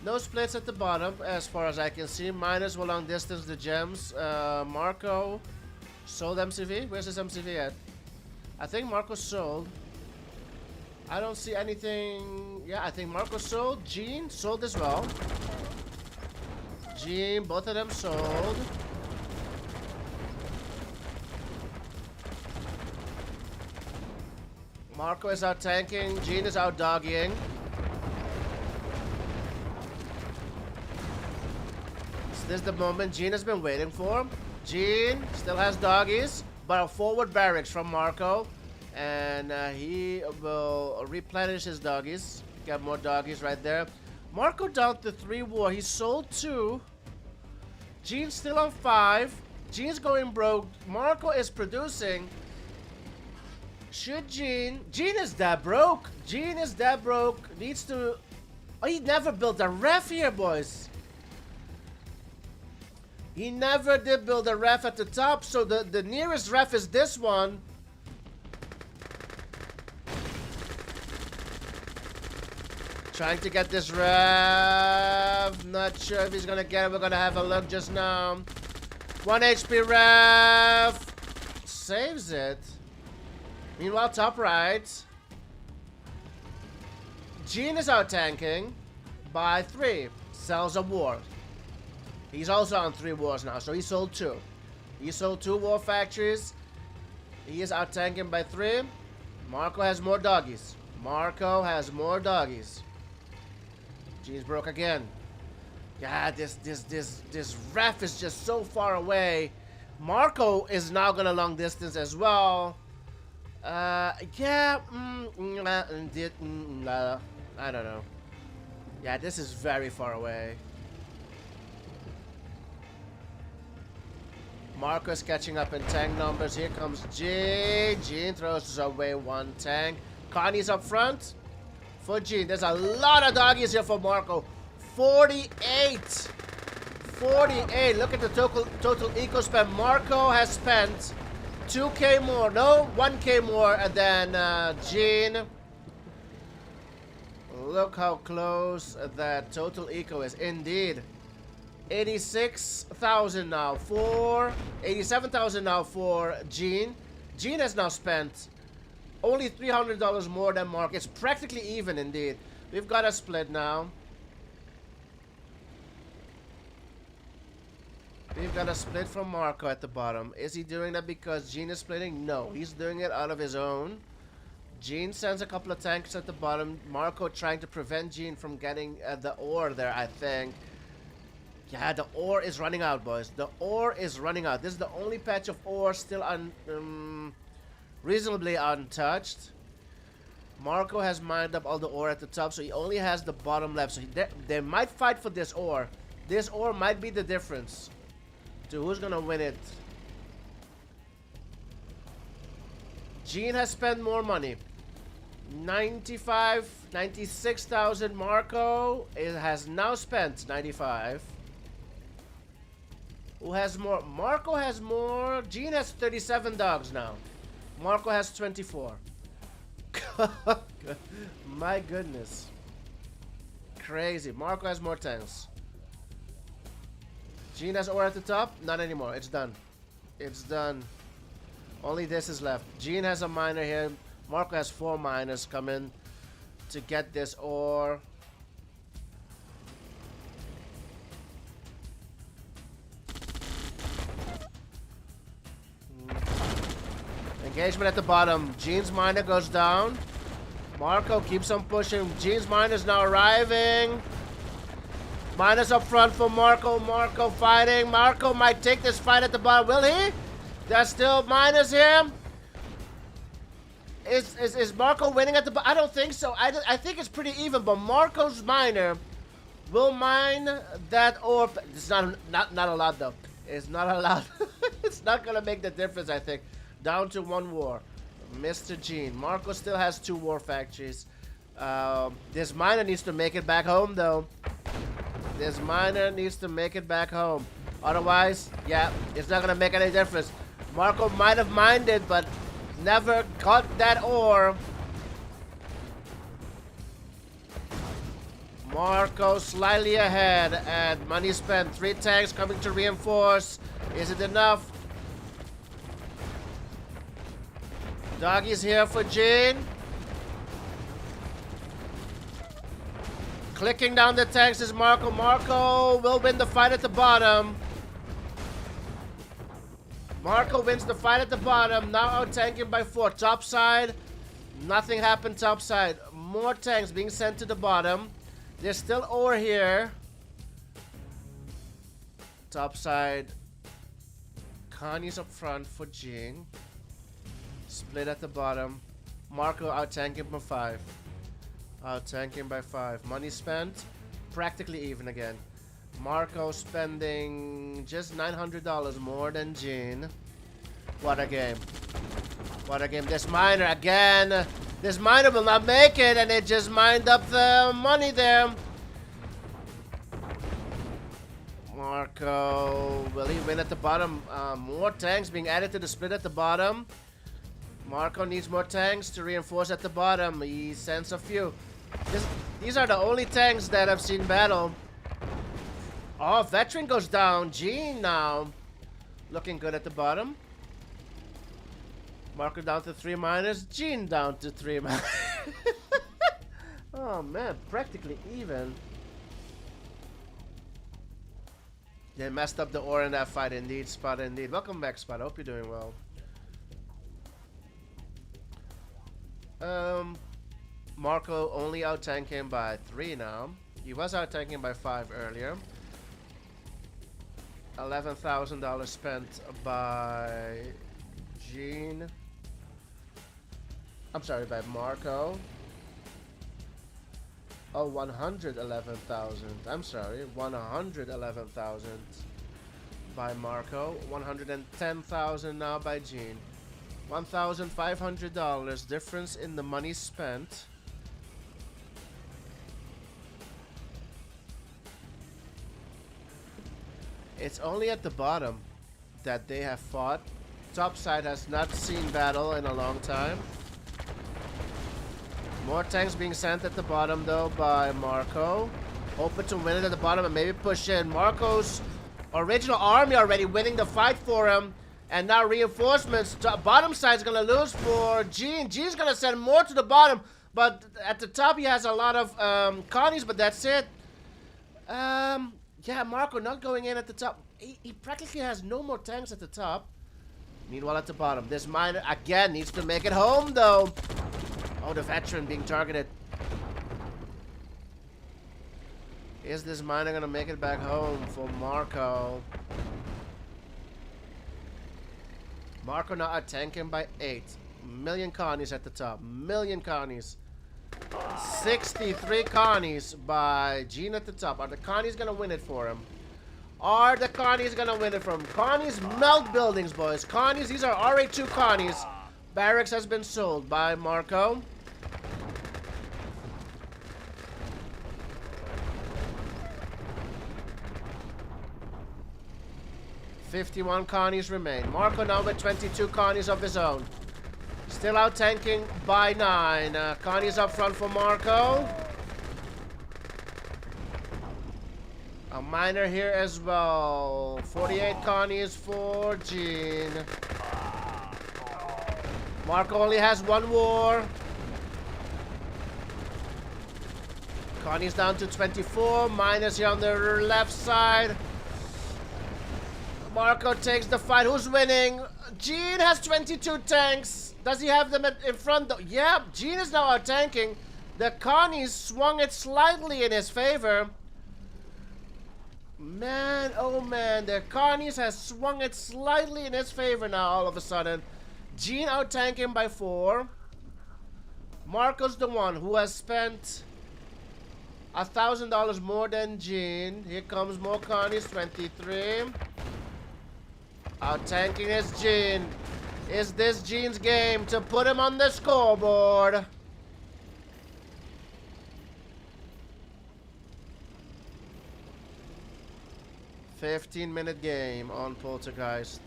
No splits at the bottom, as far as I can see. Miners will long distance the gems. Marco sold MCV. Where's his MCV at? I think Marco sold. I don't see anything. Yeah, I think Marco sold. Gene sold as well. Gene, both of them sold. Marco is out tanking. Gene is out doggying. This is the moment Gene has been waiting for. Gene still has doggies, but a forward barracks from Marco. And he will replenish his doggies. Got more doggies right there. Marco down to 3 war. He sold 2. Gene's still on 5. Gene's going broke. Marco is producing. Should Gene is that broke. Gene is that broke. Needs to... Oh, he never built a ref here, boys. He never did build a ref at the top, so the nearest ref is this one. Trying to get this ref. Not sure if he's gonna get it. We're gonna have a look just now. 1 HP ref. Saves it. Meanwhile, top right. Gene is out tanking by 3. Sells a war. He's also on 3 wars now, so he sold 2. He sold 2 war factories. He is out tanking by 3. Marco has more doggies. Marco has more doggies. Gene's broke again. Yeah, this ref is just so far away. Marco is now gonna long distance as well. Yeah, I don't know. Yeah, this is very far away. Marco's catching up in tank numbers. Here comes Gene. Gene throws away one tank. Connie's up front for Gene. There's a lot of doggies here for Marco. 48. 48. Look at the total eco spend. Marco has spent 2k more. No, 1k more than Gene. Look how close that total eco is. Indeed. 86,000 now for 87,000 now for Gene. Gene has now spent only $300 more than Mark. It's practically even indeed. We've got a split now. We've got a split from Marco at the bottom. Is he doing that because Gene is splitting? No, he's doing it out of his own. Gene sends a couple of tanks at the bottom. Marco trying to prevent Gene from getting the ore there, I think. Yeah, the ore is running out, boys. The ore is running out. This is the only patch of ore still reasonably untouched. Marco has mined up all the ore at the top, so he only has the bottom left. So they might fight for this ore. This ore might be the difference to who's gonna win it. Gene has spent more money. 96,000. Marco has now spent 95. Who has more? Marco has more. Gene has 37 dogs now. Marco has 24. My goodness. Crazy. Marco has more tanks. Gene has ore at the top? Not anymore. It's done. It's done. Only this is left. Gene has a miner here. Marco has 4 miners coming to get this ore. Engagement at the bottom. Gene's miner goes down. Marco keeps on pushing. Gene's miner's now arriving. Miners up front for Marco. Marco fighting. Marco might take this fight at the bottom. Will he? There's still miners here. Is Marco winning at the bottom? I don't think so. I think it's pretty even, but Marco's miner will mine that ore. It's not a lot though. It's not a lot. It's not gonna make the difference, I think. Down to 1 war. Mr. Gene. Marco still has 2 war factories. This miner needs to make it back home, though. This miner needs to make it back home. Otherwise, yeah, it's not going to make any difference. Marco might have mined it, but never got that ore. Marco slightly ahead, and money spent. 3 tanks coming to reinforce. Is it enough? Doggy's here for Gene. Clicking down the tanks is Marco. Marco will win the fight at the bottom. Marco wins the fight at the bottom. Now out tanking by 4. Top side. Nothing happened top side. More tanks being sent to the bottom. There's still ore here. Top side. Connie's up front for Gene. Split at the bottom. Marco out tanking by 5. Out tanking by 5. Money spent. Practically even again. Marco spending just $900 more than Gene. What a game. What a game. This miner again. This miner will not make it, and it just mined up the money there. Marco, will he win at the bottom? More tanks being added to the split at the bottom. Marco needs more tanks to reinforce at the bottom. He sends a few. These are the only tanks that I've seen battle. Oh, veteran goes down. Gene now looking good at the bottom. Marco down to 3 miners. Gene down to 3 miners. Oh man, practically even. They messed up the ore in that fight indeed, Spot indeed. Welcome back, Spot. I hope you're doing well. Marco only out-tanking him by 3 now. He was out-tanking him by 5 earlier. $11,000 spent by Gene. I'm sorry, by Marco. Oh, 111,000. I'm sorry, 111,000 by Marco. 110,000 now by Gene. $1,500 difference in the money spent. It's only at the bottom that they have fought. Top side has not seen battle in a long time. More tanks being sent at the bottom though by Marco. Open to win it at the bottom and maybe push in. Marco's original army already winning the fight for him. And now reinforcements. Bottom side's gonna lose for Gene. Gene's gonna send more to the bottom. But at the top he has a lot of Connies, but that's it. Yeah, Marco not going in at the top. He practically has no more tanks at the top. Meanwhile at the bottom, this miner again needs to make it home though. Oh, the veteran being targeted. Is this miner gonna make it back home for Marco? Marco now out-tanking by 8. Million Connies at the top. Million Connies. 63 Connies by Gene at the top. Are the Connies gonna win it for him? Are the Connies gonna win it for him? Connies melt buildings, boys. Connies, these are RA2 Connies. Barracks has been sold by Marco. $51 Connies remain. Marco now with 22 Connies of his own. Still out tanking by 9. Connies up front for Marco. A miner here as well. 48 Connies for Gene. Marco only has 1 war. Connies down to 24. Miners here on the left side. Marco takes the fight. Who's winning? Gene has 22 tanks. Does he have them in front though? Yeah, Gene is now out tanking. The Connies swung it slightly in his favor. Man, oh man, the Connies has swung it slightly in his favor now all of a sudden. Gene out tanking by 4. Marco's the one who has spent $1,000 more than Gene. Here comes more Connies, 23. Out tanking is Gene. Is this Gene's game to put him on the scoreboard? $15-minute game on Poltergeist.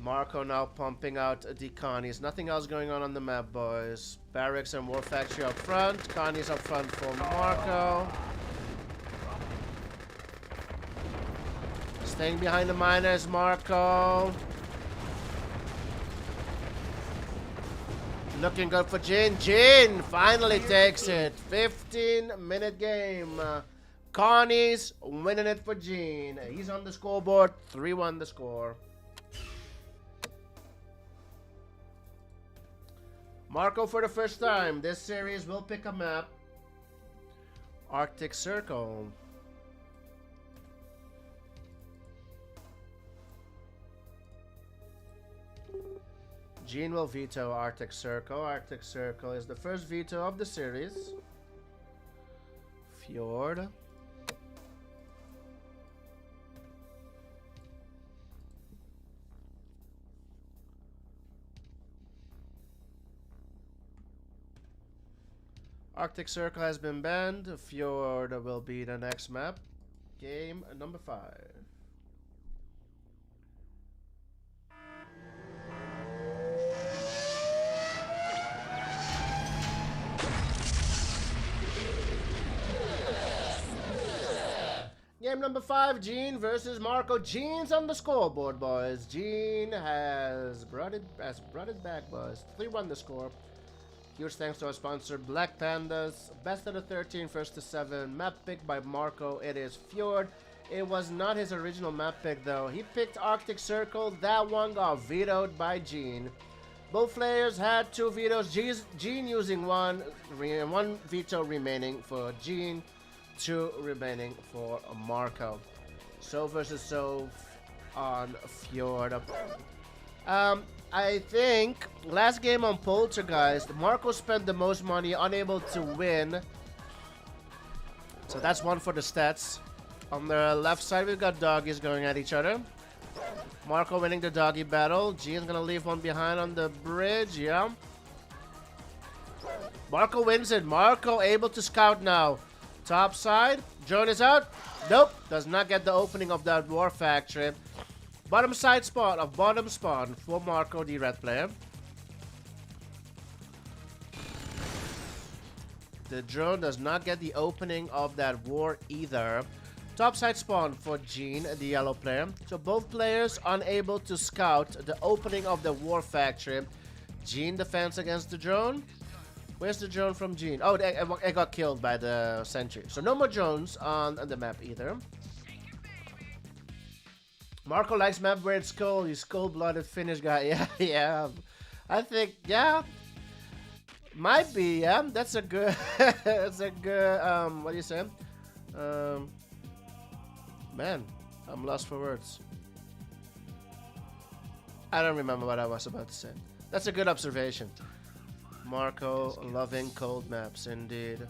Marco now pumping out the Connies. Nothing else going on the map, boys. Barracks and War Factory up front. Connies up front for Marco. Staying behind the miners, Marco. Looking good for Gene. Gene finally takes it. 15-minute game. Connies winning it for Gene. He's on the scoreboard. 3-1 the score. Marco for the first time. This series will pick a map. Arctic Circle. Gene will veto Arctic Circle. Arctic Circle is the first veto of the series. Fjord. Arctic Circle has been banned. Fjord will be the next map. Game number 5. Game number 5, Gene versus Marco. Gene's on the scoreboard, boys. Gene has brought it back, boys. 3-1 the score. Huge thanks to our sponsor, Black Pandas. Best of the 13, first to 7. Map pick by Marco. It is Fjord. It was not his original map pick though. He picked Arctic Circle. That one got vetoed by Gene. Both players had 2 vetoes. Gene using one veto remaining for Gene, 2 remaining for Marco. So versus so on Fjord. I think last game on Poltergeist, Marco spent the most money, unable to win. So that's one for the stats. On the left side, we've got doggies going at each other. Marco winning the doggy battle. Gene's gonna leave one behind on the bridge, yeah. Marco wins it. Marco able to scout now. Top side, drone is out. Nope, does not get the opening of that war factory. Bottom side spot of bottom spawn for Marco, the red player. The drone does not get the opening of that war either. Top side spawn for Gene, the yellow player. So both players unable to scout the opening of the war factory. Gene defense against the drone. Where's the drone from Gene? Oh, it got killed by the sentry. So no more drones on the map either. Marco likes map where it's cold. He's cold-blooded Finnish guy. Yeah, yeah. I think, yeah. Might be, yeah. That's a good, that's a good, what do you say? Man, I'm lost for words. I don't remember what I was about to say. That's a good observation. Marco loving cold maps, indeed.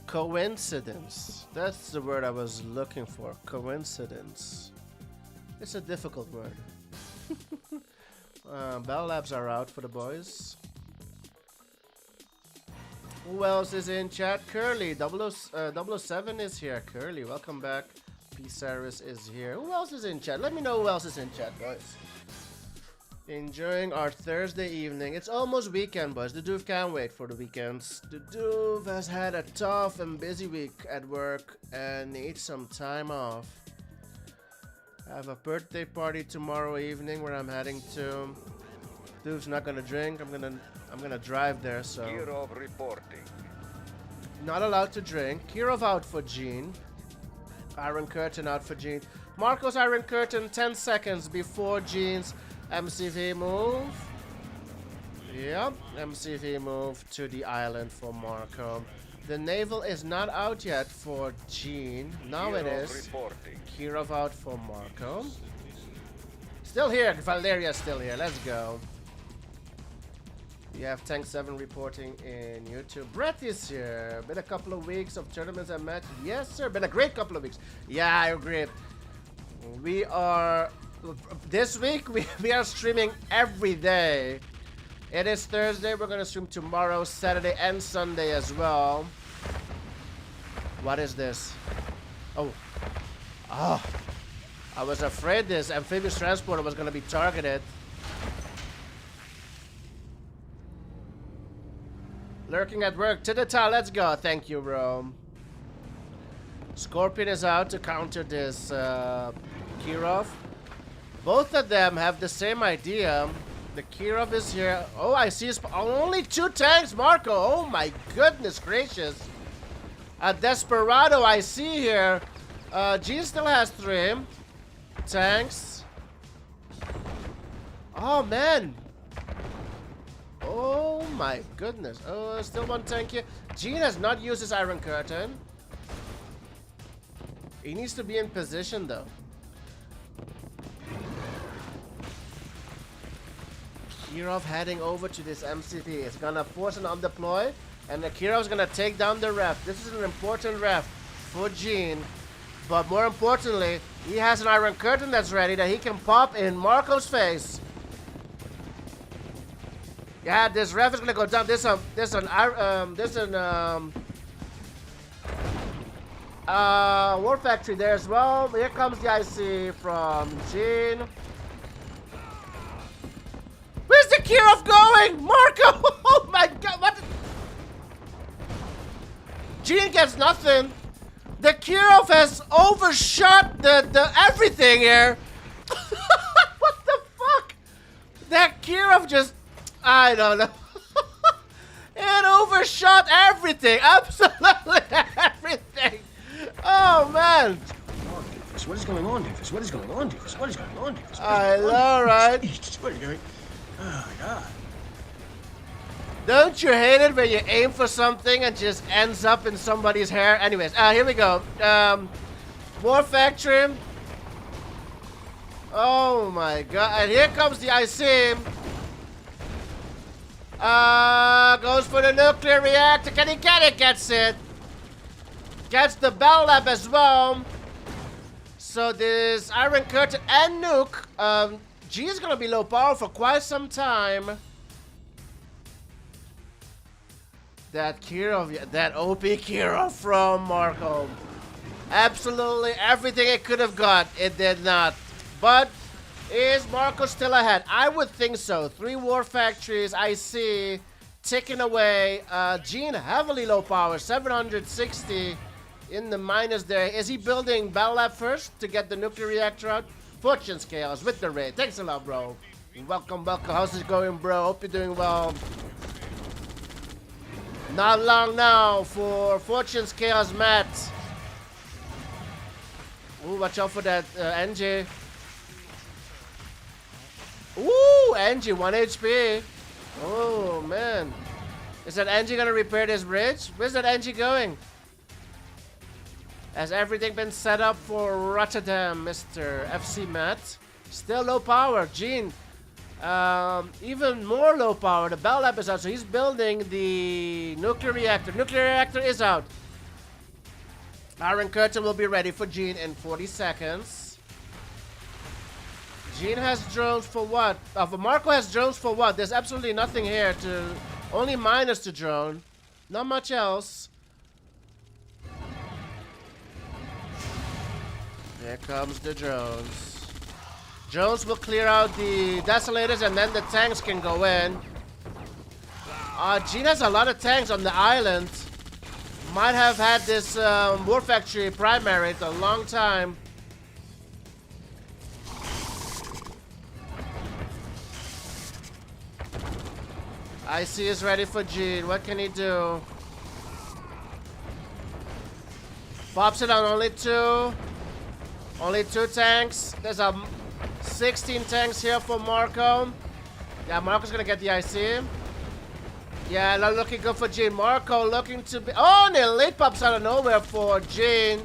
Coincidence. That's the word I was looking for. Coincidence. It's a difficult word. Bell Labs are out for the boys. Who else is in chat? Curly. 007 is here. Curly, welcome back. P-Saris is here. Who else is in chat? Let me know who else is in chat, boys. Enjoying our Thursday evening. It's almost weekend, boys. The Doof can't wait for the weekends. The Doof has had a tough and busy week at work and needs some time off. I have a birthday party tomorrow evening where I'm heading to. Doof's not gonna drink. I'm gonna drive there, so. Kirov reporting. Not allowed to drink. Kirov out for Gene. Iron Curtain out for Gene. Marco's Iron Curtain 10 seconds before Gene's MCV move. Yep, MCV move to the island for Marco. The naval is not out yet for Gene. Now it is. Reporting. Kirov out for Marco. Still here. Valeria's still here. Let's go. You have Tank 7 reporting in YouTube. Brett is here. Been a couple of weeks of tournaments and matches. Yes, sir. Been a great couple of weeks. Yeah, I agree. We are... This week, we are streaming every day. It is Thursday. We're going to stream tomorrow, Saturday, and Sunday as well. What is this? Oh. Oh. I was afraid this amphibious transporter was going to be targeted. Lurking at work. To the top. Let's go. Thank you, Rome. Scorpion is out to counter this Kirov. Both of them have the same idea. The Kirov is here. Oh, I see only 2 tanks, Marco. Oh my goodness gracious. A Desperado I see here. Gene still has 3 tanks. Oh man. Oh my goodness. Oh, still 1 tank here. Gene has not used his Iron Curtain. He needs to be in position though. Kirov heading over to this MCV. It's gonna force an undeploy, and the Kirov's gonna take down the ref. This is an important ref for Gene, but more importantly, he has an Iron Curtain that's ready that he can pop in Marco's face. Yeah, this ref is gonna go down. There's an War Factory there as well. Here comes the IC from Gene. Where's the Kirov going? Marco! Oh my god, what? Gene gets nothing. The Kirov has overshot the everything here. What the fuck? That Kirov just... I don't know. It overshot everything. Absolutely everything. Oh, man. What is going on, Doofus? What is going on, Doofus? What is going on, Doofus? I know, right? What are you doing? Oh, my God. Don't you hate it when you aim for something and just ends up in somebody's hair? Anyways, here we go. War Factory. Oh my god. And here comes the IC. Goes for the nuclear reactor. Can he get it? Gets it. Gets the Bell Lab as well. So this Iron Curtain and Nuke. G is gonna be low power for quite some time. That Kirov, that OP Kirov from Marco. Absolutely everything it could have got, it did not. But is Marco still ahead? I would think so. 3 war factories I see ticking away. Gene heavily low power, 760 in the minus there. Is he building Battle Lab first to get the nuclear reactor out? Fortune's Chaos with the raid. Thanks a lot, bro. Welcome, welcome. How's it going, bro? Hope you're doing well. Not long now for Fortune's Chaos Matt. Ooh, watch out for that NG. Ooh, NG, 1 HP. Oh, man. Is that NG gonna repair this bridge? Where's that NG going? Has everything been set up for Rotterdam, Mr. FC Matt? Still low power. Gene. Even more low power. The Bell Lab is out, so he's building the nuclear reactor. Nuclear reactor is out. Iron Curtain will be ready for Gene in 40 seconds. Gene has drones for what? Marco has drones for what? There's absolutely nothing here to... Only miners to drone. Not much else. Here comes the drones. Drones will clear out the desolators and then the tanks can go in. Gene has a lot of tanks on the island. Might have had this war factory primary a long time. IC is ready for Gene. What can he do? Pops it on only 2. Only 2 tanks. There's a 16 tanks here for Marco. Yeah, Marco's gonna get the IC. Yeah, not looking good for Gene. Marco looking to be... Oh, and the elite pops out of nowhere for Gene.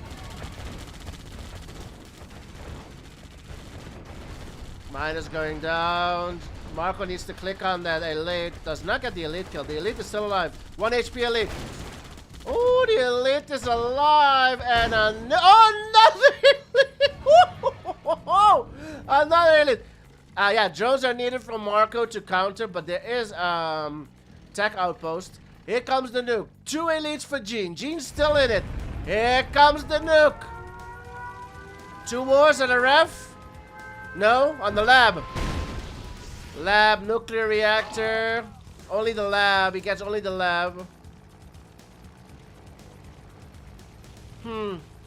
Mine is going down. Marco needs to click on that elite. Does not get the elite kill. The elite is still alive. 1 HP elite. Oh, the elite is alive. And another elite. Another elite. Yeah, drones are needed from Marco to counter, but there is tech outpost. Here comes the nuke. 2 elites for Gene. Gene's still in it. Here comes the nuke. 2 wars and a ref? No, on the lab. Lab, nuclear reactor. Only the lab. He gets only the lab.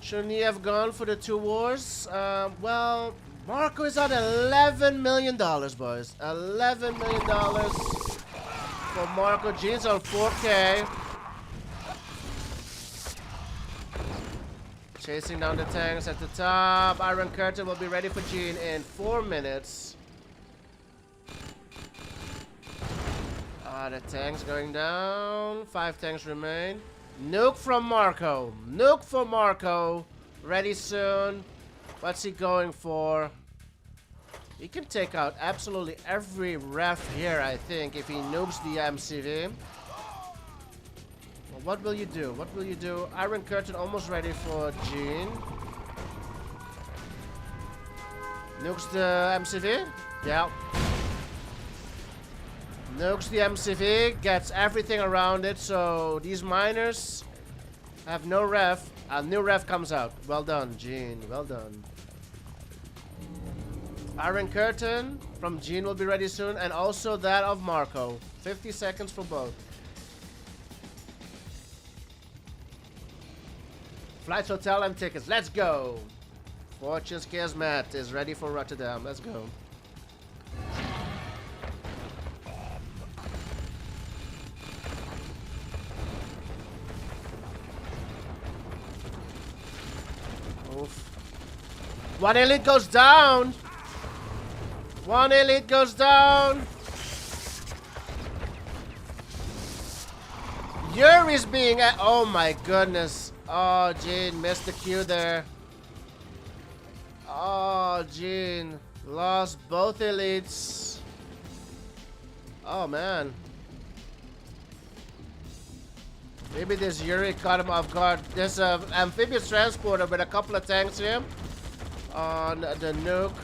Shouldn't he have gone for the 2 wars? Well, Marco is on $11 million, boys. $11 million for Marco. Gene's on 4K. Chasing down the tanks at the top. Iron Curtain will be ready for Gene in 4 minutes. The tanks going down. 5 tanks remain. Nuke from Marco. Nuke for Marco. Ready soon. What's he going for? He can take out absolutely every ref here, I think, if he nukes the MCV. Well, what will you do? What will you do? Iron Curtain almost ready for Gene. Nukes the MCV? Yeah. Nukes the MCV, gets everything around it, so these miners have no ref. A new ref comes out. Well done, Gene. Well done. Iron Curtain from Gene will be ready soon, and also that of Marco. 50 seconds for both. Flights, hotel, and tickets. Let's go. Fortune's Chaos Matt is ready for Rotterdam. Let's go. Oof. One elite goes down. One elite goes down. Yuri's being at. Oh my goodness. Oh, Jean missed the Q there. Oh, Jean lost both elites. Oh man. Maybe this Yuri caught him off guard. There's a amphibious transporter with a couple of tanks here on the nuke.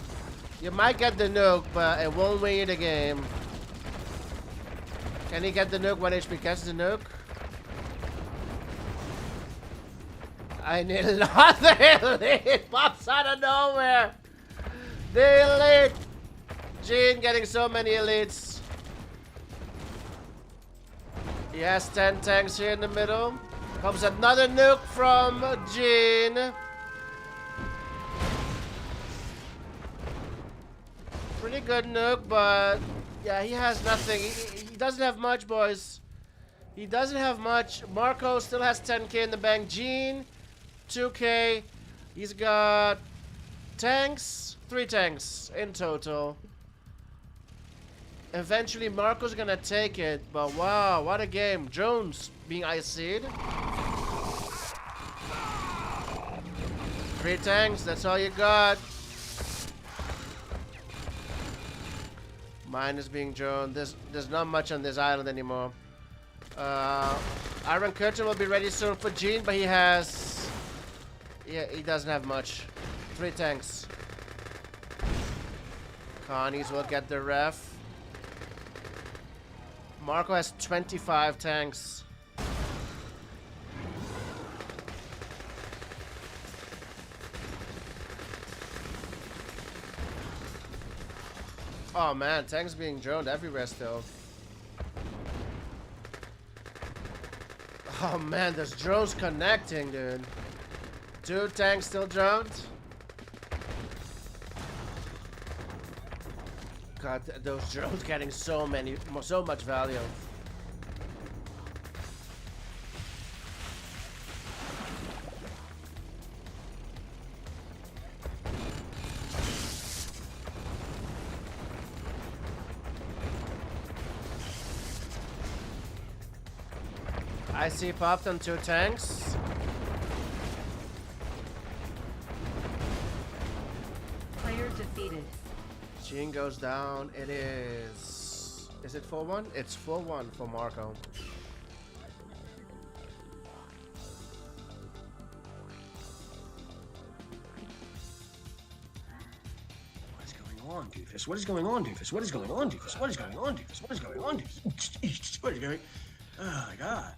You might get the nuke, but it won't win you the game. Can he get the nuke? 1 HP catches the nuke. I need another elite. Pops out of nowhere. The elite. Jean getting so many elites. He has 10 tanks here in the middle. Comes another nuke from Jean. Pretty good nuke, but yeah, he has nothing. He doesn't have much, boys. He doesn't have much. Marco still has 10k in the bank. Jean, 2k. He's got tanks, 3 tanks in total. Eventually, Marco's gonna take it, but wow, what a game. Jones being IC'd. 3 tanks, that's all you got. Mine is being Jones. There's not much on this island anymore. Iron Curtain will be ready soon for Jean, but he has... Yeah, he doesn't have much. 3 tanks. Connie's will get the ref. Marco has 25 tanks. Oh man, tanks being droned everywhere still. Oh man, there's drones connecting, dude. 2 tanks still droned. God, those drones getting so much value. I see popped on 2 tanks. Player defeated. Jean goes down. It is... Is it 4-1? It's 4-1 for Marco. What's going on, Doofus? What is going on, Doofus? What is going on, Doofus? What is going on, Doofus? What is going on, Doofus? What is going on? Oh my god.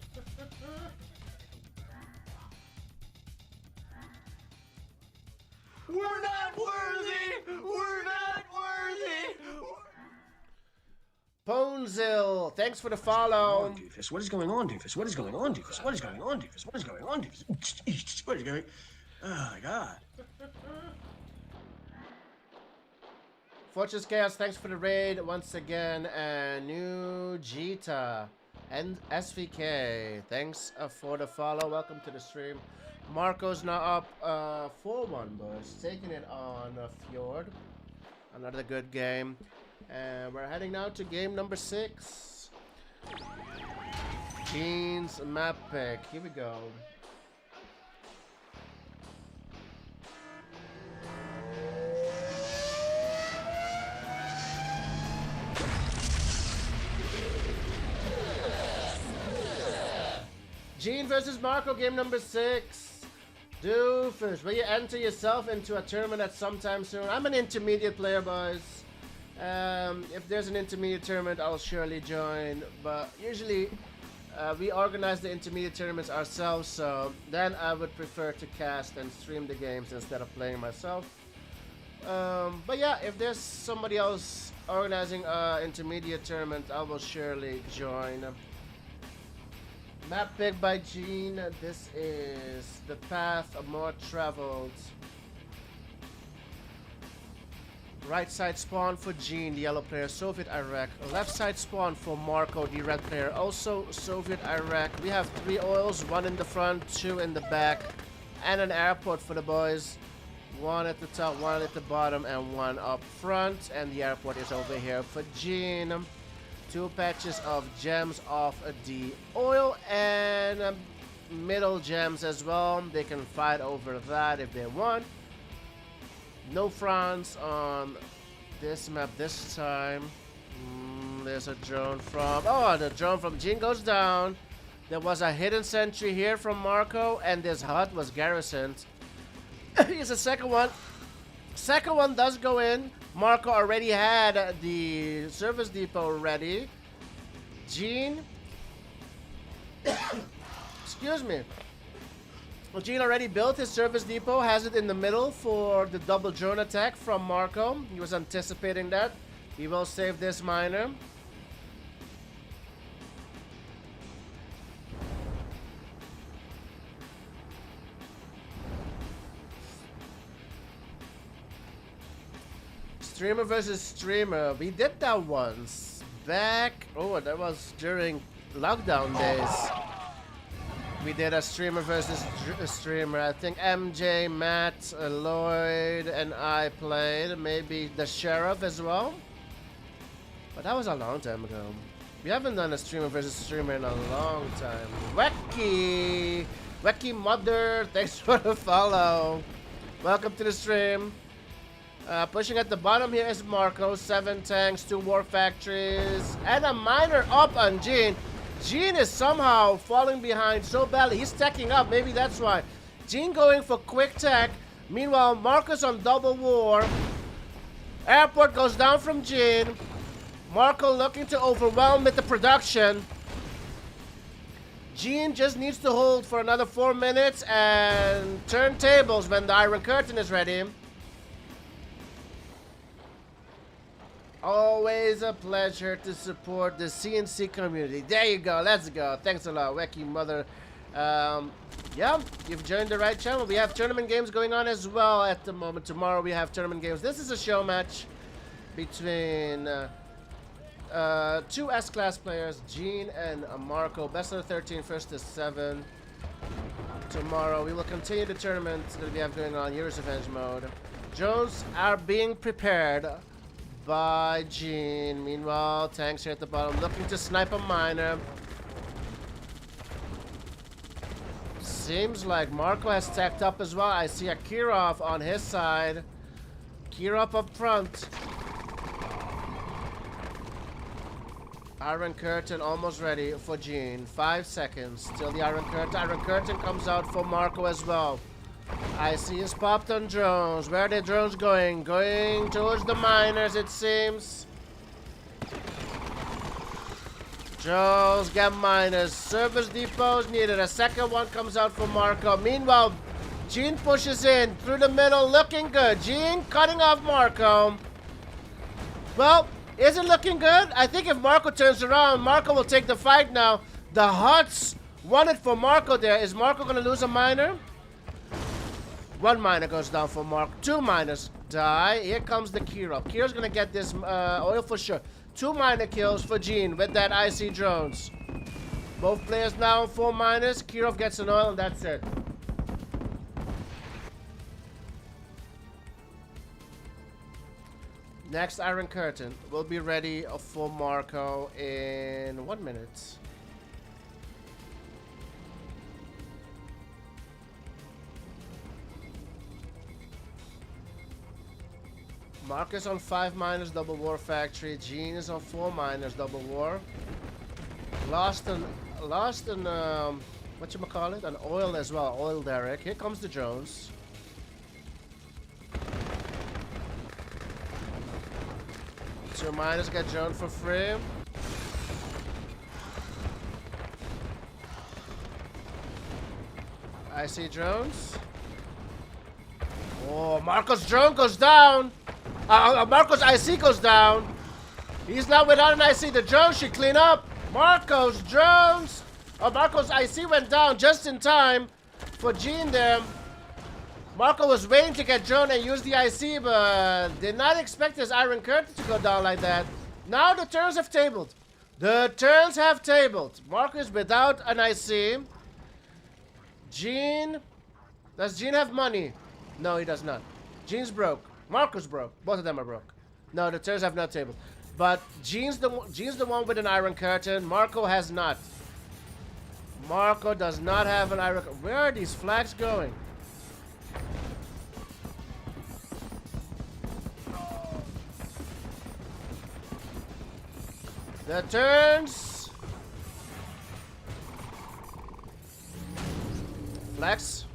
We're not worthy! We're not worthy! Ponzil, thanks for the follow. Doofus, what is going on, Doofus? What is going on, Doofus? What is going on, Doofus? What is going on, Doofus? What is going on? Oh my god. Fortress Chaos, thanks for the raid once again. And new Jita and SVK, thanks for the follow. Welcome to the stream. Marco's now up 4-1, boys. Taking it on Fjord. Another good game. And we're heading now to game number 6. Jean's map pick. Here we go. Jean versus Marco, game number 6. Doofus, will you enter yourself into a tournament at some time soon? I'm an intermediate player, boys. If there's an intermediate tournament, I'll surely join. But usually, we organize the intermediate tournaments ourselves, so then I would prefer to cast and stream the games instead of playing myself. But yeah, if there's somebody else organizing an intermediate tournament, I will surely join. Map picked by Jean. This is the path of more traveled. Right side spawn for Jean, the yellow player, Soviet Iraq. Left side spawn for Marco, the red player, also Soviet Iraq. We have 3 oils, 1 in the front, 2 in the back. and an airport for the boys. One at the top, one at the bottom, and one up front. And the airport is over here for Gene. 2 patches of gems off the oil and middle gems as well. They can fight over that if they want. No France on this map this time. There's a drone from... Oh, the drone from Gene goes down. There was a hidden sentry here from Marco, and this hut was garrisoned. Here's the second one. Second one does go in. Marco already had the service depot ready. Gene... Excuse me. Well, Gene already built his service depot, has it in the middle for the double drone attack from Marco. He was anticipating that. He will save this miner. Streamer versus streamer. We did that once. Back... Oh, that was during lockdown days. We did a streamer versus streamer. I think MJ, Matt, Lloyd, and I played. Maybe the sheriff as well. But that was a long time ago. We haven't done a streamer versus streamer in a long time. Wecky! Wecky Mother, thanks for the follow. Welcome to the stream. Pushing at the bottom here is Marco. 7 tanks, 2 war factories, and a miner up on Gene. Gene is somehow falling behind so badly. He's teching up. Maybe that's why. Gene going for quick tech. Meanwhile, Marco's on double war. Airport goes down from Gene. Marco looking to overwhelm with the production. Gene just needs to hold for another 4 minutes and turn tables when the Iron Curtain is ready. Always a pleasure to support the CNC community. There you go. Let's go. Thanks a lot, Wecky Mother. Yeah, you've joined the right channel. We have tournament games going on as well at the moment. Tomorrow we have tournament games. This is a show match between 2 S-Class players, Gene and Marco. Best of 13, first to 7. Tomorrow we will continue the tournament that we have going on, Heroes Revenge mode. Drones are being prepared by Gene. Meanwhile, tanks here at the bottom looking to snipe a miner. Seems like Marco has stacked up as well. I see a Kirov on his side. Kirov up front. Iron Curtain almost ready for Gene. 5 seconds till the Iron Curtain. Iron Curtain comes out for Marco as well. I see is popped on drones. Where are the drones going? Going towards the miners, it seems. Drones get miners. Service depots needed. A second one comes out for Marco. Meanwhile, Gene pushes in through the middle, looking good. Gene cutting off Marco. Well, is it looking good? I think if Marco turns around, Marco will take the fight now. The huts wanted for Marco there. Is Marco going to lose a miner? 1 miner goes down for Marco. 2 miners die. Here comes the Kirov. Kirov's going to get this oil for sure. 2 miner kills for Gene with that IC drones. Both players now 4 miners. Kirov gets an oil and that's it. Next Iron Curtain will be ready for Marco in 1 minute. Marcus on 5 miners, double war factory. Gene is on 4 miners, double war. Lost an whatchamacallit? An oil as well, oil derrick. Here comes the drones. Two miners get drone for free. I see drones. Oh, Marco's drone goes down. Marco's IC goes down. He's not without an IC. The drone should clean up. Marco's drones. Oh, Marco's IC went down just in time for Gene there. Marco was waiting to get drone and use the IC, but did not expect his Iron Curtain to go down like that. Now the turns have tabled. The turns have tabled. Marco is without an IC. Gene Does Gene have money? No, he does not. Gene's broke. Marco's broke. Both of them are broke. No, the Terrans have no tables. But Gene's the one with an iron curtain. Marco has not. Marco does not have an iron curtain. Where are these flags going? The turns. Flags.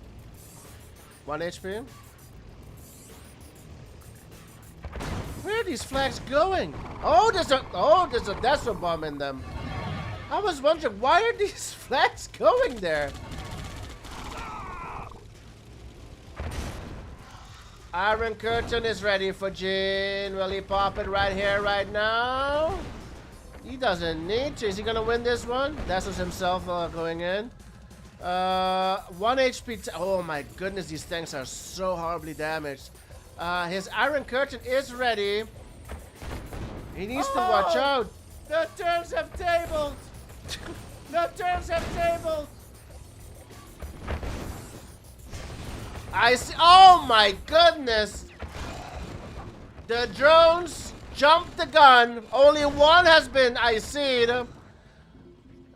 1 HP. Where are these flags going? Oh, there's a Desert bomb in them. I was wondering, why are these flags going there? Iron Curtain is ready for Jin. Will he pop it right here, right now? He doesn't need to. Is he gonna win this one? That's himself going in. 1 HP. Oh my goodness, these tanks are so horribly damaged. His Iron Curtain is ready. He needs to watch out. The turns have tabled. The turns have tabled. I see. Oh my goodness. The drones jumped the gun. Only one has been IC'd.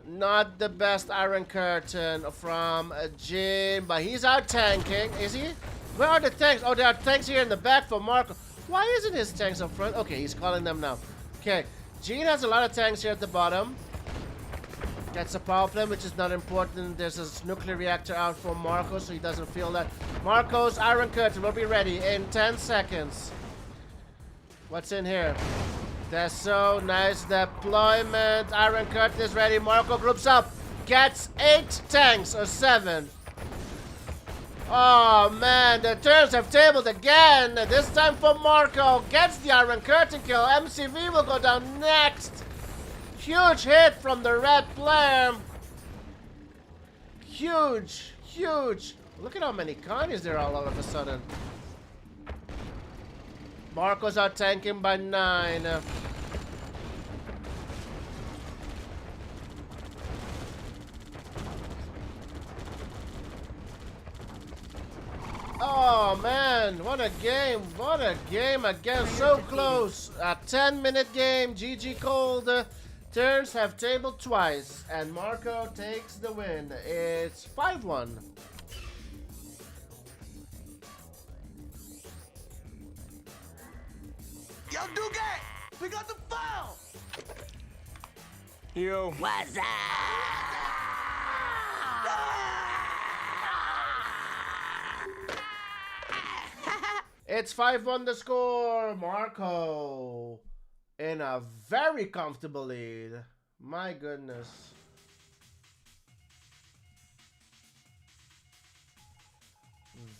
Not the best Iron Curtain from Jin, but he's out tanking. Is he? Where are the tanks? Oh, there are tanks here in the back for Marco. Why isn't his tanks up front? Okay, he's calling them now. Okay, Jin has a lot of tanks here at the bottom. That's a power plant, which is not important. There's a nuclear reactor out for Marco, so he doesn't feel that. Marco's Iron Curtain will be ready in 10 seconds. What's in here? That's so nice deployment. Iron Curtain is ready. Marco groups up. Gets 8 tanks or 7. Oh man, the turns have tabled again. This time for Marco. Gets the Iron Curtain kill. MCV will go down next. Huge hit from the red player. Huge, huge. Look at how many Connies there are all of a sudden. Marco's out tanking by 9. Oh man, what a game. What a game again. So close. A 10-minute game. GG Cold. Turns have tabled twice. And Marco takes the win. It's 5-1. Yo, Dugan! We got the foul! Yo. What's up? It's 5-1 the score. Marco in a very comfortable lead. My goodness.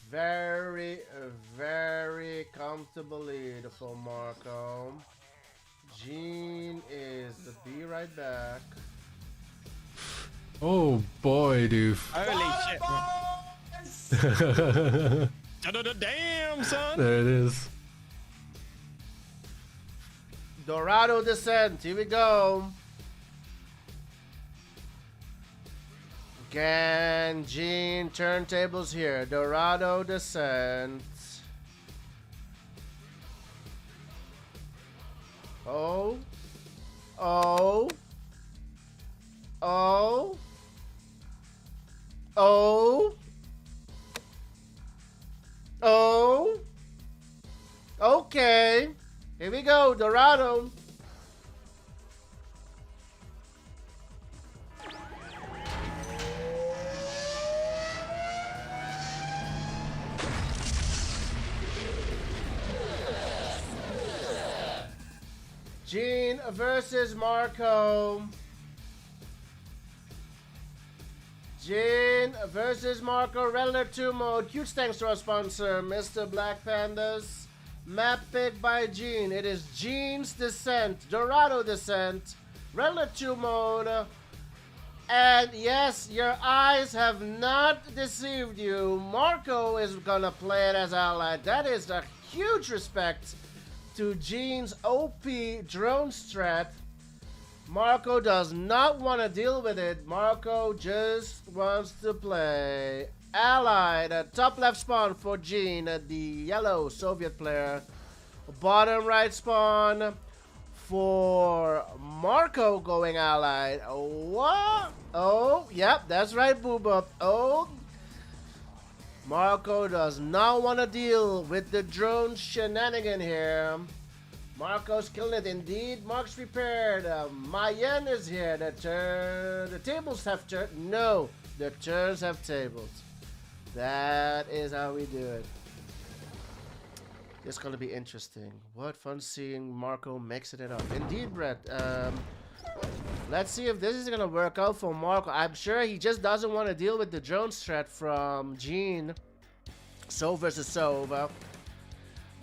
Very, very comfortable lead for Marco. Gene is be right back. Oh boy, dude. Holy shit. Damn, son. There it is. Dorado Descent. Here we go. Again, Gene turntables here. Dorado Descent. Oh. Oh. Oh. Oh. Oh. Okay. Here we go, Dorado. Gene versus Marco. Gene versus Marco. Renler 2 mode. Huge thanks to our sponsor, Mr. Black Pandas. Map pick by Gene. It is Gene's Descent. Dorado Descent. Renler 2 mode. And yes, your eyes have not deceived you. Marco is gonna play it as ally. That is a huge respect to Gene's OP drone strat. Marco does not want to deal with it. Marco just wants to play. Allied at top left spawn for Gene, the yellow Soviet player. Bottom right spawn for Marco going allied. What? Oh, yep, that's right, Booba. Oh, Marco does not want to deal with the drone shenanigan here. Marco's killing it indeed. Mark's prepared. Mayen is here. The tables have turned. No, the turns have tabled. That is how we do it. It's gonna be interesting. What fun seeing Marco mixing it up. Indeed, Brett. Let's see if this is gonna work out for Marco. I'm sure he just doesn't want to deal with the drone threat from Gene. So versus Sova.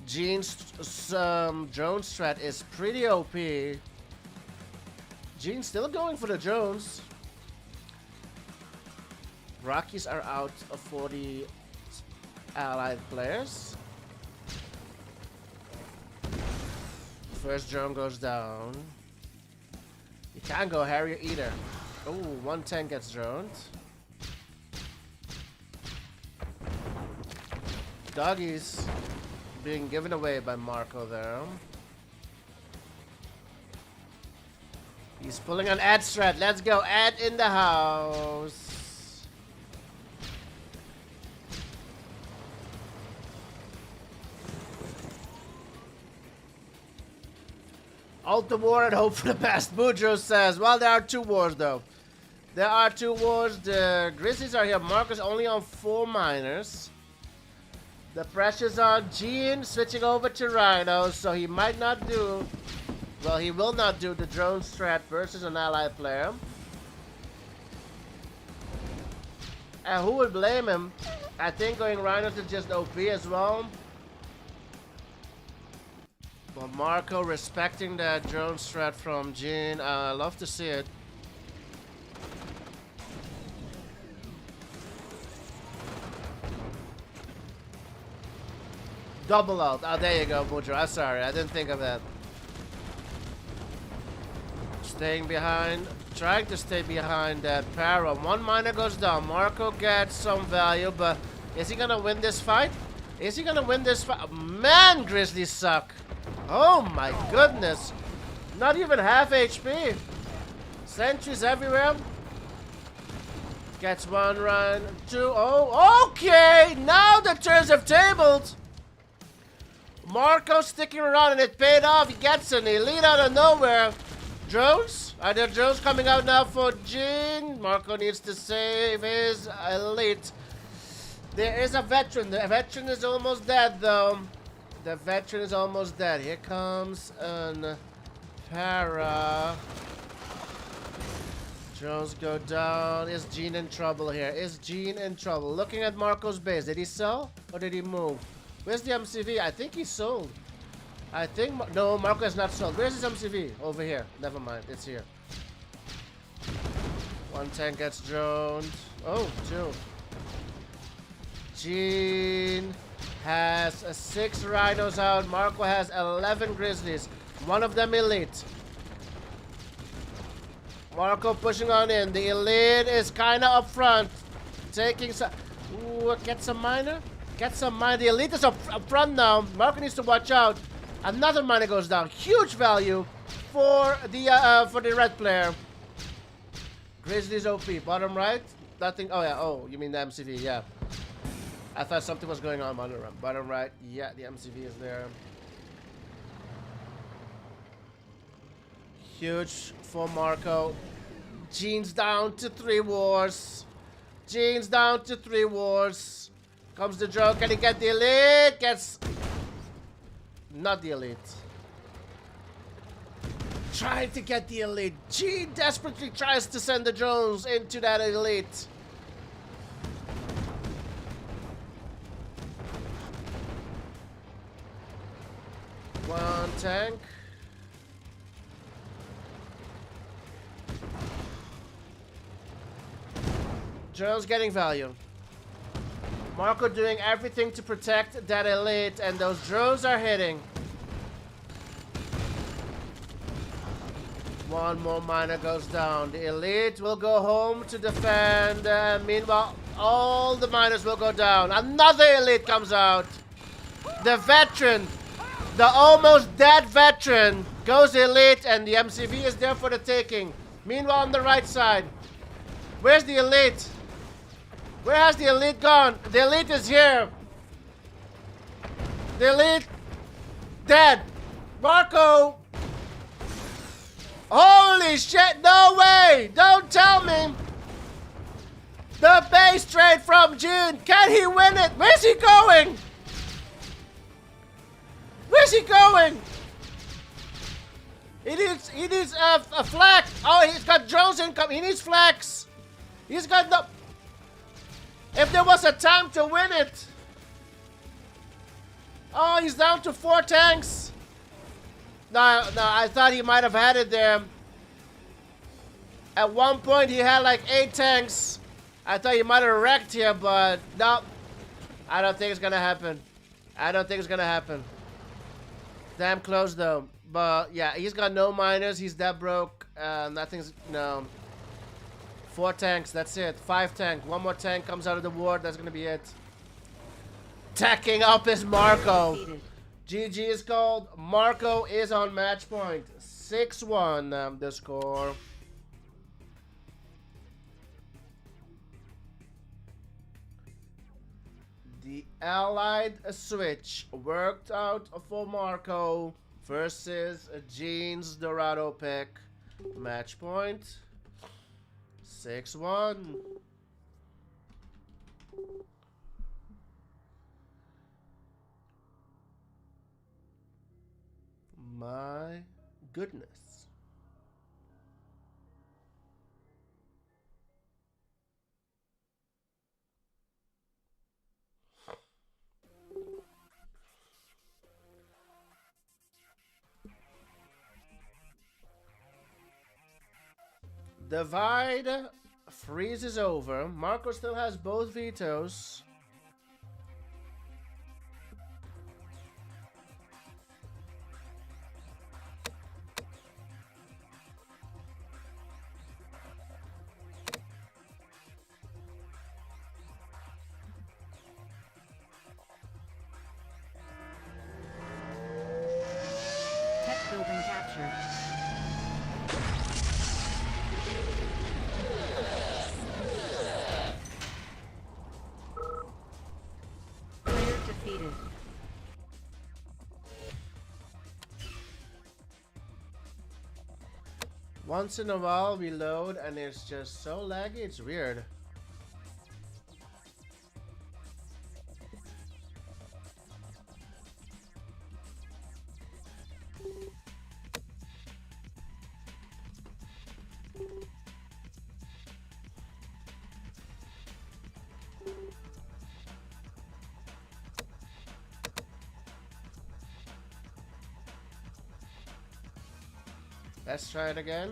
Gene's drone strat is pretty OP. Gene's still going for the drones. Rockies are out for the allied players. First drone goes down. You can't go Harrier either. Oh, 110 gets droned. Doggies being given away by Marco there. He's pulling an ad strat. Let's go. Ad in the house. Ult the war and hope for the best. Boudreaux says, well, there are two wars though. There are two wars. The Grizzlies are here. Marco's only on 4 miners. The pressure's on Gene switching over to Rhino, so he might not do, well, he will not do the drone strat versus an allied player. And who would blame him? I think going Rhinos is just OP as well. But Marco respecting that drone strat from Gene, I love to see it. Double out. Oh, there you go, Boudreaux. I'm sorry, I didn't think of that. Staying behind, trying to stay behind that para. 1 miner goes down. Marco gets some value, but is he gonna win this fight? Is he gonna win this fight? Man, Grizzlies suck. Oh my goodness. Not even half HP. Sentries everywhere. Gets 1 run, 2. Oh, okay. Now the turns have tabled. Marco sticking around and it paid off. He gets an elite out of nowhere. Drones? Are there drones coming out now for Gene? Marco needs to save his elite. There is a veteran. The veteran is almost dead though. The veteran is almost dead. Here comes an para. Drones go down. Is Gene in trouble here? Is Gene in trouble? Looking at Marco's base. Did he sell or did he move? Where's the MCV? I think he sold. I think... No, Marco has not sold. Where's his MCV? Over here. Never mind. It's here. 110 gets droned. Oh, 2. Gene has 6 Rhinos out. Marco has 11 Grizzlies. One of them elite. Marco pushing on in. The elite is kind of up front. Taking some... Ooh, get some miner? Get some miner. The elite is up front now. Marco needs to watch out. Another miner goes down. Huge value for the red player. Grizzlies OP. Bottom right. Nothing. Oh yeah. Oh, you mean the MCV? Yeah. I thought something was going on bottom right. Yeah, the MCV is there. Huge for Marco. Gene's down to 3 wars. Gene's down to 3 wars. Comes the drone. Can he get the elite? Gets... Not the elite. Trying to get the elite. Gene desperately tries to send the drones into that elite. One tank. Drones getting value. Marco doing everything to protect that elite, and those drones are hitting. One more miner goes down. The elite will go home to defend. Meanwhile, all the miners will go down. Another elite comes out. The veteran, the almost dead veteran, goes elite, and the MCV is there for the taking. Meanwhile, on the right side, where's the elite? Where has the elite gone? The elite is here. The elite, dead. Marco. Holy shit, no way! Don't tell me! The base trade from June. Can he win it? Where's he going? Where's he going? He needs a flag. Oh, he's got drones incoming. He needs flags. He's got no... If there was a time to win it. Oh, he's down to 4 tanks. No, I thought he might have had it there. At one point, he had like 8 tanks. I thought he might have wrecked here, but no. I don't think it's gonna happen. I don't think it's gonna happen. Damn close though. But yeah, he's got no miners. He's that broke. Nothing's, no. 4 tanks, that's it. 5 tank. One more tank comes out of the ward. That's gonna be it. Tacking up is Marco. GG is called. Marco is on match point. 6-1 the score. The Allied switch worked out for Marco versus Gene's Dorado pick. Match point. 6-1. My goodness. Divide freezes over. Marco still has both vetoes. Tech building captured. Player defeated. Once in a while we load and it's just so laggy, it's weird. Let's try it again.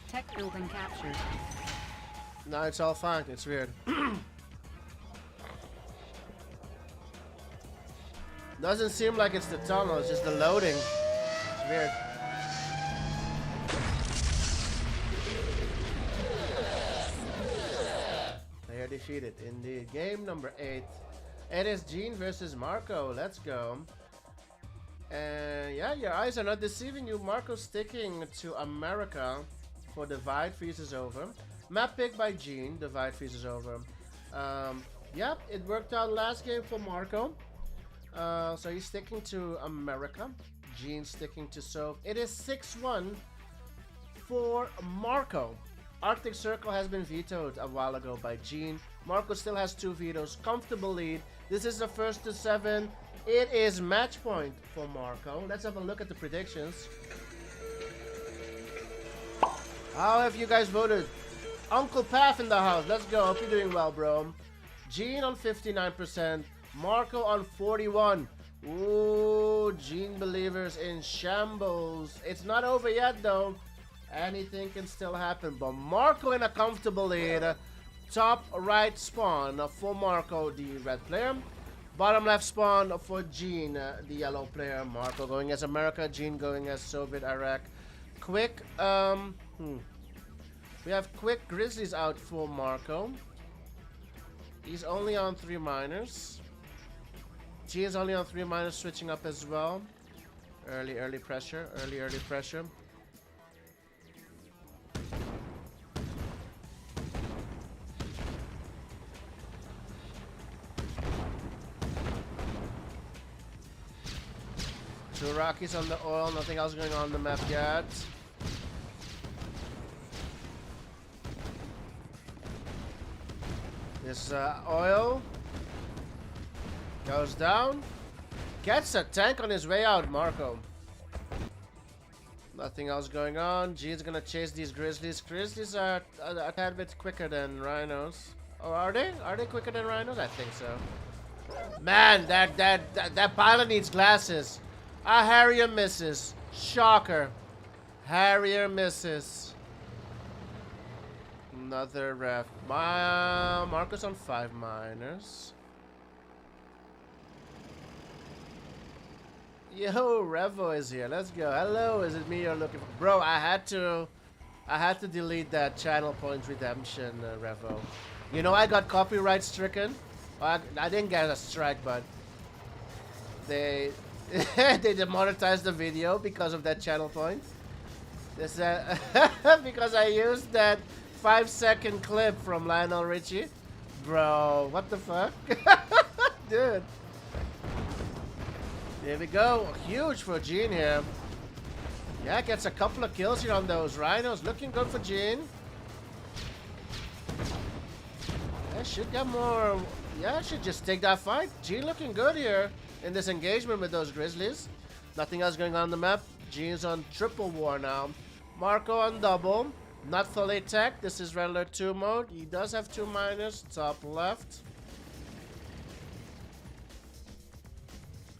Tech building captured. No, it's all fine. It's weird. Doesn't seem like it's the tunnel. It's just the loading. It's weird. Player defeated. Indeed. Game number 8. It is Gene versus Marco. Let's go. And yeah, your eyes are not deceiving you. Marco sticking to America for Divide freezes over. Map pick by Gene. Divide freezes over. Yeah, it worked out last game for Marco. So he's sticking to America. Gene sticking to Sov. It is 6-1 for Marco. Arctic Circle has been vetoed a while ago by Gene. Marco still has 2 vetoes. Comfortable lead. This is the first to 7. It is match point for Marco. Let's have a look at the predictions. How have you guys voted? Uncle Path in the house. Let's go. Hope you're doing well, bro. Gene on 59%. Marco on 41%. Ooh, Gene believers in shambles. It's not over yet, though. Anything can still happen. But Marco in a comfortable lead. Top right spawn for Marco, the red player. Bottom left spawn for Gene, the yellow player. Marco going as America, Gene going as Soviet Iraq. Quick, we have Quick Grizzlies out for Marco. He's only on 3 minors. G is only on 3 minors, switching up as well. Early pressure. Early pressure. Two Rockies on the oil, nothing else going on the map yet. This oil goes down. Gets a tank on his way out, Marco. Nothing else going on. Gene's gonna chase these Grizzlies. Grizzlies are a tad bit quicker than Rhinos. Oh, are they? Are they quicker than Rhinos? I think so. Man, that pilot needs glasses. Harrier misses. Shocker. Harrier misses. Another ref. Marcus on 5 minors. Yo, Revo is here. Let's go. Hello, is it me you're looking for? Bro, I had to delete that channel point redemption, Revo. You know I got copyright stricken. Well, I didn't get a strike, but they they demonetized the video because of that channel point. This because I used that 5-second clip from Lionel Richie. Bro, what the fuck? Dude. There we go. Huge for Gene here. Yeah, gets a couple of kills here on those Rhinos. Looking good for Gene. Yeah, should get more. Yeah, should just take that fight. Gene looking good here in this engagement with those Grizzlies. Nothing else going on the map. Gene's on triple war now. Marco on double. Not fully tech. This is regular 2 mode. He does have 2 minors. Top left.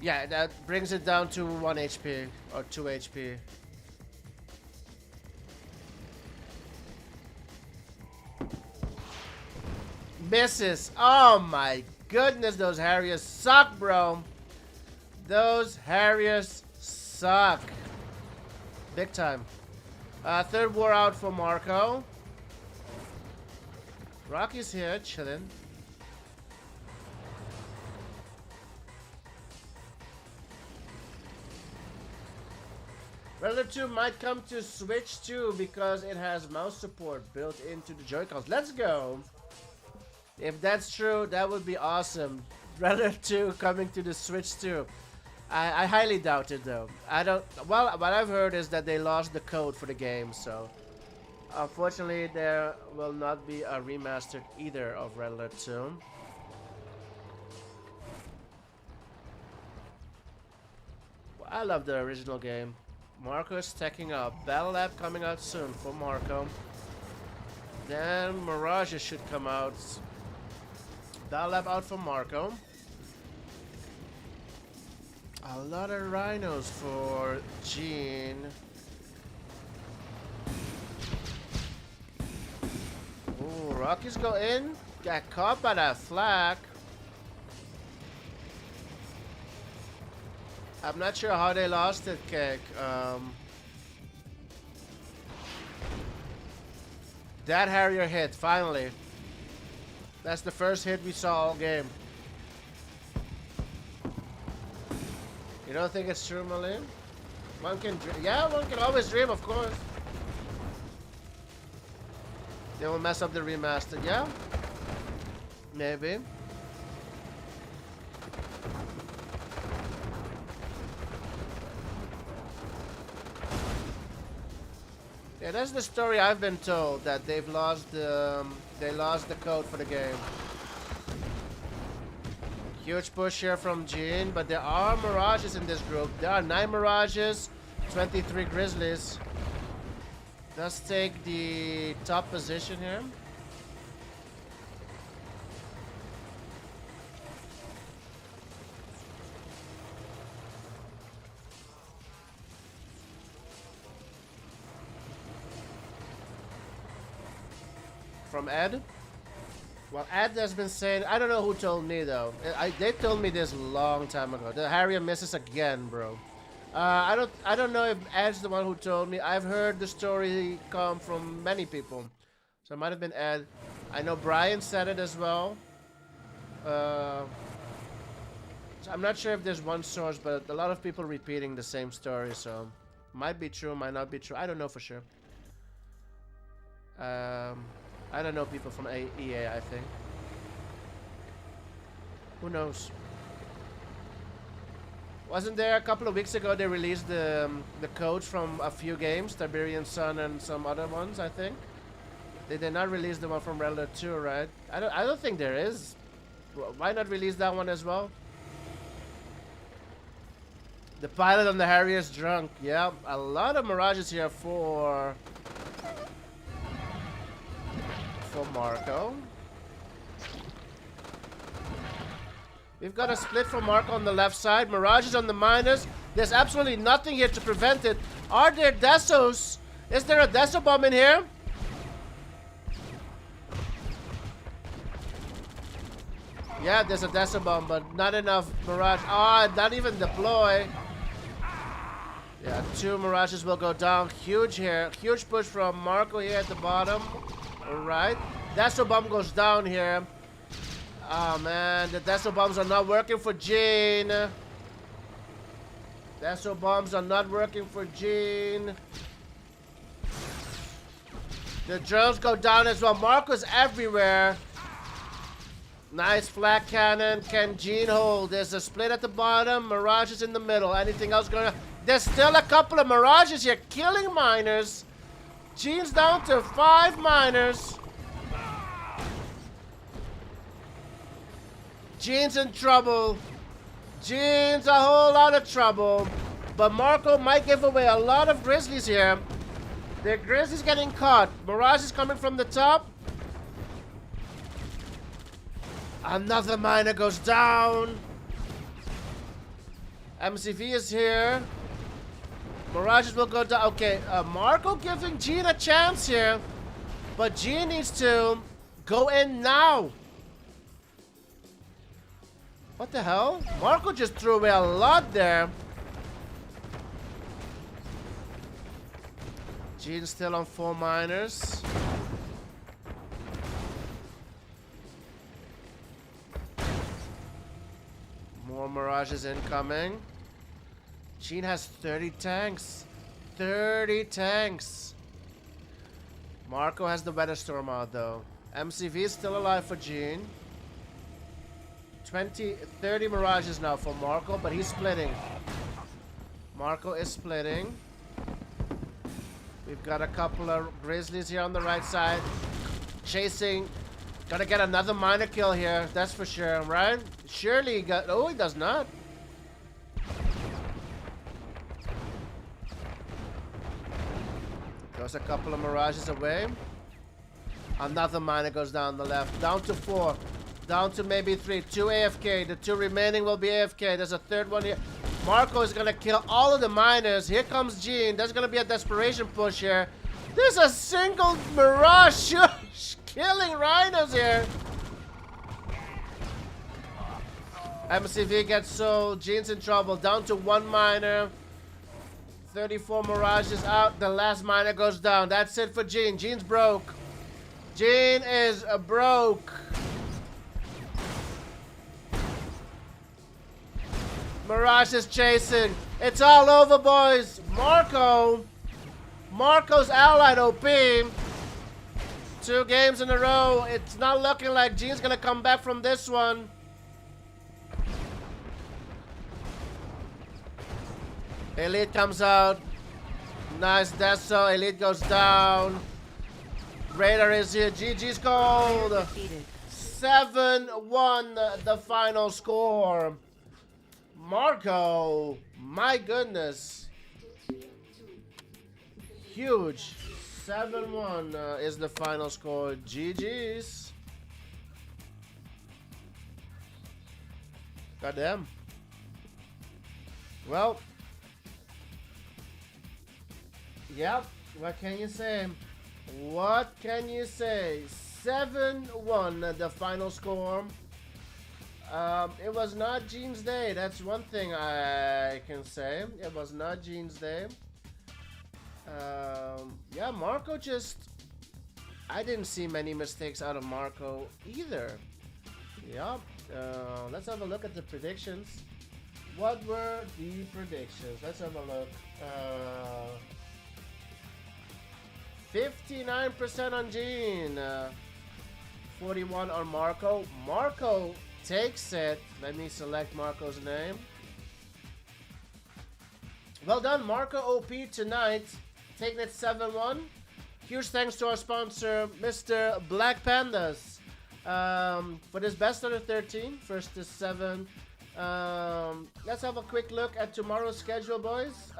Yeah, that brings it down to 1 HP or 2 HP. Misses. Oh my goodness, those Harriers suck, bro. Those Harriers suck. Big time. 3rd war out for Marco. Rocky's here, chilling. Rather 2 might come to Switch 2 because it has mouse support built into the Joy-Cons. Let's go. If that's true, that would be awesome. Rather 2 coming to the Switch 2. I highly doubt it though. I don't. Well, what I've heard is that they lost the code for the game, so unfortunately there will not be a remastered either of Red Alert 2. Well, I love the original game. Marco is stacking up. Battle Lab coming out soon for Marco. Then Mirages should come out. Battle Lab out for Marco. A lot of Rhinos for Gene. Ooh, Rockies go in. Got caught by that flak. I'm not sure how they lost it, Cake. That Harrier hit, finally. That's the first hit we saw all game. You don't think it's true, Malin? One can dream. Yeah, one can always dream, of course. They will mess up the remastered, yeah? Maybe. Yeah, that's the story I've been told, that they've lost the code for the game. Huge push here from Gene, but there are Mirages in this group. There are 9 Mirages, 23 Grizzlies. Does take the top position here. From Ed. Well, Ed has been saying, I don't know who told me though. They told me this a long time ago. The Harrier misses again, bro. I don't know if Ed's the one who told me. I've heard the story come from many people, so it might have been Ed. I know Brian said it as well. So I'm not sure if there's one source, but a lot of people repeating the same story. So might be true, might not be true. I don't know for sure. I don't know people from EA, I think. Who knows? Wasn't there a couple of weeks ago they released the codes from a few games, Tiberian Sun and some other ones, I think? They did not release the one from Red Alert 2, right? I don't think there is. Why not release that one as well? The pilot on the Harrier is drunk. Yeah, a lot of mirages here for Marco. We've got a split for Marco on the left side. Mirages on the miners. There's absolutely nothing here to prevent it. Are there Desos? Is there a Deso bomb in here? Yeah, there's a Deso bomb, but not enough Mirage. Ah, not even deploy. Yeah, 2 Mirages will go down. Huge here. Huge push from Marco here at the bottom. Alright. Deso bomb goes down here. Oh man, the Deso bombs are not working for Gene. Deso bombs are not working for Gene. The drones go down as well. Marco's everywhere. Nice flat cannon. Can Gene hold? There's a split at the bottom. Mirage is in the middle. Anything else going on? There's still a couple of Mirages here killing miners. Gene's down to 5 miners. Gene's in trouble. Gene's a whole lot of trouble. But Marco might give away a lot of Grizzlies here. The Grizzlies getting caught. Mirage is coming from the top. Another miner goes down. MCV is here. Mirages will go down. Okay, Marco giving Gene a chance here. But Gene needs to go in now. What the hell? Marco just threw away a lot there. Gene's still on 4 miners. More Mirages incoming. Gene has 30 tanks. 30 tanks. Marco has the Weather Storm out though. MCV is still alive for Gene. 30 Mirages now for Marco, but he's splitting. Marco is splitting. We've got a couple of Grizzlies here on the right side. Chasing. Gotta get another miner kill here, that's for sure, right? Surely he got... Oh, he does not. Goes a couple of Mirages away. Another miner goes down the left. Down to 4. Down to maybe 3. 2 AFK. The 2 remaining will be AFK. There's a third one here. Marco is gonna kill all of the miners. Here comes Gene. There's gonna be a desperation push here. There's a single Mirage killing rhinos here. MCV gets sold. Gene's in trouble. Down to 1 miner. 34 Mirages out. The last miner goes down. That's it for Gene. Gene's broke. Gene is broke. Mirage is chasing. It's all over, boys. Marco's allied OP. 2 games in a row. It's not looking like Gene's gonna come back from this one. Elite comes out. Nice Deso. Elite goes down. Raider is here. GG's cold. 7-1 the final score. Marco, my goodness. Huge. 7-1 is the final score. GG's. Goddamn. Well. Yep. What can you say? What can you say? 7-1 the final score. It was not Gene's day. That's one thing I can say. It was not Gene's day. Yeah, Marco just... I didn't see many mistakes out of Marco either. Yup. Let's have a look at the predictions. What were the predictions? Let's have a look. 59% on Gene. 41 on Marco. Marco takes it. Let me select Marco's name. Well done, Marco OP tonight. Taking it 7-1. Huge thanks to our sponsor, Mr. Black Pandas, for this best under 13, first to 7. Let's have a quick look at tomorrow's schedule, boys.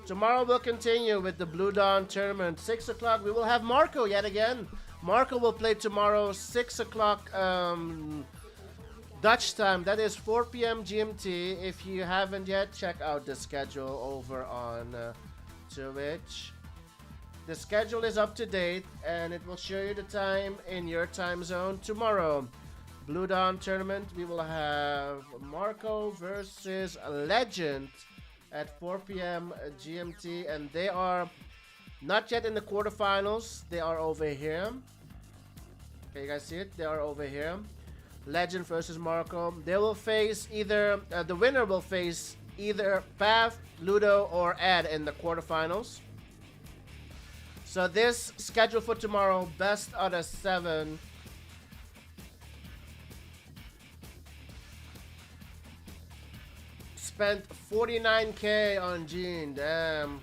Tomorrow we'll continue with the Blue Dawn tournament. 6 o'clock, we will have Marco yet again. Marco will play tomorrow, 6 o'clock Dutch time. That is 4 p.m. GMT. If you haven't yet, check out the schedule over on Twitch. The schedule is up to date, and it will show you the time in your time zone tomorrow. Blue Dawn tournament, we will have Marco versus Legend at 4 p.m. GMT, and they are not yet in the quarterfinals. They are over here. Okay, you guys see it? They are over here. Legend versus Marco. They will face either, the winner will face either Path, Ludo, or Ed in the quarterfinals. So this schedule for tomorrow, best out of 7. Spent 49k on Gene, damn.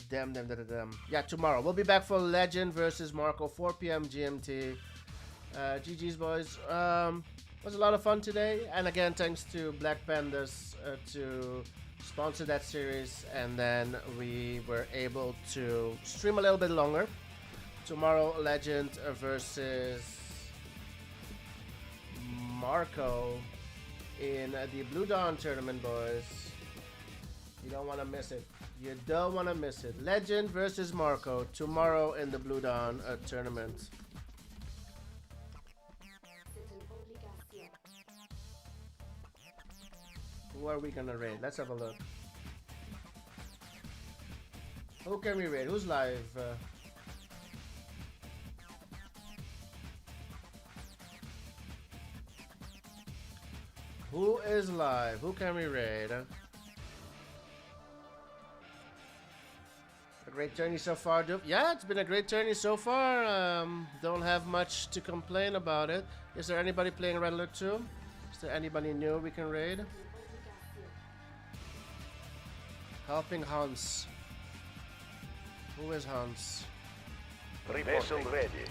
Damn. Yeah, tomorrow. We'll be back for Legend versus Marco, 4 p.m. GMT. GG's, boys. Was a lot of fun today. And again, thanks to Black Pandas to sponsor that series. And then we were able to stream a little bit longer. Tomorrow, Legend versus Marco in the Blue Dawn tournament, boys. You don't want to miss it. You don't want to miss it. Legend versus Marco tomorrow in the Blue Dawn tournament. Who are we gonna raid? Let's have a look. Who can we raid? Who's live? Who is live? Who can we raid? A great journey so far, Dupe. Yeah, it's been a great journey so far. Don't have much to complain about it. Is there anybody playing Red Alert 2? Is there anybody new we can raid? Helping Hans. Who is Hans? Vessel ready.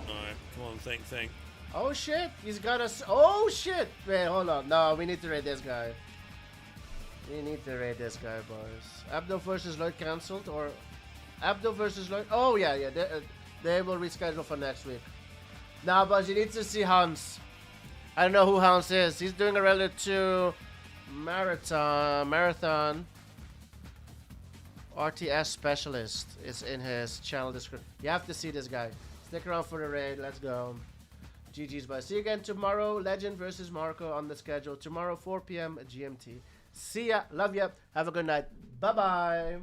Alright, come on, think. Oh shit, he's got us. Oh shit! Wait, hold on. No, we need to raid this guy. We need to raid this guy, boys. Abdo versus Lloyd cancelled, or Abdo versus Lloyd? Oh yeah. They will reschedule for next week. Nah, boys, you need to see Hans. I don't know who Hans is. He's doing a Red 2 marathon. RTS specialist is in his channel description. You have to see this guy. Stick around for the raid. Let's go. GG's, boys. See you again tomorrow. Legend versus Marco on the schedule. Tomorrow, 4 p.m. GMT. See ya. Love ya. Have a good night. Bye-bye.